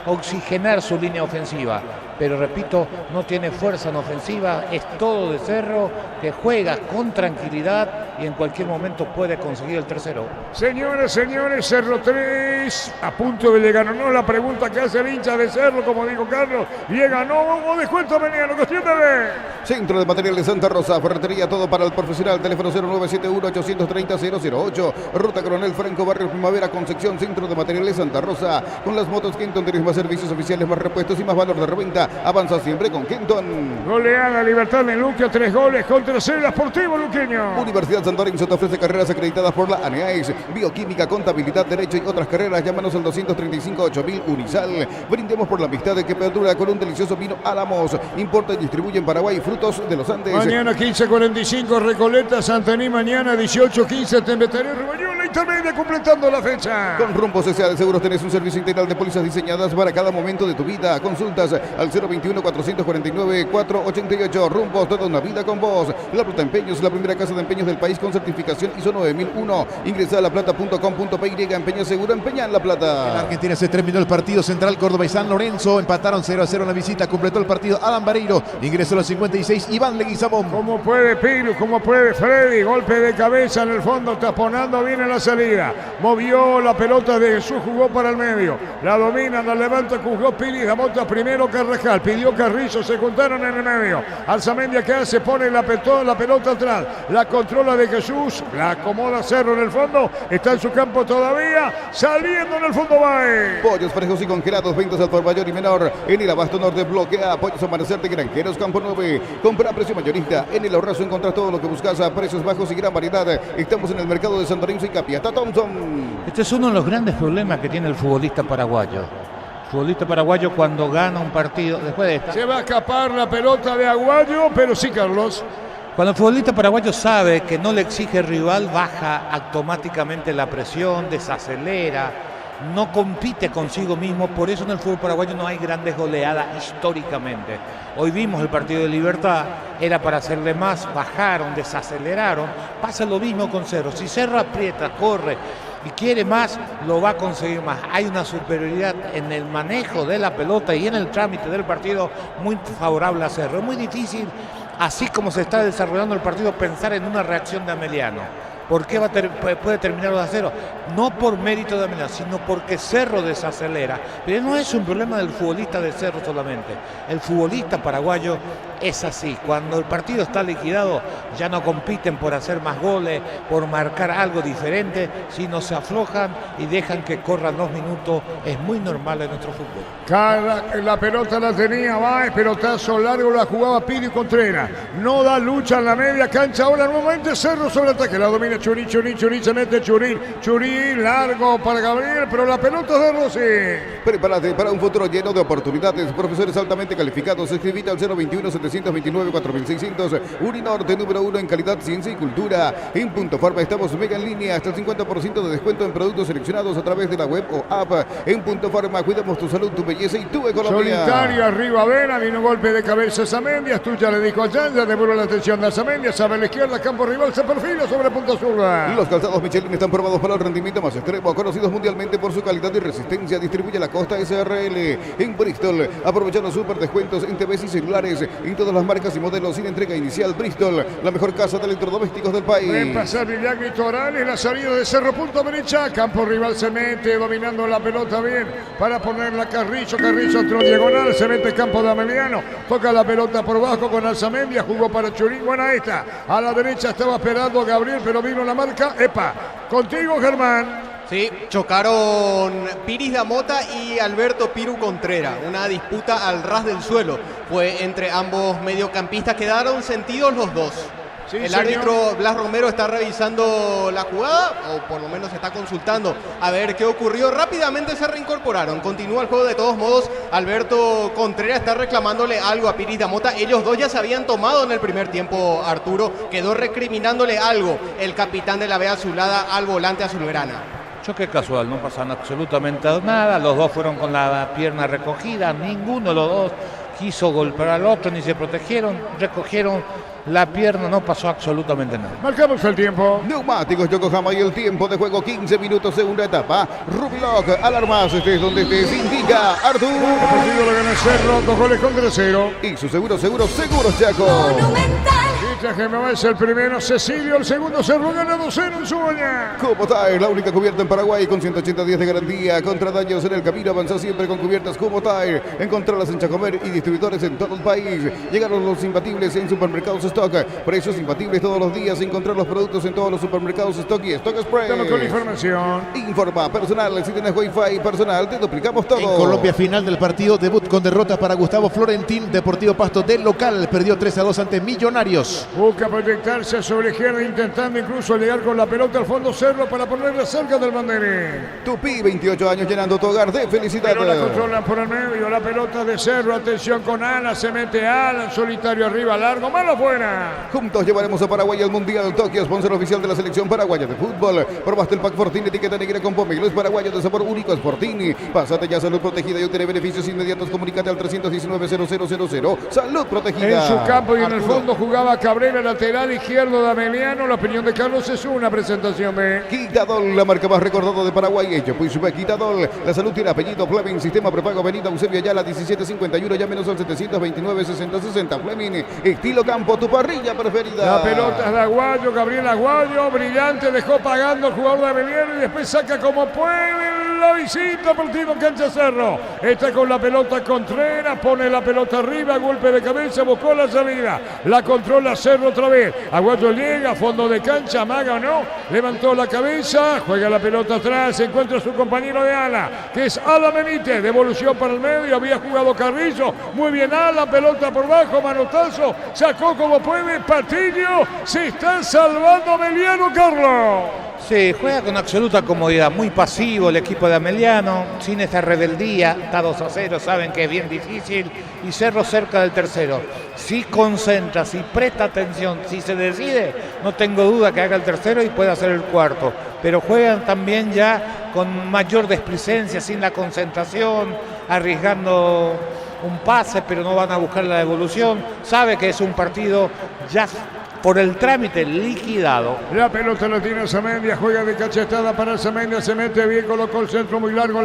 oxigenar su línea ofensiva. Pero repito, no tiene fuerza en ofensiva, es todo de Cerro, que juega con tranquilidad y en cualquier momento puede conseguir el tercero. Señoras, señores, Cerro 3, a punto de llegar o no, la pregunta que hace el hincha de Cerro, como dijo Carlos, llega no o descuento Meliano, cuestión de ver. Centro de Materiales Santa Rosa, ferretería, todo para el profesional, teléfono 0971-830-008, Ruta Coronel Franco, Barrio Primavera, Concepción, Centro de Materiales Santa Rosa, con las motos Kenton, tenés más servicios oficiales, más repuestos y más valor de reventa. Avanza siempre con Kenton. Goleada Libertad de Luque, 3 goles contra 0, Sportivo Luqueño. Universidad San Lorenzo te ofrece carreras acreditadas por la ANEAES, bioquímica, contabilidad, derecho y otras carreras. Llámanos al 235-8000 Unisal. Brindemos por la amistad de que perdura con un delicioso vino Álamos. Importa y distribuye en Paraguay frutos de los Andes. Mañana 15:45 Recoleta, Santaní. Mañana 18:15 Tembetario, Rubañón, la intermedia completando la fecha. Con Rumbos S.A. de Seguros tenés un servicio integral de pólizas diseñadas para cada momento de tu vida. Consultas al 021-449-488. Rumbos, toda una vida con vos. La Plata Empeños, la primera casa de empeños del país con certificación ISO 9001. Ingresa a laplata.com.py. Empeña seguro, empeña en La Plata. En Argentina se terminó el partido. Central Córdoba y San Lorenzo empataron 0-0 en la visita. Completó el partido Adam Vareiro. Ingresó a los 56. Iván Leguizamón. Como puede Piru, como puede Freddy. Golpe de cabeza en el fondo, taponando bien en la salida. Movió la pelota de Jesús, jugó para el medio. La domina, la levanta, jugó Pili, la monta primero Carrascal, pidió Carrizo, se juntaron en el medio. Arzamendi acá se pone la pelota atrás, la controla de Jesús, la acomoda Cerro en el fondo, está en su campo todavía, saliendo en el fondo Bae. Pollos frescos y congelados, ventas al por mayor y menor. En el Abasto Norte bloquea Pollos Amanecer de Granjeros Campo 9. Compra a precio mayorista. En el Ahorrazo encontrás todo lo que buscas a precios bajos y gran variedad. Estamos en el mercado de San Lorenzo y Capiata Thompson. Este es uno de los grandes problemas que tiene el futbolista paraguayo. Futbolista paraguayo cuando gana un partido, después de esta, se va a escapar la pelota de Aguayo, pero sí, Carlos. Cuando el futbolista paraguayo sabe que no le exige el rival, baja automáticamente la presión, desacelera, no compite consigo mismo. Por eso en el fútbol paraguayo no hay grandes goleadas históricamente. Hoy vimos el partido de Libertad, era para hacerle más, bajaron, desaceleraron. Pasa lo mismo con Cerro. Si Cerro aprieta, corre y quiere más, lo va a conseguir más. Hay una superioridad en el manejo de la pelota y en el trámite del partido muy favorable a Cerro. Es muy difícil, así como se está desarrollando el partido, pensar en una reacción de Ameliano. ¿Por qué puede terminar 2-0? No por mérito de Ameliano, sino porque Cerro desacelera. Pero no es un problema del futbolista de Cerro solamente. El futbolista paraguayo es así. Cuando el partido está liquidado, ya no compiten por hacer más goles, por marcar algo diferente, sino se aflojan y dejan que corran 2 minutos. Es muy normal en nuestro fútbol. La pelota la tenía Baez, pelotazo largo, la jugaba Piri Contreras. No da lucha en la media cancha. Ahora nuevamente Cerro sobre ataque. La domina viene Churín, se mete Churín, largo para Gabriel, pero la pelota es de Rossi. Prepárate para un futuro lleno de oportunidades. Profesores altamente calificados. Escribite al 021-729-4600. Uninorte, número 1 en calidad, ciencia y cultura. En Punto Farma estamos mega en línea. Hasta el 50% de descuento en productos seleccionados a través de la web o app. En Punto Farma cuidamos tu salud, tu belleza y tu economía. Solitario arriba Vena, vino golpe de cabeza Zamendia. Astucha le dijo a Yanja, devuelve la atención de Zamendia. Sabe a la izquierda, campo rival, se perfila sobre Punta Zurda. Los calzados Michelin están probados para el rendimiento más extremo, conocidos mundialmente por su calidad y resistencia. Distribuye la Costa SRL en Bristol. Aprovechando super descuentos en TVs y celulares en todas las marcas y modelos sin entrega inicial. Bristol, la mejor casa de electrodomésticos del país. En pasar Villagri Torales, la salida de Cerro, punto derecha. Campo rival se mete, dominando la pelota bien para ponerla Carrizo entró diagonal, se mete campo de Ameliano, toca la pelota por bajo con Alzamendia, jugó para Churín, buena esta. A la derecha estaba esperando a Gabriel, pero vino la marca. Epa, contigo Germán. Sí, chocaron Piris Damota y Alberto Piru Contreras. Una disputa al ras del suelo. Fue entre ambos mediocampistas. Quedaron sentidos los dos. Sí, el señor. árbitro Blas Romero está revisando la jugada, o por lo menos está consultando a ver qué ocurrió. Rápidamente se reincorporaron. Continúa el juego de todos modos. Alberto Contreras está reclamándole algo a Piris Damota. Ellos dos ya se habían tomado en el primer tiempo, Arturo. Quedó recriminándole algo el capitán de la B azulada al volante azulgrana. Choque casual, no pasan absolutamente nada. Los dos fueron con la pierna recogida. Ninguno de los dos quiso golpear al otro ni se protegieron. Recogieron la pierna, no pasó absolutamente nada. Marcamos el tiempo. Neumáticos Yokohama y el tiempo de juego 15 minutos, segunda etapa. Rubiloc, alarmas, estés donde estés, indica Artur. El partido lo gana Cerro, 2 goles contra 0. Y su seguros Chaco. GMA es el primero, Cecilio el segundo, Cerro gana 2-0 en Sueña. Kubotair, la única cubierta en Paraguay con 180 días de garantía contra daños en el camino. Avanza siempre con cubiertas Kubotair. Encontrarlas en Chacomer y distribuidores en todo el país. Llegaron los imbatibles en supermercados Stock. Precios imbatibles todos los días. Encontrar los productos en todos los supermercados Stock y Stock Express. Estamos con información. Informa personal, si tienes Wi-Fi personal, te duplicamos todo. En Colombia, final del partido, debut con derrota para Gustavo Florentín. Deportivo Pasto del local perdió 3-2 ante Millonarios. Busca proyectarse sobre izquierda, intentando incluso llegar con la pelota al fondo Cerro para ponerla cerca del banderín. Tupi, 28 años llenando tu hogar de felicidad. Pero la controlan por el medio, la pelota de Cerro, atención con Alan, se mete Alan, solitario arriba, largo, malo afuera. Juntos llevaremos a Paraguay al Mundial. Tokio, sponsor oficial de la selección paraguaya de fútbol. Probaste el pack Fortini, etiqueta negra con pomelos paraguayos de sabor único, es Fortini. Pásate ya a Salud Protegida y obtiene beneficios inmediatos. Comunícate al 319-0000. Salud Protegida. En su campo y en el fondo jugaba Cabrera, lateral izquierdo de Ameliano. La opinión de Carlos es una presentación de Quitadol, la marca más recordada de Paraguay. Ello, pues sube Quitadol. La salud tiene apellido Fleming. Sistema prepago Avenida Eusebio Ayala 1751. Llámenos al 729-6060. Fleming, estilo campo, tu parrilla preferida. La pelota es de Aguayo, Gabriel Aguayo, brillante, dejó pagando el jugador de Ameliano y después saca como puede. La visita, partido en cancha Cerro. Está con la pelota Contreras, pone la pelota arriba, golpe de cabeza, buscó la salida. La controla Cerro otra vez. Aguayo llega, fondo de cancha, amaga o no. Levantó la cabeza, juega la pelota atrás, encuentra a su compañero de ala, que es Ala Benítez. Devolución para el medio, había jugado Carrillo. Muy bien Ala, pelota por bajo, manotazo, sacó como puede, Patiño. Se está salvando Ameliano, Carlos. Sí, juega con absoluta comodidad, muy pasivo el equipo de Ameliano, sin esa rebeldía, está 2-0, saben que es bien difícil, y Cerro cerca del tercero. Si concentra, si presta atención, si se decide, no tengo duda que haga el tercero y pueda hacer el cuarto, pero juegan también ya con mayor desplicencia, sin la concentración, arriesgando un pase, pero no van a buscar la devolución, sabe que es un partido ya por el trámite liquidado. La pelota la tiene Zamendia, juega de cachetada para Zamendia, se mete bien, colocó el centro muy largo,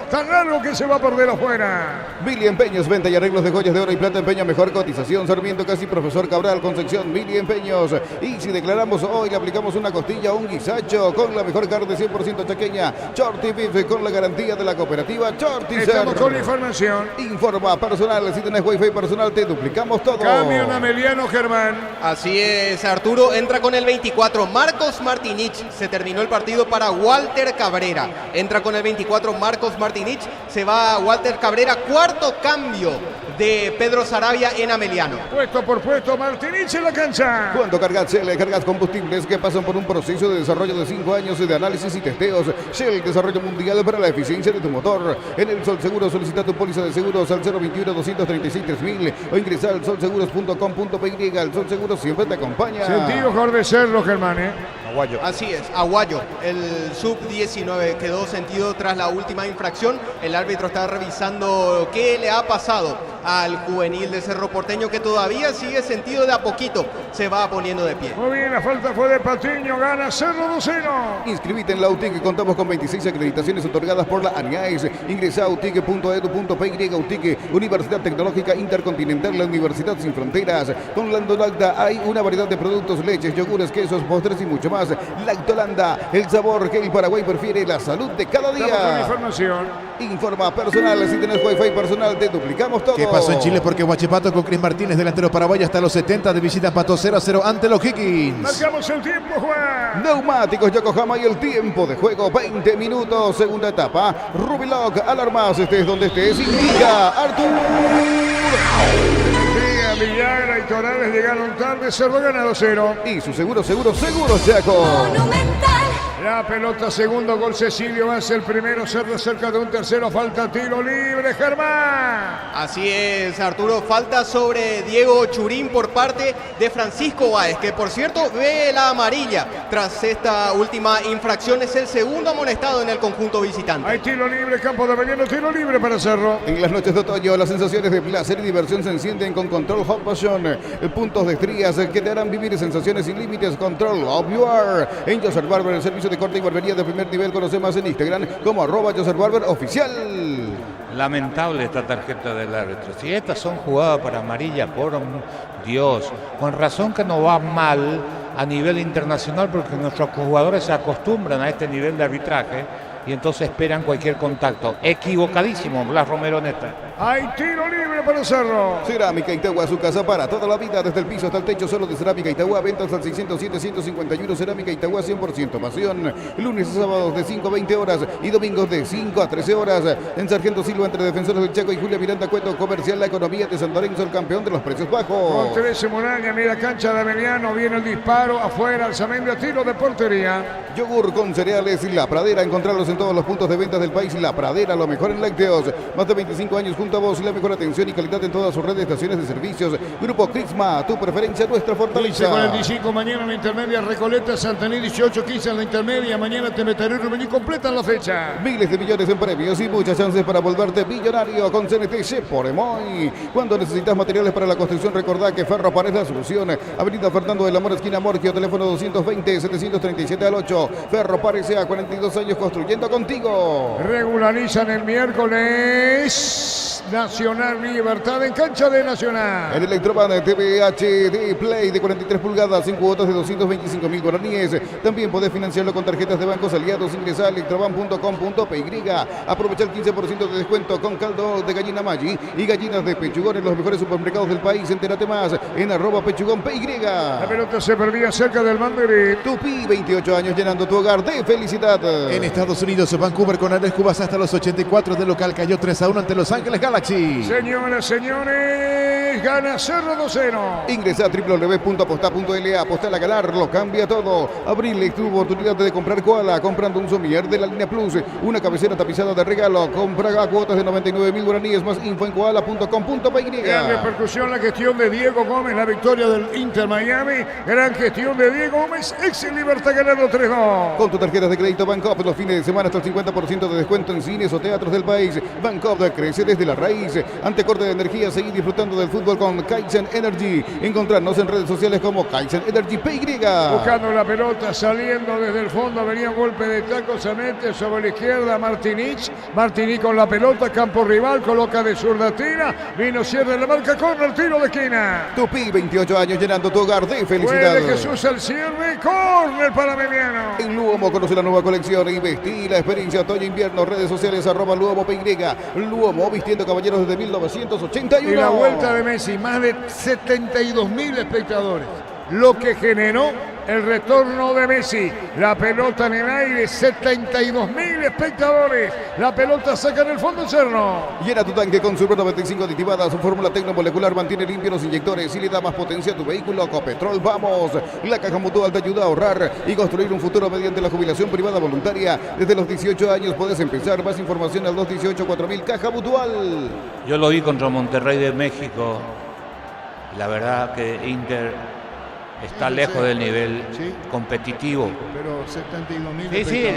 tan largo que se va a perder afuera. Mili Empeños, venta y arreglos de joyas de oro y plata, empeña mejor cotización. Sarmiento casi Profesor Cabral, Concepción, Mili Empeños. Y si declaramos hoy, le aplicamos una costilla o un guisacho con la mejor carne 100% chaqueña, Shorty Beef, con la garantía de la cooperativa Shorty. Estamos con información. Informa personal, si tenés wifi personal te duplicamos todo. Camión Ameliano, Germán. Así es, Arturo entra con el 24, Marcos Martinich. Se terminó el partido para Walter Cabrera. Entra con el 24, Marcos Martinich. Se va Walter Cabrera, cuarto cambio de Pedro Sarabia en Ameliano. Puesto por puesto, Martinich en la cancha. Cuando cargas Shell, cargas combustibles que pasan por un proceso de desarrollo de 5 años de análisis y testeos. Shell, desarrollo mundial para la eficiencia de tu motor. En el Sol Seguro solicita tu póliza de seguros al 021-236-3000 o ingresa al solseguros.com.py. El Sol Seguro siempre te acompaña. Sentido Jordecerlo, Germán, Aguayo. Así es, Aguayo, el sub-19 quedó sentido tras la última infracción. El árbitro está revisando qué le ha pasado al juvenil de Cerro Porteño, que todavía sigue sentido de a poquito. Se va poniendo de pie. Muy bien, la falta fue de Patiño, gana Cerro 2-0. Inscribite en la UTIC, contamos con 26 acreditaciones otorgadas por la ANIAES. Ingresa a utic.edu.py. UTIC, Universidad Tecnológica Intercontinental, la Universidad Sin Fronteras. Con Landolanda hay una variedad de productos, leches, yogures, quesos, postres y mucho más. Lactolanda, el sabor que el Paraguay prefiere, la salud de cada día. Estamos con información. Informa personal, si tenés wifi personal te duplicamos todo. ¿Qué pasó en Chile? Porque Huachipato con Cris Martínez, delantero paraguayo, hasta los 70 de visita empató 0-0 ante los Higgins. Marcamos el tiempo, Juan. Neumáticos Yokohama y el tiempo de juego, 20 minutos, segunda etapa. Rubiloc, alarmas, estés donde estés, indica Artur. Villagra y Torales llegaron tarde, Cerro gana 2-0. Y su seguro, Chaco. La pelota, segundo gol Cecilio, va a ser el primero, Cerro cerca de un tercero, falta tiro libre, Germán. Así es, Arturo, falta sobre Diego Churín por parte de Francisco Báez, que por cierto ve la amarilla tras esta última infracción, es el segundo amonestado en el conjunto visitante. Hay tiro libre, campo de Belgrano, tiro libre para Cerro. En las noches de otoño, las sensaciones de placer y diversión se encienden con Control Hot Passion, puntos de estrías que te harán vivir sensaciones sin límites. Control of You Are. En Joseph Barber, el servicio de corte y barbería de primer nivel. Conoce más en Instagram como @JosephBarberOficial. Lamentable esta tarjeta del árbitro. Si estas son jugadas para amarilla, por Dios, con razón que no va mal a nivel internacional, porque nuestros jugadores se acostumbran a este nivel de arbitraje y entonces esperan cualquier contacto. Equivocadísimo Blas Romero en esta. Hay tiro libre para Cerro. Cerámica Itagua, su casa para toda la vida, desde el piso hasta el techo, solo de Cerámica Itagua. Ventas al 607-151. Cerámica Itagua, 100% pasión. Lunes y sábados de 5 a 20 horas y domingos de 5 a 13 horas. En Sargento Silva, entre Defensores del Chaco y Julia Miranda Cueto. Comercial La Economía de San Lorenzo, el campeón de los precios bajos. Con 13 Muralla, mira cancha de Ameliano, viene el disparo afuera, alzamiento a tiro de portería. Yogur con cereales y La Pradera, encontrarlos en todos los puntos de ventas del país. La Pradera, lo mejor en lácteos. Más de 25 años junto a vos, la mejor atención y calidad en todas sus redes de estaciones de servicios. Grupo Crisma, tu preferencia, nuestra fortaleza. 45 mañana en la intermedia, Recoleta, Santaní, 18-15 en la intermedia. Mañana te meteré y completan la fecha. Miles de millones en premios y muchas chances para volverte millonario con CNT por Emoy. Cuando necesitas materiales para la construcción, recordá que Ferro Pared es la solución. Avenida Fernando del Amor, esquina Morquio, teléfono 220-737-8. Ferro Pared, a 42 años construyendo contigo. Regularizan el miércoles. Nacional Libertad en cancha de Nacional. El Electroban TV HD Play de 43 pulgadas en cuotas de 225.000 guaraníes. También podés financiarlo con tarjetas de bancos aliados. Ingresa a electroban.com.py. Aprovecha el 15% de descuento con caldo de gallina Maggi y gallinas de pechugón en los mejores supermercados del país. Entérate más en @pechugón.py. La pelota se perdía cerca del Mandarín. Tupi, 28 años llenando tu hogar de felicidad. En Estados Unidos, Vancouver con Andrés Cubas hasta los 84 de local cayó 3-1 ante Los Ángeles Galaxy. Señoras, señores, gana Cerro 2-0. Ingresa a www.aposta.la. Apostar a ganar lo cambia todo. Abril tu oportunidad de comprar Koala comprando un sommelier de la línea Plus. Una cabecera tapizada de regalo. Compra a cuotas de 99.000 guaraníes. Más info en koala.com.py. Gran repercusión la gestión de Diego Gómez. La victoria del Inter Miami. Gran gestión de Diego Gómez. Ex Libertad ganando 3-2. Con tu tarjeta de crédito Bancop, los fines de semana hasta el 50% de descuento en cines o teatros del país. Bancop crece desde la raíz. Ante corte de energía, seguir disfrutando del fútbol con Kaizen Energy. Encontrarnos en redes sociales como Kaizen Energy PY. Buscando la pelota, saliendo desde el fondo, venía un golpe de taco, se mete sobre la izquierda Martinich. Martinich con la pelota, campo rival, coloca de zurda, tira, vino, cierre la marca, corner, tiro de esquina. Tupi, 28 años llenando tu hogar de felicidad. Puede Jesús al cierre, corner para Mediano. En Luomo conoce la nueva colección y vestí la experiencia otoño-invierno. Redes sociales @Luomo PY. Luomo vistiendo caballeros desde 1981. Y la vuelta de Messi, más de 72.000 espectadores. lo que generó el retorno de Messi. La pelota en el aire, 72.000 espectadores. La pelota saca en el fondo el Cerro. Llena tu tanque con Super 95 aditivada. Su fórmula tecnomolecular mantiene limpios los inyectores y le da más potencia a tu vehículo. Copetrol, vamos. La Caja Mutual te ayuda a ahorrar y construir un futuro mediante la jubilación privada voluntaria. Desde los 18 años puedes empezar. Más información al 218-4000. Caja Mutual. Yo lo vi contra Monterrey de México. La verdad que Inter está lejos del nivel competitivo. Pero 72.000 sí,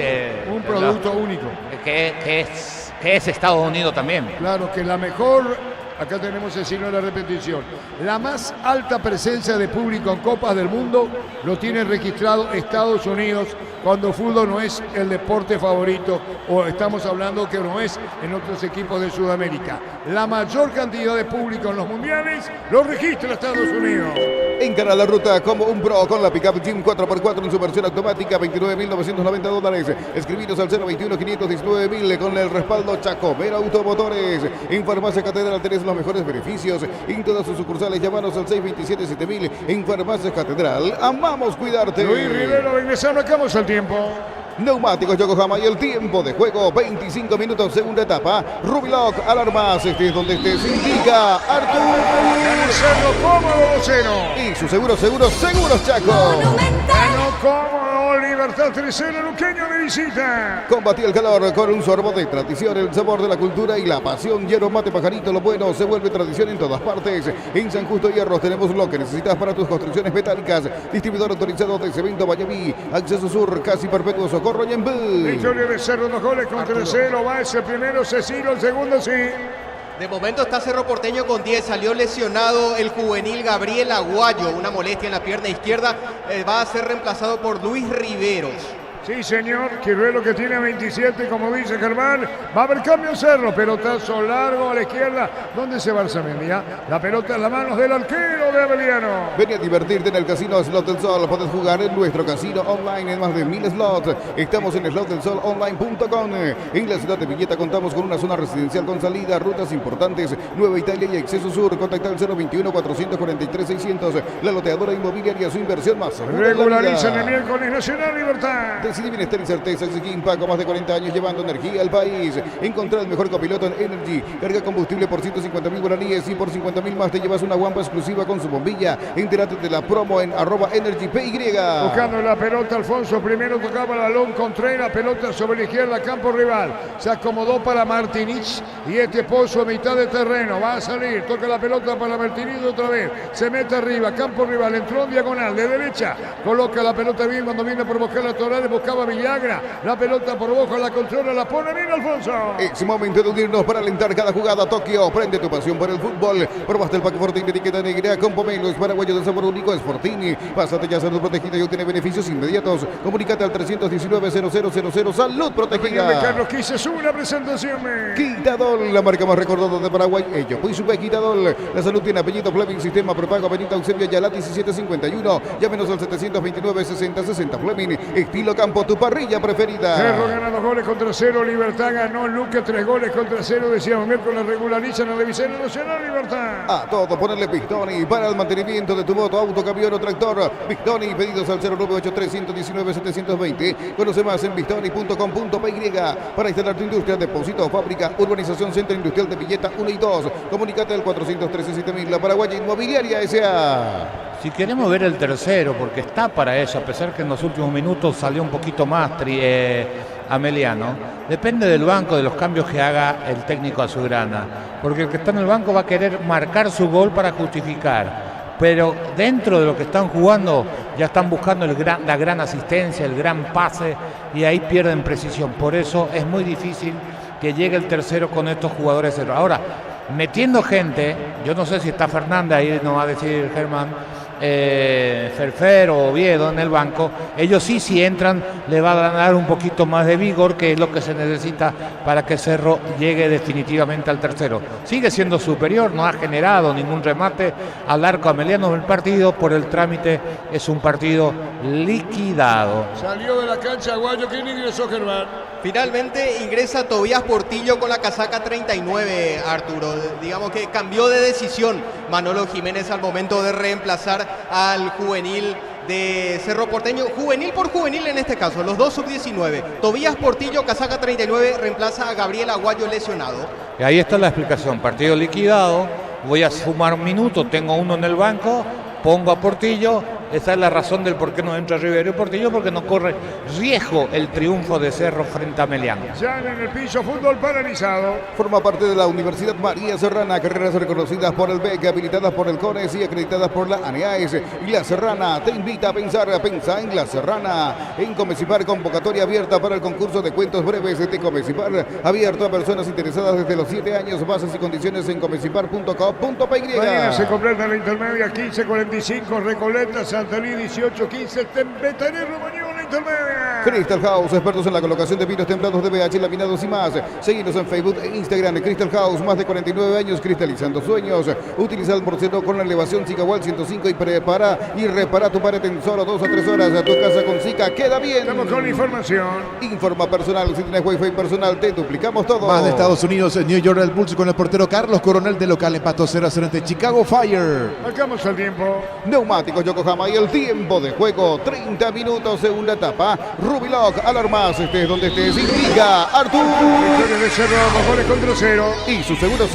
un producto único. Que es Estados Unidos también. Claro, que la mejor, acá tenemos el signo de la repetición, la más alta presencia de público en Copas del Mundo lo tiene registrado Estados Unidos, cuando fútbol no es el deporte favorito, o estamos hablando que no es en otros equipos de Sudamérica. La mayor cantidad de público en los mundiales lo registra Estados Unidos. Encara la ruta como un pro con la pickup Jim 4x4 en su versión automática, $29.990. Escribiros al 021-519.000 con el respaldo Chacomera Automotores. En Farmacia Catedral tenés los mejores beneficios. En todas sus sucursales, llamanos al 627-7000. En Farmacia Catedral, amamos cuidarte. Luis Rivero, regresamos, acabamos el tiempo. Neumáticos Yokohama y el tiempo de juego, 25 minutos, segunda etapa. Rubilock, alarmas, estés donde estés, indica Arturo. Cerro cómodo, cero. Y su seguros Chaco. Ganó cómodo, Libertad 3-0, Luqueño de visita. Combatí el calor con un sorbo de tradición, el sabor de la cultura y la pasión. Hierro Mate Pajarito, lo bueno se vuelve tradición en todas partes. En San Justo Hierros tenemos lo que necesitas para tus construcciones metálicas. Distribuidor autorizado de Cemento Valladolid. Acceso Sur, casi perpetuo, Socorro y Embú. Victoria de Cerro, 2 goles contra el 0. Va ese primero, Cecilio, el segundo sí. De momento está Cerro Porteño con 10. Salió lesionado el juvenil Gabriel Aguayo. Una molestia en la pierna izquierda. Va a ser reemplazado por Luis Riveros. Sí, señor. Quiruelo, que tiene 27, como dice Germán. Va a haber cambio en Cerro. Pelotazo largo a la izquierda. ¿Dónde se va Arzamendi? La pelota en las manos del arquero de Abeliano. Ven a divertirte en el casino Slot del Sol. Podés jugar en nuestro casino online en más de 1000 slots. Estamos en slotdelsolonline.com. En la ciudad de Villeta contamos con una zona residencial con salida, rutas importantes, Nueva Italia y Acceso Sur. Contacta al 021-443-600. La loteadora inmobiliaria, su inversión más segura. Regulariza en el miércoles Nacional Libertad. Decidí bienestar y certeza. Exequín Paco, más de 40 años llevando energía al país. Encontrar el mejor copiloto en Energy. Carga combustible por 150.000 guaraníes y por 50.000 más te llevas una guampa exclusiva con su bombilla. Entérate de la promo en @EnergyPY. Buscando la pelota, Alfonso primero tocaba el balón, Contreras, pelota sobre la izquierda, campo rival. Se acomodó para Martinich y este Pozo a mitad de terreno. Va a salir, toca la pelota para Martinich otra vez. Se mete arriba, campo rival, entró en diagonal de derecha. Coloca la pelota bien cuando viene por buscar la Torales, buscaba Villagra. La pelota por Boca, la controla, la pone bien Alfonso. Es momento de unirnos para alentar cada jugada. Tokio, prende tu pasión por el fútbol. Probaste el pack Fortini de etiqueta negra con pomelos paraguayos de sabor único. Es Fortini. Pásate ya a Salud Protegida y obtiene beneficios inmediatos. Comunícate al 319-0000. Salud Protegida. Carlos Quises, una presentación. Quitadol, la marca más recordada de Paraguay. Ello, pues sube Quitadol. La salud tiene apellido Fleming, sistema prepago, Avenida Eusebio Ayala 1751. Llámenos al 729-6060 Fleming. Estilo campo, tu parrilla preferida. Cerro gana 2 goles contra 0. Libertad ganó Luque 3 goles contra 0. Decíamos miércoles regularizan a la Vicena Nacional Libertad. A todo ponerle Pistoni para el mantenimiento de tu moto, auto, camión o tractor. Pistoni, pedidos al 0983-119-720. Conoce más en pistoni.com.py. Para instalar tu industria, depósito o fábrica, urbanización Centro Industrial de Villeta 1 y 2. Comunícate al 413-7000. La Paraguaya Inmobiliaria S.A. Si queremos ver el tercero, porque está para eso, a pesar que en los últimos minutos salió un poquito más Ameliano, depende del banco, de los cambios que haga el técnico azulgrana, porque el que está en el banco va a querer marcar su gol para justificar, pero dentro de lo que están jugando ya están buscando la gran asistencia, el gran pase, y ahí pierden precisión. Por eso es muy difícil que llegue el tercero con estos jugadores. Ahora, metiendo gente, yo no sé si está Fernández, ahí nos va a decir Germán, Ferfer o Oviedo en el banco, ellos si entran le va a dar un poquito más de vigor, que es lo que se necesita para que Cerro llegue definitivamente al tercero. Sigue siendo superior, no ha generado ningún remate al arco ameliano del partido. Por el trámite es un partido liquidado. Salió de la cancha Aguayo. ¿Quién ingresó, Germán? Finalmente ingresa Tobías Portillo con la casaca 39, Arturo. Digamos que cambió de decisión Manolo Jiménez al momento de reemplazar al juvenil de Cerro Porteño, juvenil por juvenil en este caso, los dos sub-19. Tobías Portillo, casaca 39, reemplaza a Gabriel Aguayo lesionado. Y ahí está la explicación, partido liquidado, voy a sumar un minuto, tengo uno en el banco, pongo a Portillo, esa es la razón del por qué no entra Rivero y Portillo, porque no corre riesgo el triunfo de Cerro frente a Melián. Ya en el piso, fútbol paralizado. Forma parte de la Universidad María Serrana, carreras reconocidas por el BEC, habilitadas por el CONES y acreditadas por la ANEAES. Y La Serrana te invita a pensar en La Serrana. En Comecipar, convocatoria abierta para el concurso de cuentos breves de Comecipar, abierto a personas interesadas desde los 7 años. Bases y condiciones en comecipar.com.py. Mañana se completa la intermedia, 15:45, Recoleta, Santaní, 18:15, Tempetané, Romagnoli, intermedia. Crystal House, expertos en la colocación de vinos templados de BH, laminados y más. Seguinos en Facebook e Instagram. Crystal House, más de 49 años cristalizando sueños. Utiliza el morcero con la elevación Zicawal 105 y repara tu pared en solo 2 o 3 horas. A tu casa con Zika queda bien. Estamos con información. Informa personal. Si tienes Wi-Fi personal, te duplicamos todo. Más de Estados Unidos, New York Red Bulls con el portero Carlos Coronel de local, empató 0-0 ante Chicago Fire. Marcamos el tiempo. Neumáticos Yokohama y el tiempo de juego, 30 minutos, segunda etapa. Rubiloc, alarmas, estés donde estés, indica Artur. Victoria de Cerro, 2-0. Y su seguros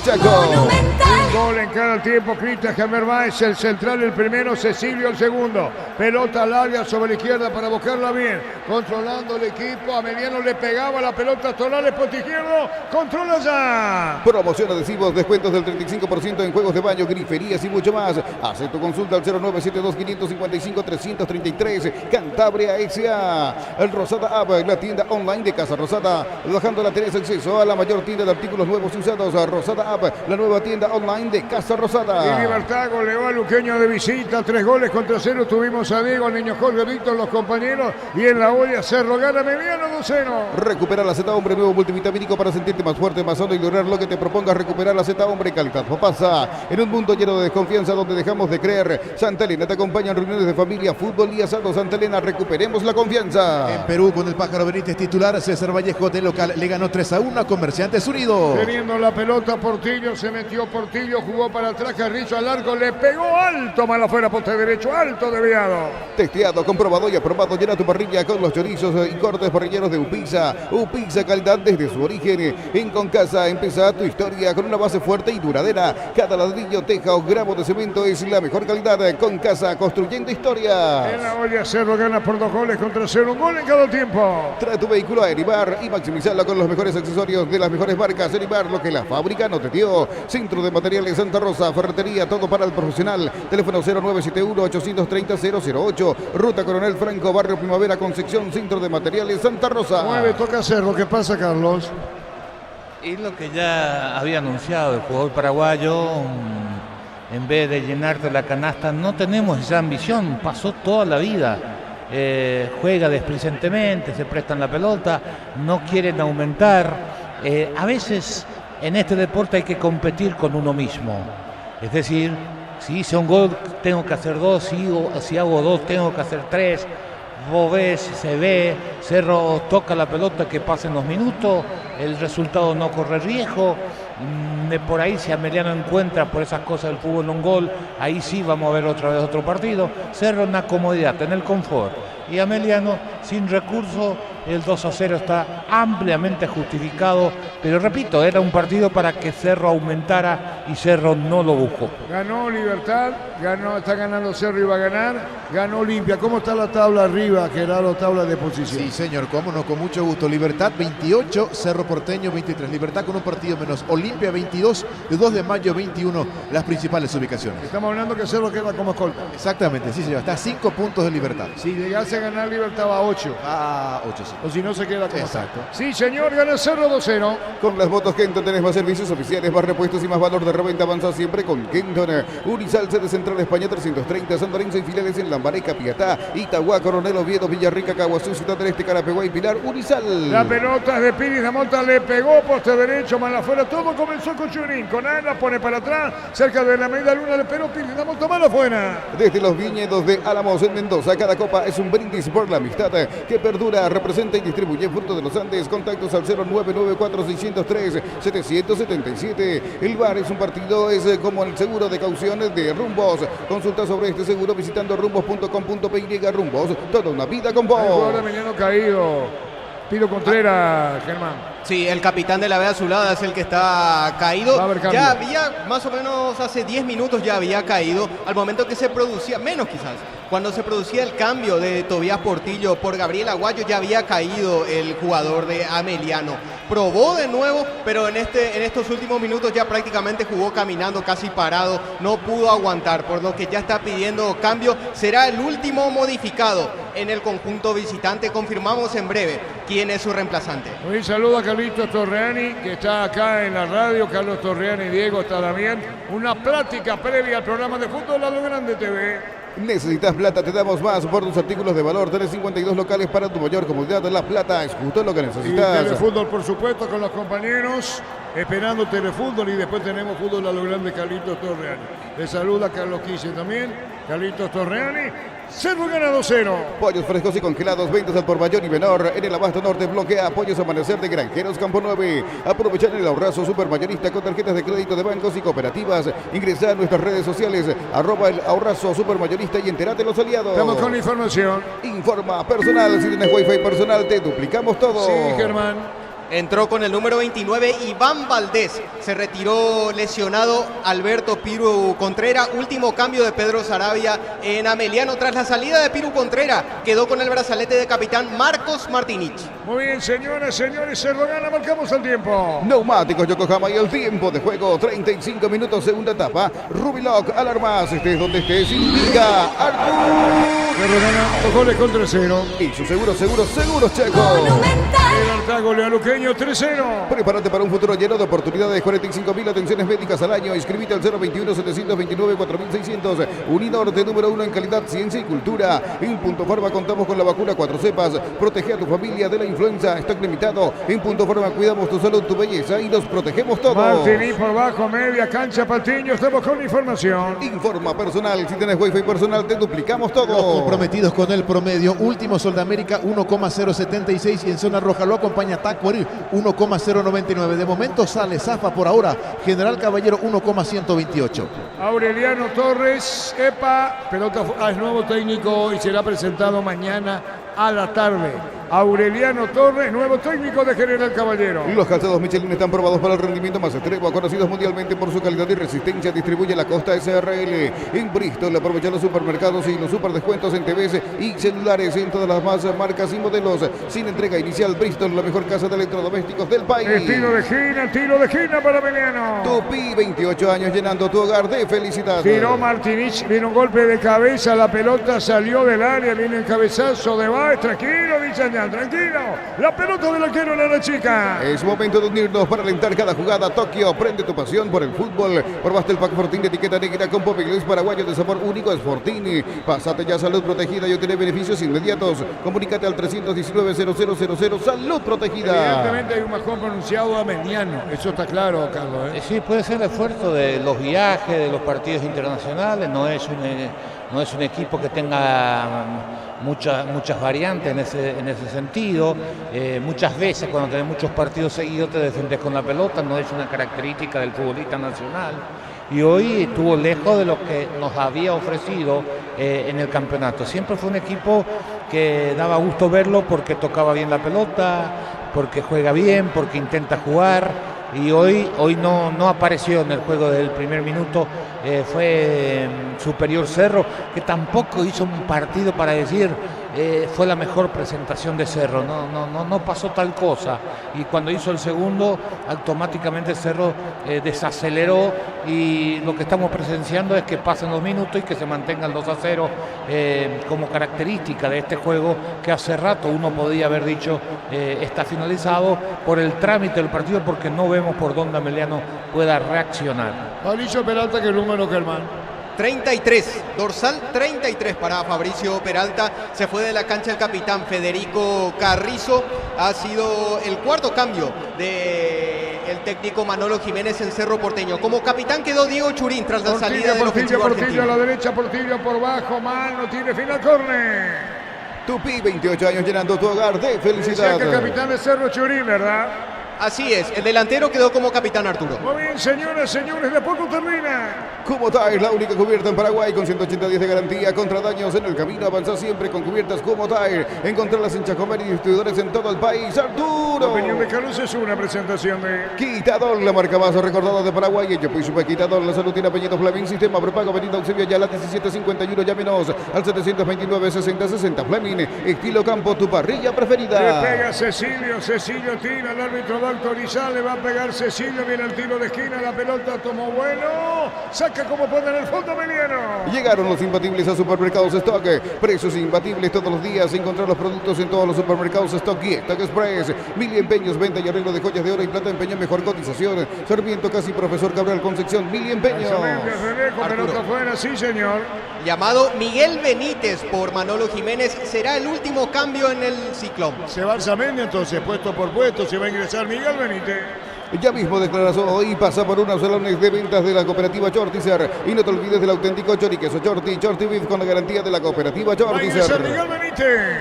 Chaco. Un gol en cada tiempo. Cristian Hammermeier, el central, el primero. Cecilio, el segundo. Pelota larga sobre la izquierda para buscarla bien. Controlando el equipo. Ameliano le pegaba la pelota a Torales, poste izquierdo. Controla ya. Promoción, adhesivos, descuentos del 35% en juegos de baño, griferías y mucho más. Hace tu consulta al 0972-555-333. Cantabria S.A. El Rosada App, la tienda online de Casa Rosada. Bajándola tenés acceso a la mayor tienda de artículos nuevos y usados. A Rosada App, la nueva tienda online de Casa Rosada. Y Libertad goleó a Luqueño de visita, 3-0. Tuvimos a Diego, al niño Jorge Víctor, los compañeros. Y en la olla Cerro gana Mediano 2-0. Recupera la Z Hombre, nuevo multivitamínico para sentirte más fuerte, más sano y lograr lo que te propongas. Recuperar la Z Hombre, calidad pasa. En un mundo lleno de desconfianza donde dejamos de creer, Santa Elena te acompaña en reuniones de familia, fútbol y asado. Santa Elena, recuperemos la confianza. En Perú, con el Pájaro Benítez titular, César Vallejo de local le ganó 3-1 a Comerciantes Unidos. Teniendo la pelota Portillo, se metió Portillo, jugó para atrás, Carrizo al arco, le pegó alto, mal afuera, poste derecho, alto desviado. Testeado, comprobado y aprobado. Llena tu parrilla con los chorizos y cortes parrilleros de Upisa. Upisa, calidad desde su origen. En Concasa, empieza tu historia con una base fuerte y duradera. Cada ladrillo, teja o gramo de cemento es la mejor calidad. Concasa, construyendo historia. En la olla Cerro gana por 2-0, un gol en cada tiempo. Trae tu vehículo a Eribar y maximizarlo con los mejores accesorios de las mejores marcas. Eribar, lo que la fábrica no te dio. Centro de Materiales Santa Rosa, ferretería, todo para el profesional. Teléfono 0971-830-008. Ruta Coronel Franco, Barrio Primavera, Concepción, Centro de Materiales Santa Rosa. Mueve, toca Cerro. ¿Qué pasa, Carlos? Es lo que ya había anunciado el jugador paraguayo. En vez de llenarte la canasta, no tenemos esa ambición. Pasó toda la vida. Juega desplicentemente, se prestan la pelota, no quieren aumentar. A veces en este deporte hay que competir con uno mismo. Es decir, si hice un gol, tengo que hacer 2. Si hago 2, tengo que hacer 3. Vos ves, se ve, Cerro toca la pelota, que pasen los minutos, el resultado no corre riesgo. Por ahí, si Ameliano encuentra por esas cosas del fútbol un gol, ahí sí vamos a ver otra vez otro partido. Cerro en la comodidad, en el confort. Y Ameliano sin recursos, el 2-0 está ampliamente justificado. Pero repito, era un partido para que Cerro aumentara y Cerro no lo buscó. Ganó Libertad, está ganando Cerro y va a ganar. Ganó Olimpia. ¿Cómo está la tabla arriba, Gerardo? Tabla de posición. Sí, señor, cómo no, con mucho gusto. Libertad 28, Cerro Porteño 23. Libertad con un partido menos. Olimpia 22, 2 de mayo 21, las principales ubicaciones. Estamos hablando que Cerro queda como escolta. Exactamente, sí, señor. Está a 5 puntos de Libertad. Si llegase a ganar Libertad va a 8. A 8, sí. O si no se queda como exacto. Está. Sí, señor, gana Cerro 2-0. Con las motos Kenton tenés más servicios oficiales, más repuestos y más valor de reventa. Avanza siempre con Kenton. Urizal, sede Central España 330, San Lorenzo y filiales en Lambaré, Capiatá, Itagua, Coronel Oviedo, Villarrica, Caguazú, Ciudad del Este, Carapeguá y Pilar. Urizal. La pelota es de Piris, la monta le pegó, poste derecho, mal afuera. Todo comenzó con Churín, con Ana, pone para atrás, cerca de la media luna, le pegó Piris, la monta mal afuera. Desde los viñedos de Álamos en Mendoza, cada copa es un brindis por la amistad que perdura. Representa presenta y distribuye Fruto de los Andes. Contactos al 0994603-777. El VAR es un partido, es como el seguro de caución de Rumbos. Consulta sobre este seguro visitando rumbos.com.py. Rumbos, toda una vida con vos. Ahora Emiliano caído. Piro Contreras, Germán. Sí, el capitán de la B azulada es el que está caído. Ya había, más o menos hace 10 minutos ya había caído, al momento que se producía, menos quizás, cuando se producía el cambio de Tobías Portillo por Gabriel Aguayo, ya había caído el jugador de Ameliano. Probó de nuevo, pero en estos últimos minutos ya prácticamente jugó caminando, casi parado, no pudo aguantar, por lo que ya está pidiendo cambio. Será el último modificado en el conjunto visitante. Confirmamos en breve quién es su reemplazante. Un saludo a Carlitos Torreani, que está acá en la radio. Carlos Torreani, Diego está también. Una plática previa al programa de fútbol a lo grande TV. ¿Necesitas plata? Te damos más por tus artículos de valor. Tenés 52 locales para tu mayor comodidad. La plata es justo lo que necesitas. Y Telefútbol, por supuesto, con los compañeros, esperando Telefútbol. Y después tenemos fútbol a lo grande, Carlitos Torreani. Le saluda Carlos Quise también. Carlitos Torreani. Cerro gana 2-0. Pollos frescos y congelados, ventas al por mayor y menor. En el Abasto Norte bloquea Pollos Amanecer de Granjeros Campo 9. Aprovechar el ahorrazo supermayorista con tarjetas de crédito de bancos y cooperativas. Ingresa a nuestras redes sociales, @el ahorrazo supermayorista y entérate los aliados. Estamos con información. Informa personal, si tienes wifi personal te duplicamos todo. Sí, Germán. Entró con el número 29 Iván Valdés. Se retiró lesionado Alberto Piru Contreras. Último cambio de Pedro Sarabia en Ameliano. Tras la salida de Piru Contreras, quedó con el brazalete de capitán Marcos Martinich. Muy bien, señoras, señores, Cerro gana, marcamos el tiempo. Neumáticos Yokohama y el tiempo de juego, 35 minutos, segunda etapa. Rubiloc, alarmas, estés donde estés, indica Artur. Cerro gana, 2 goles contra 0. Y su seguro Checo. El Artago le a Luqueño, 3-0. Prepárate para un futuro lleno de oportunidades. 45.000 atenciones médicas al año. Inscríbete al 021-729-4600. Uninorte número 1 en calidad, ciencia y cultura. En Punto Farma contamos con la vacuna 4 cepas. Protege a tu familia de la influenza. Stock limitado. En Punto Farma cuidamos tu salud, tu belleza y nos protegemos todos. Martini por bajo, media cancha, Patiño. Estamos con información. Informa personal. Si tienes wifi personal, te duplicamos todo. Los comprometidos con el promedio. Último Soldamérica 1,076 y en zona roja lo acompaña Tacuary 1,099. De momento sale Zafa por ahora. General Caballero 1,128. Aureliano Torres, pelota, es nuevo técnico y será presentado mañana a la tarde. Aureliano Torres, nuevo técnico de General Caballero. Los calzados Michelin están probados para el rendimiento más extremo, conocidos mundialmente por su calidad y resistencia. Distribuye la Costa SRL. En Bristol, aprovecha los supermercados y los superdescuentos en TVs y celulares en todas las más marcas y modelos. Sin entrega inicial, Bristol, la mejor casa de electrodomésticos del país. Tiro de esquina para Emiliano. Tupi, 28 años llenando tu hogar de felicidad. Tiró Martinich, viene un golpe de cabeza, la pelota salió del área, viene el cabezazo de Baez, tranquilo, dice tranquilo, la pelota del arquero era la chica. Es momento de unirnos para alentar cada jugada. Tokio, prende tu pasión por el fútbol. Probaste el pack Fortín de etiqueta negra con pop inglés paraguayo de sabor único. Es Fortín. Pásate ya Salud Protegida y obtener beneficios inmediatos. Comunícate al 319-0000. Salud Protegida. Evidentemente hay un majón pronunciado ameniano. Eso está claro, Carlos. Sí, puede ser el esfuerzo de los viajes, de los partidos internacionales. No es un equipo que tenga muchas variantes en ese sentido. Muchas veces cuando tenés muchos partidos seguidos te defendés con la pelota, no es una característica del futbolista nacional. Y hoy estuvo lejos de lo que nos había ofrecido en el campeonato. Siempre fue un equipo que daba gusto verlo porque tocaba bien la pelota, porque juega bien, porque intenta jugar. Y hoy no apareció en el juego del primer minuto. Fue superior Cerro, que tampoco hizo un partido para decir fue la mejor presentación de Cerro. No pasó tal cosa. Y cuando hizo el segundo, automáticamente Cerro desaceleró. Y lo que estamos presenciando es que pasen los minutos y que se mantenga el 2-0 como característica de este juego, que hace rato uno podía haber dicho está finalizado por el trámite del partido, porque no vemos por dónde Ameliano pueda reaccionar. Fabricio Peralta, que el número, Germán. 33, dorsal 33 para Fabricio Peralta. Se fue de la cancha el capitán Federico Carrizo. Ha sido el cuarto cambio del técnico Manolo Jiménez en Cerro Porteño. Como capitán quedó Diego Churín tras la salida del ofensivo argentino. Portillo a la derecha, Portillo por bajo, mal, no tiene final, córner. Tupí, 28 años llenando tu hogar de felicidad. Decía que capitán de Cerro Churín, ¿verdad? Así es, el delantero quedó como capitán Arturo. Muy bien, señoras, señores, de poco termina. Kumho-Tire, la única cubierta en Paraguay con 180 días de garantía contra daños en el camino. Avanza siempre con cubiertas Kumho-Tire. Encontrarlas en Chacomer y distribuidores en todo el país. Arturo. La opinión de Carlos es una presentación de Quitador, la marca más recordada de Paraguay. Ello pues super Quitador, la salud tiene apellido Fleming. Sistema prepago, Avenida Eusebio Ayala 1751. Llámenos al 729-6060. Fleming, estilo campo, tu parrilla preferida. Le pega Cecilio, Cecilio tira, el árbitro va a autorizar, le va a pegar Cecilio, viene el tiro de esquina, la pelota tomó bueno, saca como pone en el fondo Emiliano. Llegaron los imbatibles a Supermercados Stock, precios imbatibles todos los días, encontrar los productos en todos los supermercados Stock y Stock Express. Mili Empeños, venta y arreglo de joyas de oro y plata, empeño mejor cotización. Sarmiento casi Profesor Cabral Concepción, Mili Empeños. Con pelota fuera, sí señor. Llamado Miguel Benítez por Manolo Jiménez, será el último cambio en el ciclón. Se va Arzamendi entonces, puesto por puesto, se va a ingresar Miguel Benítez. Ya mismo declaró hoy, pasa por unos salones de ventas de la cooperativa Chortizer. Y no te olvides del auténtico choriqueso Chorti Beef con la garantía de la cooperativa Chortizer.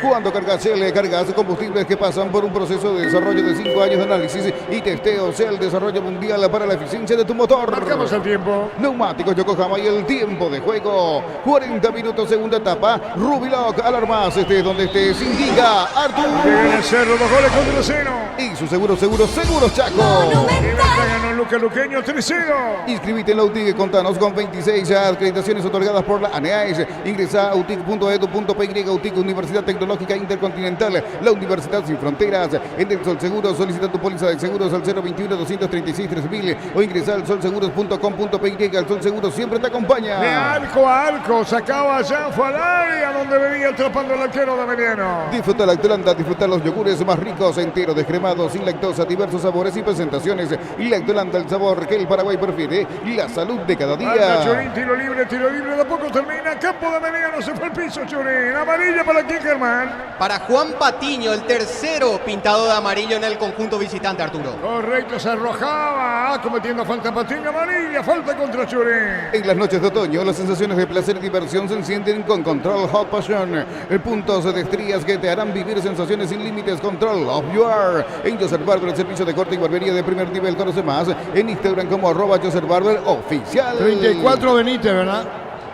Cuando cargas Shell, cargas combustibles que pasan por un proceso de desarrollo de 5 años de análisis y testeo. Shell, desarrollo mundial para la eficiencia de tu motor. Marcamos el tiempo. Neumáticos Yokohama y el tiempo de juego. 40 minutos, segunda etapa. Rubiloc, alarmas, estés donde estés. Indica Arturo. Llega el Cerro, 2 goles contra 0. Y su seguro Chaco. Ganó Luca Luqueño 3-0. Inscribite en la UTIC, contanos con 26 acreditaciones otorgadas por la ANEAES. Ingresa a utic.edu.py, UTIC, Universidad Tecnológica Intercontinental, la Universidad Sin Fronteras. En Del Sol Seguros, solicita tu póliza de seguros al 021-236-3000 o ingresa al solseguros.com.py. El Sol Seguros siempre te acompaña. De arco a arco, sacaba allá, fue al área donde venía atrapando el arquero de Emiliano. Disfruta Lactolanda, disfruta los yogures más ricos, enteros, descremados, sin lactosa, diversos sabores y presentaciones. Lactolanda, el sabor que el Paraguay prefiere, la salud de cada día. Churín, tiro libre, de a poco termina. Campo de Emiliano, se fue al piso Churín. Amarilla para Kickerman. Para Juan Patiño, el tercero pintado de amarillo en el conjunto visitante, Arturo. Correcto, se arrojaba, cometiendo falta Patiño, amarilla, falta contra Churín. En las noches de otoño, las sensaciones de placer y diversión se encienden con Control Hot Passion. Puntos de estrías que te harán vivir sensaciones sin límites. Control of You Are. En Joseph Barber, el servicio de corte y barbería de primer nivel. Conoce más en Instagram como @JoserBarberOficial. 34 Benítez, ¿verdad?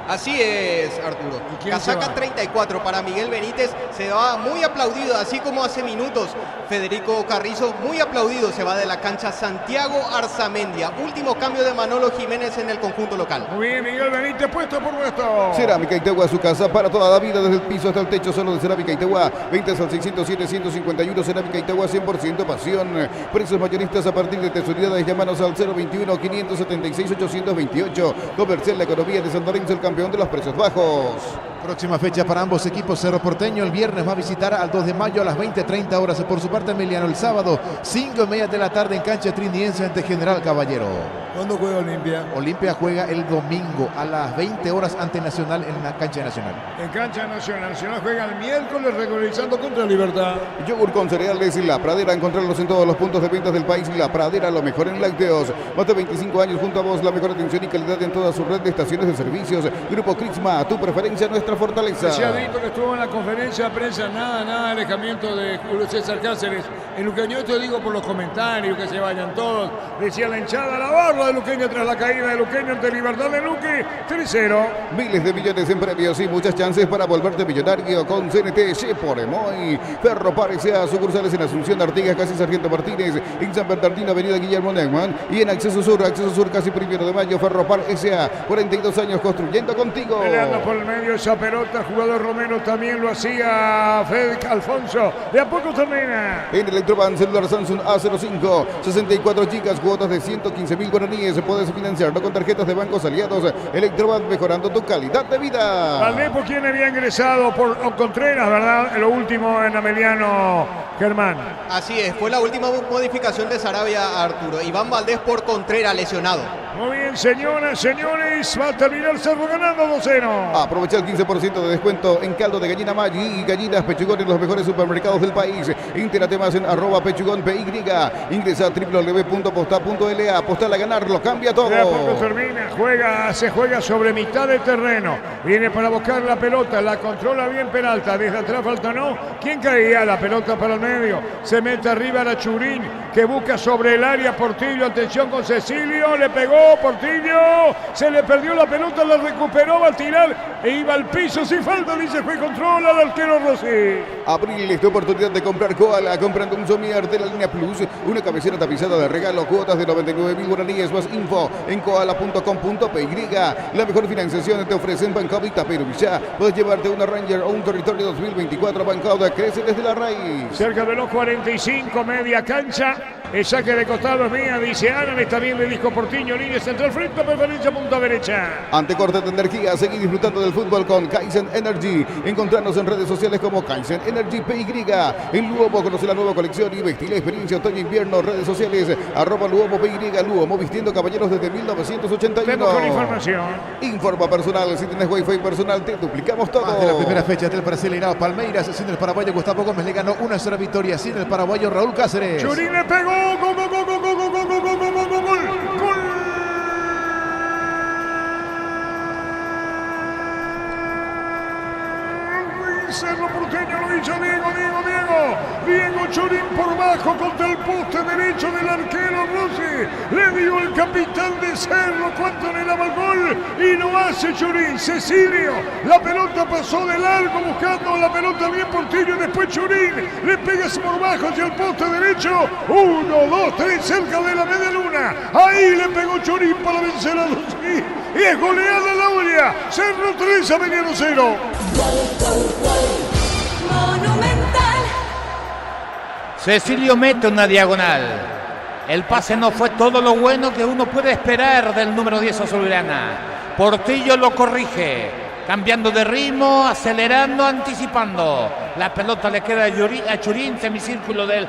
Así es, Arturo. Casaca 34 para Miguel Benítez. Se va muy aplaudido, así como hace minutos Federico Carrizo, muy aplaudido. Se va de la cancha Santiago Arzamendia. Último cambio de Manolo Jiménez en el conjunto local. Muy bien, Miguel Benítez, puesto por puesto. Cerámica Itegua, su casa para toda la vida, desde el piso hasta el techo, solo de Cerámica Itegua. Ventas al 607-151. Cerámica Itegua, 100% pasión. Precios mayoristas a partir de tesoridades. Llámanos al 021-576-828. Comercial La Economía de San Lorenzo, el campeón de los precios bajos. Próxima fecha para ambos equipos. Cerro Porteño el viernes va a visitar al 2 de mayo a las 20:30 horas. Por su parte Emiliano el sábado 5:30 de la tarde en cancha trindiense ante General Caballero. ¿Cuándo juega Olimpia? Olimpia juega el domingo a las 20 horas ante Nacional en la cancha nacional. En cancha nacional. Nacional juega el miércoles regularizando contra Libertad. Yogur con cereales y La Pradera. Encontrarlos en todos los puntos de ventas del país. La Pradera, lo mejor en lácteos. Más de 25 años junto a vos. La mejor atención y calidad en toda su red de estaciones de servicios. Grupo Crisma, tu preferencia, nuestra fortaleza. Decía Dito que estuvo en la conferencia de prensa, nada de alejamiento de Julio César Cáceres. En Luqueño, te digo por los comentarios, que se vayan todos. Decía la hinchada, la barra de Luqueño tras la caída de Luqueño ante Libertad de Luque, 3-0. Miles de millones en premios y muchas chances para volverte millonario con CNT Sheporemoy. Ferro Parecea, sucursales en Asunción, Artigas, casi Sargento Martínez, en San Bernardino, Avenida Guillermo Neumann y en Acceso Sur, casi 1 de mayo, Ferro Par S.A., 42 años construyendo contigo. Peleando por el medio esa pelota, jugador Romero también lo hacía Fede Alfonso. De a poco termina. En Electroban, celular Samsung A05, 64 gigas, cuotas de 115.000 guaraníes. Puedes financiarlo con tarjetas de bancos aliados. Electroban, mejorando tu calidad de vida. Valdepo, quien había ingresado por Contreras, ¿verdad? Lo último en Ameliano Germán. Así es, fue la última modificación de Sarabia, Arturo. Iván Valdés por Contreras, lesionado. Muy bien, señoras, señores, va a terminar Cerro ganando 2-0. Aprovecha el 15% de descuento en caldo de gallina Maggi y gallinas Pechugón en los mejores supermercados del país. Entérate más en @pechugón.py. Ingresa a www.posta.la. Postal a ganar, lo cambia todo. De a poco termina, se juega sobre mitad de terreno. Viene para buscar la pelota, la controla bien Peralta. Desde atrás falta no. ¿Quién caía? La pelota para el medio. Se mete arriba la Churín, que busca sobre el área. Portillo, atención con Cecilio. Le pegó Portillo. Se le perdió la pelota, la recuperó, va a tirar. E iba al piso sin falta, dice fue control al arquero Rossi. Abril esta oportunidad de comprar Koala, comprando un somier de la línea Plus, una cabecera tapizada de regalo, cuotas de 99.000 guaraníes, más info en koala.com.py. La mejor financiación te ofrecen Banco Vita Peruvilla. Puedes llevarte una Ranger o un Territorio 2024. Banco crece desde la raíz. Cerca de los 45, media cancha. El saque de costado es mía, dice Alan. Está bien de disco Portillo, línea central frente, preferencia punta derecha. Ante corte de energía, seguí disfrutando del fútbol con Kaizen Energy. Encontrarnos en redes sociales como Kaizen Energy PY. En Luomo conoce la nueva colección y vestir la experiencia otoño-invierno. Redes sociales @Luomo PY. Luomo vistiendo caballeros desde 1981. Vemos con información. Informa personal, si tienes wifi personal te duplicamos todo. Más de la primera fecha del Brasileirao Palmeiras, sin el paraguayo Gustavo Gómez le ganó 1-0 victoria, sin el paraguayo Raúl Cáceres. Churín le pegó, gol. Cerro Porteño lo hizo Diego Churín por bajo contra el poste derecho del arquero Rossi. Le dio el capitán de Cerro cuando anhelaba el gol y lo hace Churín. Cecilio, la pelota pasó de largo buscando la pelota bien Portillo y después Churín le pega por bajo hacia el poste derecho. 1, 2, 3 cerca de la media luna. Ahí le pegó Churín para vencer a Rossi. Y es goleada la olla. Cerro 3, Avenido 0. Monumental. Cecilio mete una diagonal. El pase no fue todo lo bueno que uno puede esperar del número 10 azulgrana. Portillo lo corrige, cambiando de ritmo, acelerando, anticipando. La pelota le queda a Churín, semicírculo del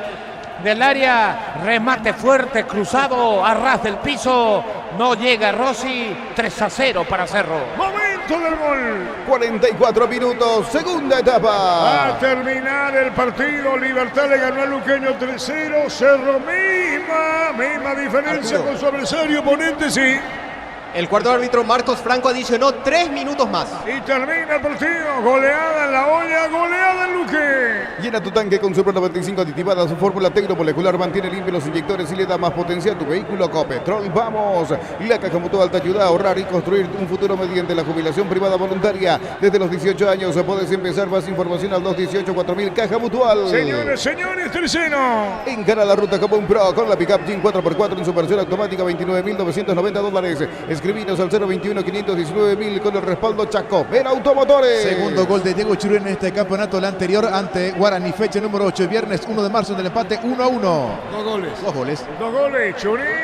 área, remate fuerte, cruzado, a ras del piso, no llega Rossi, 3-0 para Cerro. Momento del gol. 44 minutos, segunda etapa. A terminar el partido, Libertad le ganó a Luqueño 3-0, Cerro misma diferencia Arturo. con su adversario oponente, sí. El cuarto árbitro Marcos Franco adicionó 3 minutos más. Y termina el partido, goleada en la olla, goleada en Luque. Llena tu tanque con Super 95 aditivada. Su fórmula tecnomolecular mantiene limpios los inyectores y le da más potencia a tu vehículo. Copetrol, vamos. La Caja Mutual te ayuda a ahorrar y construir un futuro mediante la jubilación privada voluntaria. Desde los 18 años puedes empezar. Más información al 218-4000 Caja Mutual. Señores, 3-0. Encara la ruta como un pro con la pickup Jean 4x4 en su versión automática, $29.990. Escribinos al 021-519.000 con el respaldo Chacomer Automotores. Segundo gol de Diego Churín en este campeonato, el anterior ante Guaraní, fecha número 8, viernes 1 de marzo en el empate 1-1. Dos goles. Churín.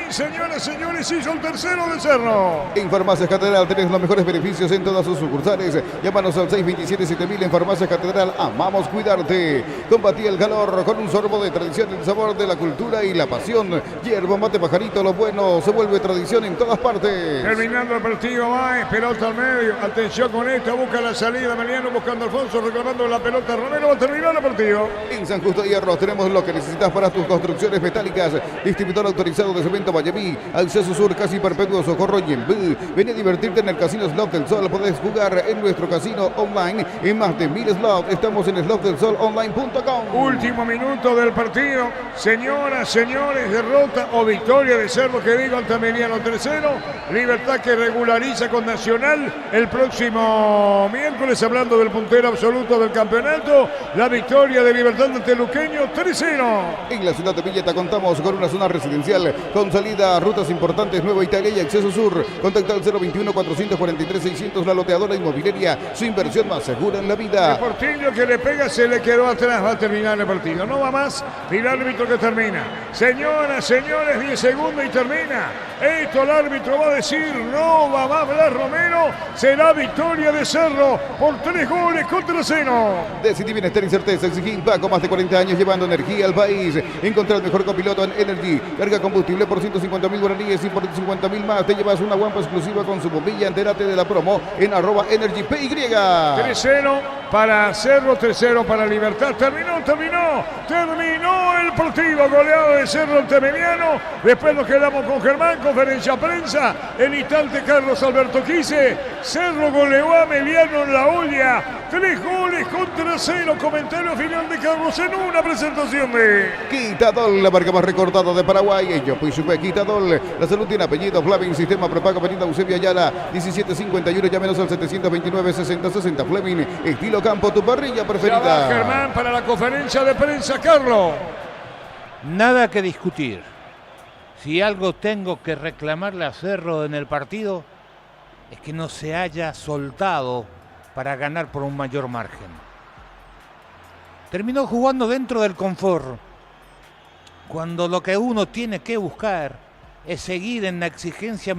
Señoras, señores, hizo el tercero de Cerro. En Farmacias Catedral tenés los mejores beneficios en todas sus sucursales. Llámanos al 627-7000 en Farmacias Catedral. Amamos cuidarte. Combatí el calor con un sorbo de tradición, el sabor de la cultura y la pasión. Hierba mate pajarito, lo bueno se vuelve tradición en todas partes. Terminando el partido, va, pelota al medio. Atención con esta, busca la salida. Meliano buscando a Alfonso, reclamando la pelota. Romero va a terminar el partido. En San Justo de Hierros tenemos lo que necesitas para tus construcciones metálicas. Distribuidor autorizado de cemento Valleví. Acceso Sur, casi perpetuo, Socorro y Enví. Ven a divertirte en el Casino Slot del Sol. Podés jugar en nuestro casino online en más de 1000 slots. Estamos en slotdelsolonline.com. Último minuto del partido. Señoras, señores, derrota o victoria de Cerro, que digo, ante Meliano 3-0. Libertad que regulariza con Nacional el próximo miércoles, hablando del puntero absoluto del campeonato. La victoria de Libertad ante Luqueño 3-0. En la ciudad de Villeta contamos con una zona residencial con salida a rutas importantes, Nueva Italia y Acceso Sur. Contacta al 021-443-600, la loteadora inmobiliaria, su inversión más segura en la vida. El Portillo que le pega se le quedó atrás, va a terminar el partido. No va más, y el árbitro que termina. Señoras, señores, 10 segundos y termina. esto el árbitro va a decir no va a hablar Romero, será victoria de Cerro por 3 goles contra 0. Decidi bienestar y certeza. Exigí Paco, más de 40 años llevando energía al país. Encontrar el mejor copiloto en Energy. Carga combustible por 150.000 guaraníes y por 50.000 más te llevas una guampa exclusiva con su bombilla. Entérate de la promo en @EnergyPY. 3-0 para Cerro, 3-0 para Libertad. Terminó el partido. Goleado de Cerro ante Mediano. Después nos quedamos con Germán, conferencia prensa. En instante Carlos Alberto Quise. Cerro goleó a Mediano en la olla. 3 goles contra 0. Comentario final de Carlos en una presentación de Quitadol, la marca más recordada de Paraguay. Yo pues supe Quitadol. La salud tiene apellido. Fleming, sistema prepago, Avenida Eusebio Ayala, 1751. Llámenos al 729-6060. Fleming, estilo campo, tu parrilla preferida. Ya va Germán para la conferencia de prensa, Carlos. Nada que discutir. Si algo tengo que reclamarle a Cerro en el partido es que no se haya soltado para ganar por un mayor margen. Terminó jugando dentro del confort, cuando lo que uno tiene que buscar es seguir en la exigencia